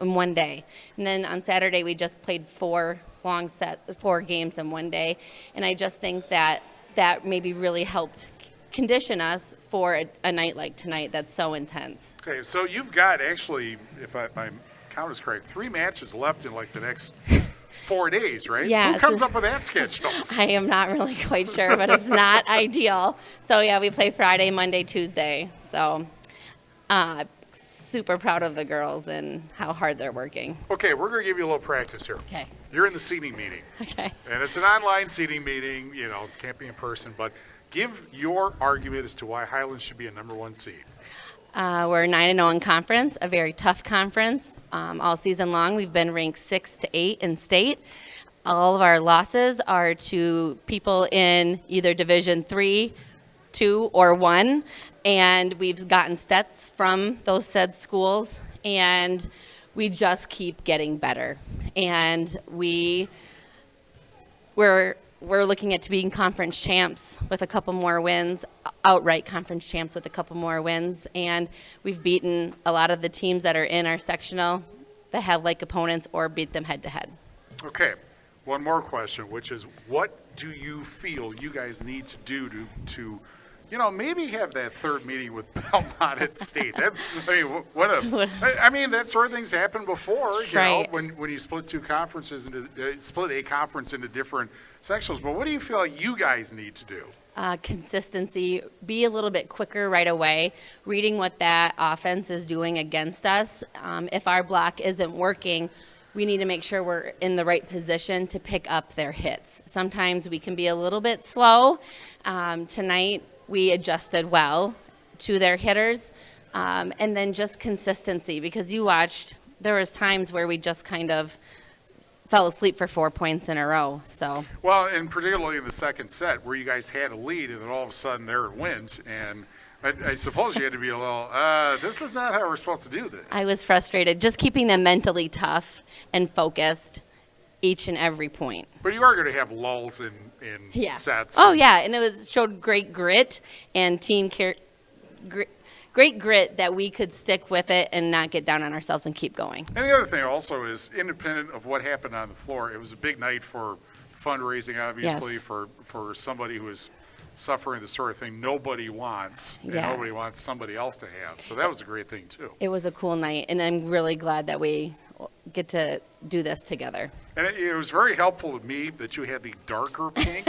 in one day, and then on Saturday we just played 4 games in one day. And I just think that maybe really helped condition us for a night like tonight that's so intense. Okay, so you've got actually, if my count is correct, 3 matches left in the next 4 days, right? Yeah. Who comes up with that schedule? I am not really quite sure, but it's not ideal. So yeah, we play Friday, Monday, Tuesday. So super proud of the girls and how hard they're working. Okay, we're going to give you a little practice here. Okay. You're in the seating meeting. Okay. And it's an online seating meeting, can't be in person, but give your argument as to why Highland should be a number 1 seed. We're 9-0 in conference, a very tough conference. All season long, we've been ranked 6 to 8 in state. All of our losses are to people in either Division 3, 2, or 1, and we've gotten sets from those said schools, and we just keep getting better. And we're looking at being conference champs with a couple more wins, outright conference champs with a couple more wins, and we've beaten a lot of the teams that are in our sectional that have like opponents or beat them head to head. Okay, one more question, which is what do you feel you guys need to do to maybe have that 3rd meeting with Belmont at state? That sort of things happened before, right. When you split a conference into different sections. But what do you feel like you guys need to do? Consistency, be a little bit quicker right away, reading what that offense is doing against us. If our block isn't working, we need to make sure we're in the right position to pick up their hits. Sometimes we can be a little bit slow. Tonight, we adjusted well to their hitters, and then just consistency, because you watched, there was times where we just kind of fell asleep for 4 points in a row. So well, and particularly in the second set where you guys had a lead and then all of a sudden there it went, and I suppose you had to be a little, this is not how we're supposed to do this. I was frustrated, just keeping them mentally tough and focused each and every point. But you are going to have lulls in sets. Oh, yeah, and it showed great grit and great grit that we could stick with it and not get down on ourselves and keep going. And the other thing also is, independent of what happened on the floor, it was a big night for fundraising, obviously, yes. for somebody who is suffering the sort of thing nobody wants, and nobody wants somebody else to have. So that was a great thing, too. It was a cool night, and I'm really glad that we get to do this together. And it was very helpful to me that you had the darker pink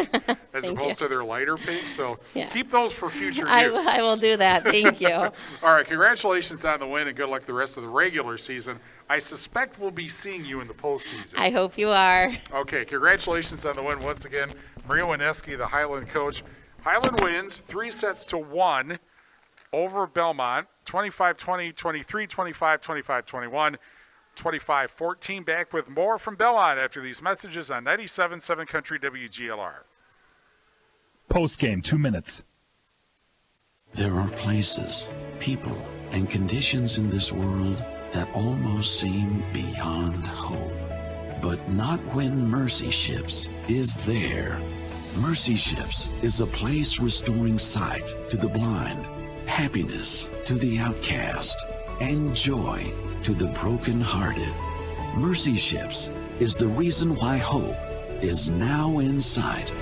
as opposed to their lighter pink. So keep those for future use. I will do that. Thank you. All right. Congratulations on the win, and good luck the rest of the regular season. I suspect we'll be seeing you in the postseason. I hope you are. Okay. Congratulations on the win once again. Maria Wineski, the Highland coach. Highland wins 3-1 over Belmont, 25-20, 23-25, 25-21. 25-14. Back with more from Belmont after these messages on 97.7 Country WGLR. Post-game, 2 minutes. There are places, people, and conditions in this world that almost seem beyond hope. But not when Mercy Ships is there. Mercy Ships is a place restoring sight to the blind, happiness to the outcast, and joy to the brokenhearted. Mercy Ships is the reason why hope is now in sight.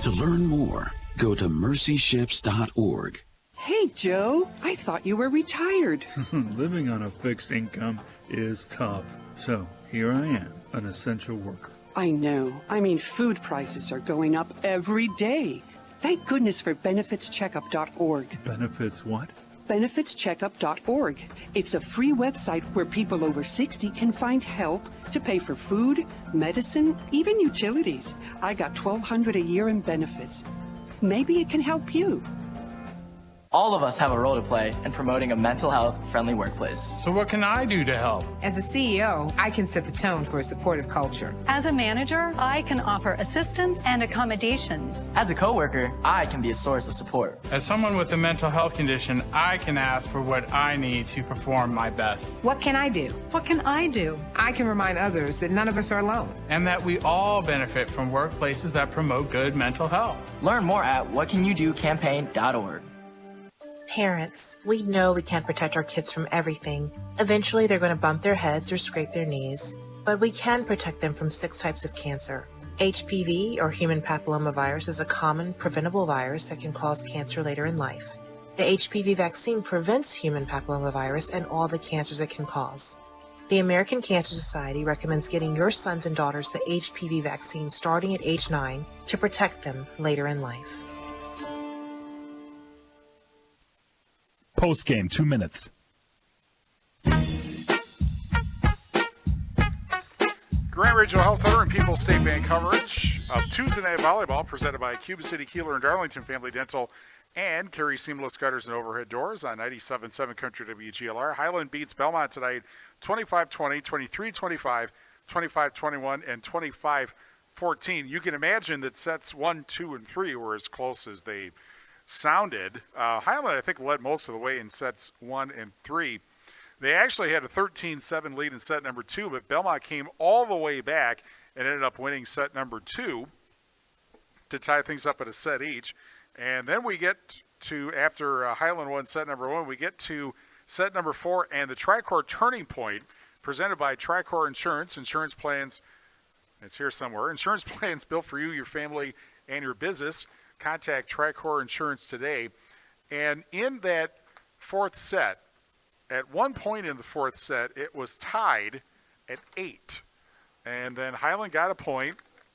To learn more, go to mercyships.org. Hey, Joe, I thought you were retired. Living on a fixed income is tough. So here I am, an essential worker. I know. I mean, food prices are going up every day. Thank goodness for benefitscheckup.org. Benefits what? benefitscheckup.org. It's a free website where people over 60 can find help to pay for food, medicine, even utilities. I got $1,200 a year in benefits. Maybe it can help you. All of us have a role to play in promoting a mental health-friendly workplace. So what can I do to help? As a CEO, I can set the tone for a supportive culture. As a manager, I can offer assistance and accommodations. As a coworker, I can be a source of support. As someone with a mental health condition, I can ask for what I need to perform my best. What can I do? What can I do? I can remind others that none of us are alone. And that we all benefit from workplaces that promote good mental health. Learn more at whatcanyoudocampaign.org. Parents, we know we can't protect our kids from everything. Eventually, they're going to bump their heads or scrape their knees. But we can protect them from 6 types of cancer. HPV, or human papillomavirus, is a common, preventable virus that can cause cancer later in life. The HPV vaccine prevents human papillomavirus and all the cancers it can cause. The American Cancer Society recommends getting your sons and daughters the HPV vaccine starting at age 9 to protect them later in life. Post game, 2 minutes. Grand Regional Health Center and People's State Bank coverage of Tuesday Night Volleyball presented by Cuba City, Kieler, and Darlington Family Dental and Carey Seamless Gutters and Overhead Doors on 97.7 Country WGLR. Highland beats Belmont tonight 25-20, 23-25, 25-21, and 25-14. You can imagine that sets 1, 2, and 3 were as close as they sounded. Highland, I think, led most of the way in sets 1 and 3. They actually had a 13-7 lead in set number 2, but Belmont came all the way back and ended up winning set number 2 to tie things up at a set each. And then we get to, after Highland won set number 1, we get to set number 4 and the Tricor Turning Point presented by Tricor Insurance. Insurance plans, it's here somewhere, insurance plans built for you, your family, and your business. Contact Tricor Insurance today. And in that fourth set, at one point in the fourth set, it was tied at 8. And then Highland got a point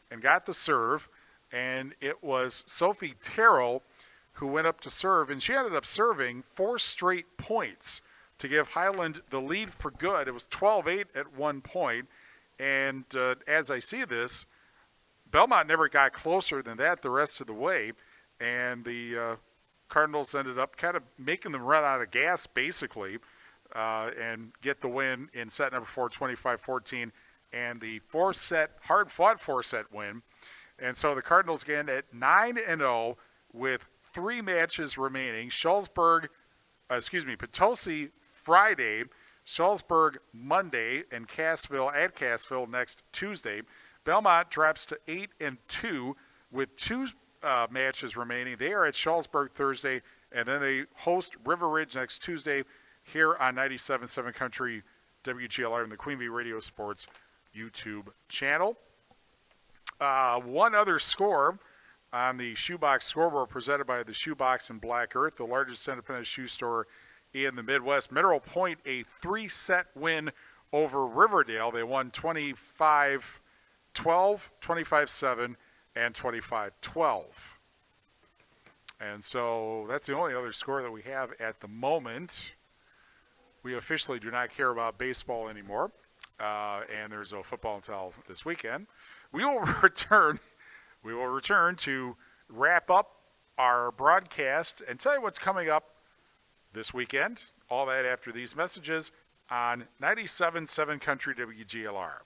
and got the serve. And it was Sophie Terrell who went up to serve. And she ended up serving 4 straight points to give Highland the lead for good. It was 12-8 at one point. And as I see this, Belmont never got closer than that the rest of the way, and the Cardinals ended up kind of making them run out of gas, basically, and get the win in set number 4, 25-14, and the hard-fought 4-set win. And so the Cardinals again at 9-0 with 3 matches remaining. Potosi Friday, Shullsburg Monday, and Cassville next Tuesday. Belmont drops to 8-2 with 2 matches remaining. They are at Shullsburg Thursday, and then they host River Ridge next Tuesday here on 97.7 Country WGLR and the Queen Bee Radio Sports YouTube channel. One other score on the Shoebox scoreboard presented by the Shoebox in Black Earth, the largest independent shoe store in the Midwest. Mineral Point, a 3-set win over Riverdale. They won 25-12, 25-7, and 25-12. And so that's the only other score that we have at the moment. We officially do not care about baseball anymore, and there's no football until this weekend. We will return to wrap up our broadcast and tell you what's coming up this weekend. All that after these messages on 97.7 Country WGLR.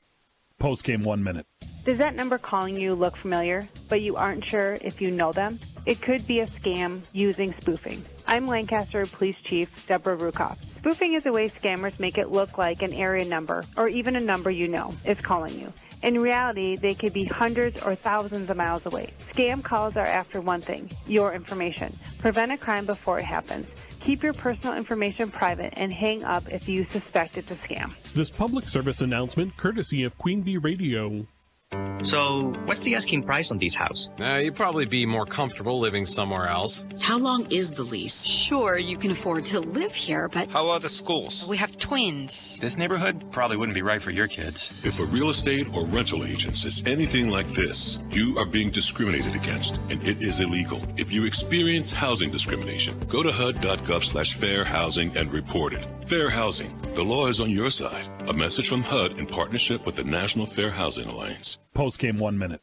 Post game, 1 minute. Does that number calling you look familiar, but you aren't sure if you know them? It could be a scam using spoofing. I'm Lancaster Police Chief Deborah Rukoff. Spoofing is a way scammers make it look like an area number, or even a number you know, is calling you. In reality, they could be hundreds or thousands of miles away. Scam calls are after one thing, your information. Prevent a crime before it happens. Keep your personal information private and hang up if you suspect it's a scam. This public service announcement courtesy of Queen Bee Radio. So, what's the asking price on these houses? You'd probably be more comfortable living somewhere else. How long is the lease? Sure, you can afford to live here, but... How are the schools? We have twins. This neighborhood probably wouldn't be right for your kids. If a real estate or rental agent says anything like this, you are being discriminated against, and it is illegal. If you experience housing discrimination, go to HUD.gov/fair housing and report it. Fair housing. The law is on your side. A message from HUD in partnership with the National Fair Housing Alliance. Post game, 1 minute.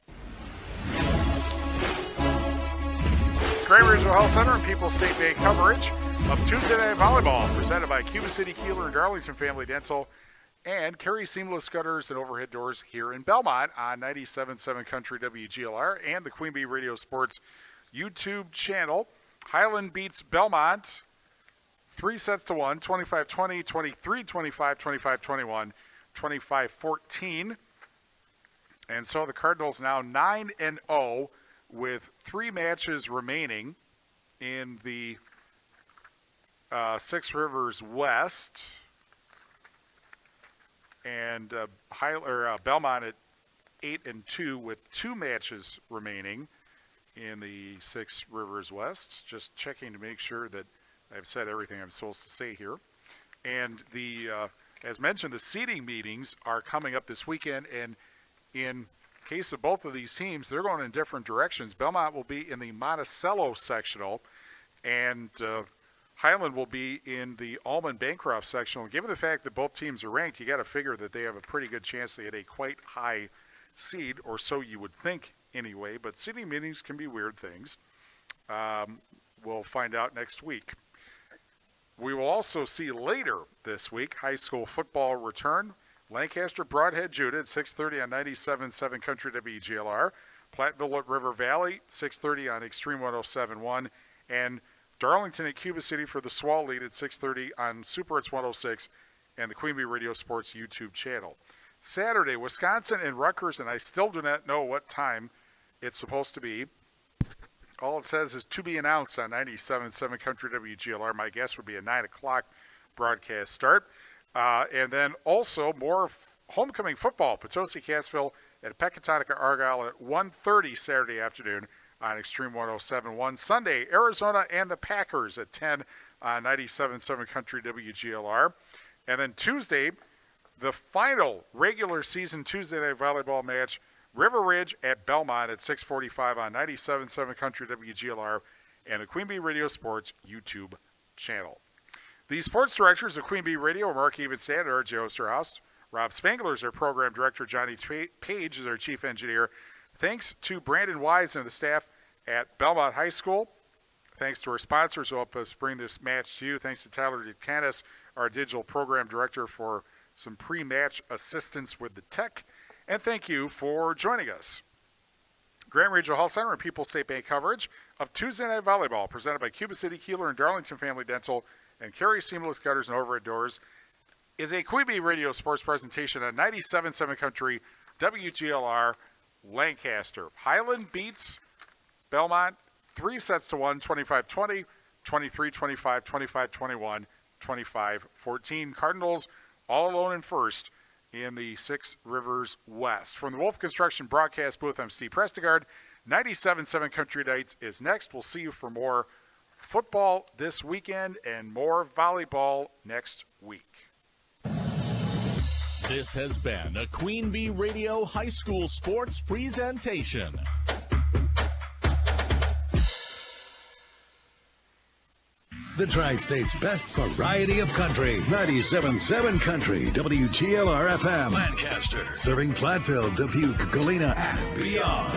Grand Regional Health Center and People's State Bank coverage of Tuesday Night Volleyball, presented by Cuba City, Kieler, and Darlington Family Dental, and Carey Seamless Gutters and Overhead Doors here in Belmont on 97.7 Country WGLR and the Queen Bee Radio Sports YouTube channel. Highland beats Belmont 3-1, 25-20, 23-25, 25-21, 25-14. And so the Cardinals now 9-0 with 3 matches remaining in the Six Rivers West. And Belmont at 8-2 with 2 matches remaining in the Six Rivers West. Just checking to make sure that I've said everything I'm supposed to say here. And the, as mentioned, the seeding meetings are coming up this weekend. And in case of both of these teams, they're going in different directions. Belmont will be in the Monticello sectional, and Highland will be in the Allman-Bancroft sectional. Given the fact that both teams are ranked, you got to figure that they have a pretty good chance to get a quite high seed, or so you would think anyway. But seeding meetings can be weird things. We'll find out next week. We will also see later this week high school football return. Lancaster Broadhead Judah at 6:30 on 97.7 Country WGLR. Platteville at River Valley, 6:30 on Extreme 107.1. And Darlington at Cuba City for the Swall Lead at 6:30 on Super It's 106 and the Queen Bee Radio Sports YouTube channel. Saturday, Wisconsin and Rutgers, and I still do not know what time it's supposed to be. All it says is to be announced on 97.7 Country WGLR. My guess would be a 9 o'clock broadcast start. And then also more homecoming football. Potosi Cassville at Pecatonica Argyle at 1:30 Saturday afternoon on Extreme 107.1. Sunday, Arizona and the Packers at 10 on 97.7 Country WGLR. And then Tuesday, the final regular season Tuesday night volleyball match, River Ridge at Belmont at 6:45 on 97.7 Country WGLR and the Queen Bee Radio Sports YouTube channel. The sports directors of Queen Bee Radio are Mark Evenstad, R.J. Osterhaus. Rob Spangler is our program director. Johnny Page is our chief engineer. Thanks to Brandon Wise and the staff at Belmont High School. Thanks to our sponsors who help us bring this match to you. Thanks to Tyler DeCanis, our digital program director, for some pre-match assistance with the tech. And thank you for joining us. Grand Regional Health Center and People's State Bank coverage of Tuesday Night Volleyball, presented by Cuba City, Kieler, and Darlington Family Dental, and Carey Seamless Gutters and Overhead Doors, is a Queen Bee Radio Sports presentation on 97.7 Country WGLR Lancaster. Highland beats Belmont 3-1, 25-20, 23-25, 25-21, 25-14. Cardinals all alone in first in the Six Rivers West. From the Wolf Construction broadcast booth, I'm Steve Prestegard. 97.7 Country Nights is next. We'll see you for more football this weekend and more volleyball next week. This has been a Queen Bee Radio High School Sports presentation. The Tri-State's best variety of country. 97.7 Country, WGLR-FM. Lancaster. Serving Platteville, Dubuque, Galena, and beyond.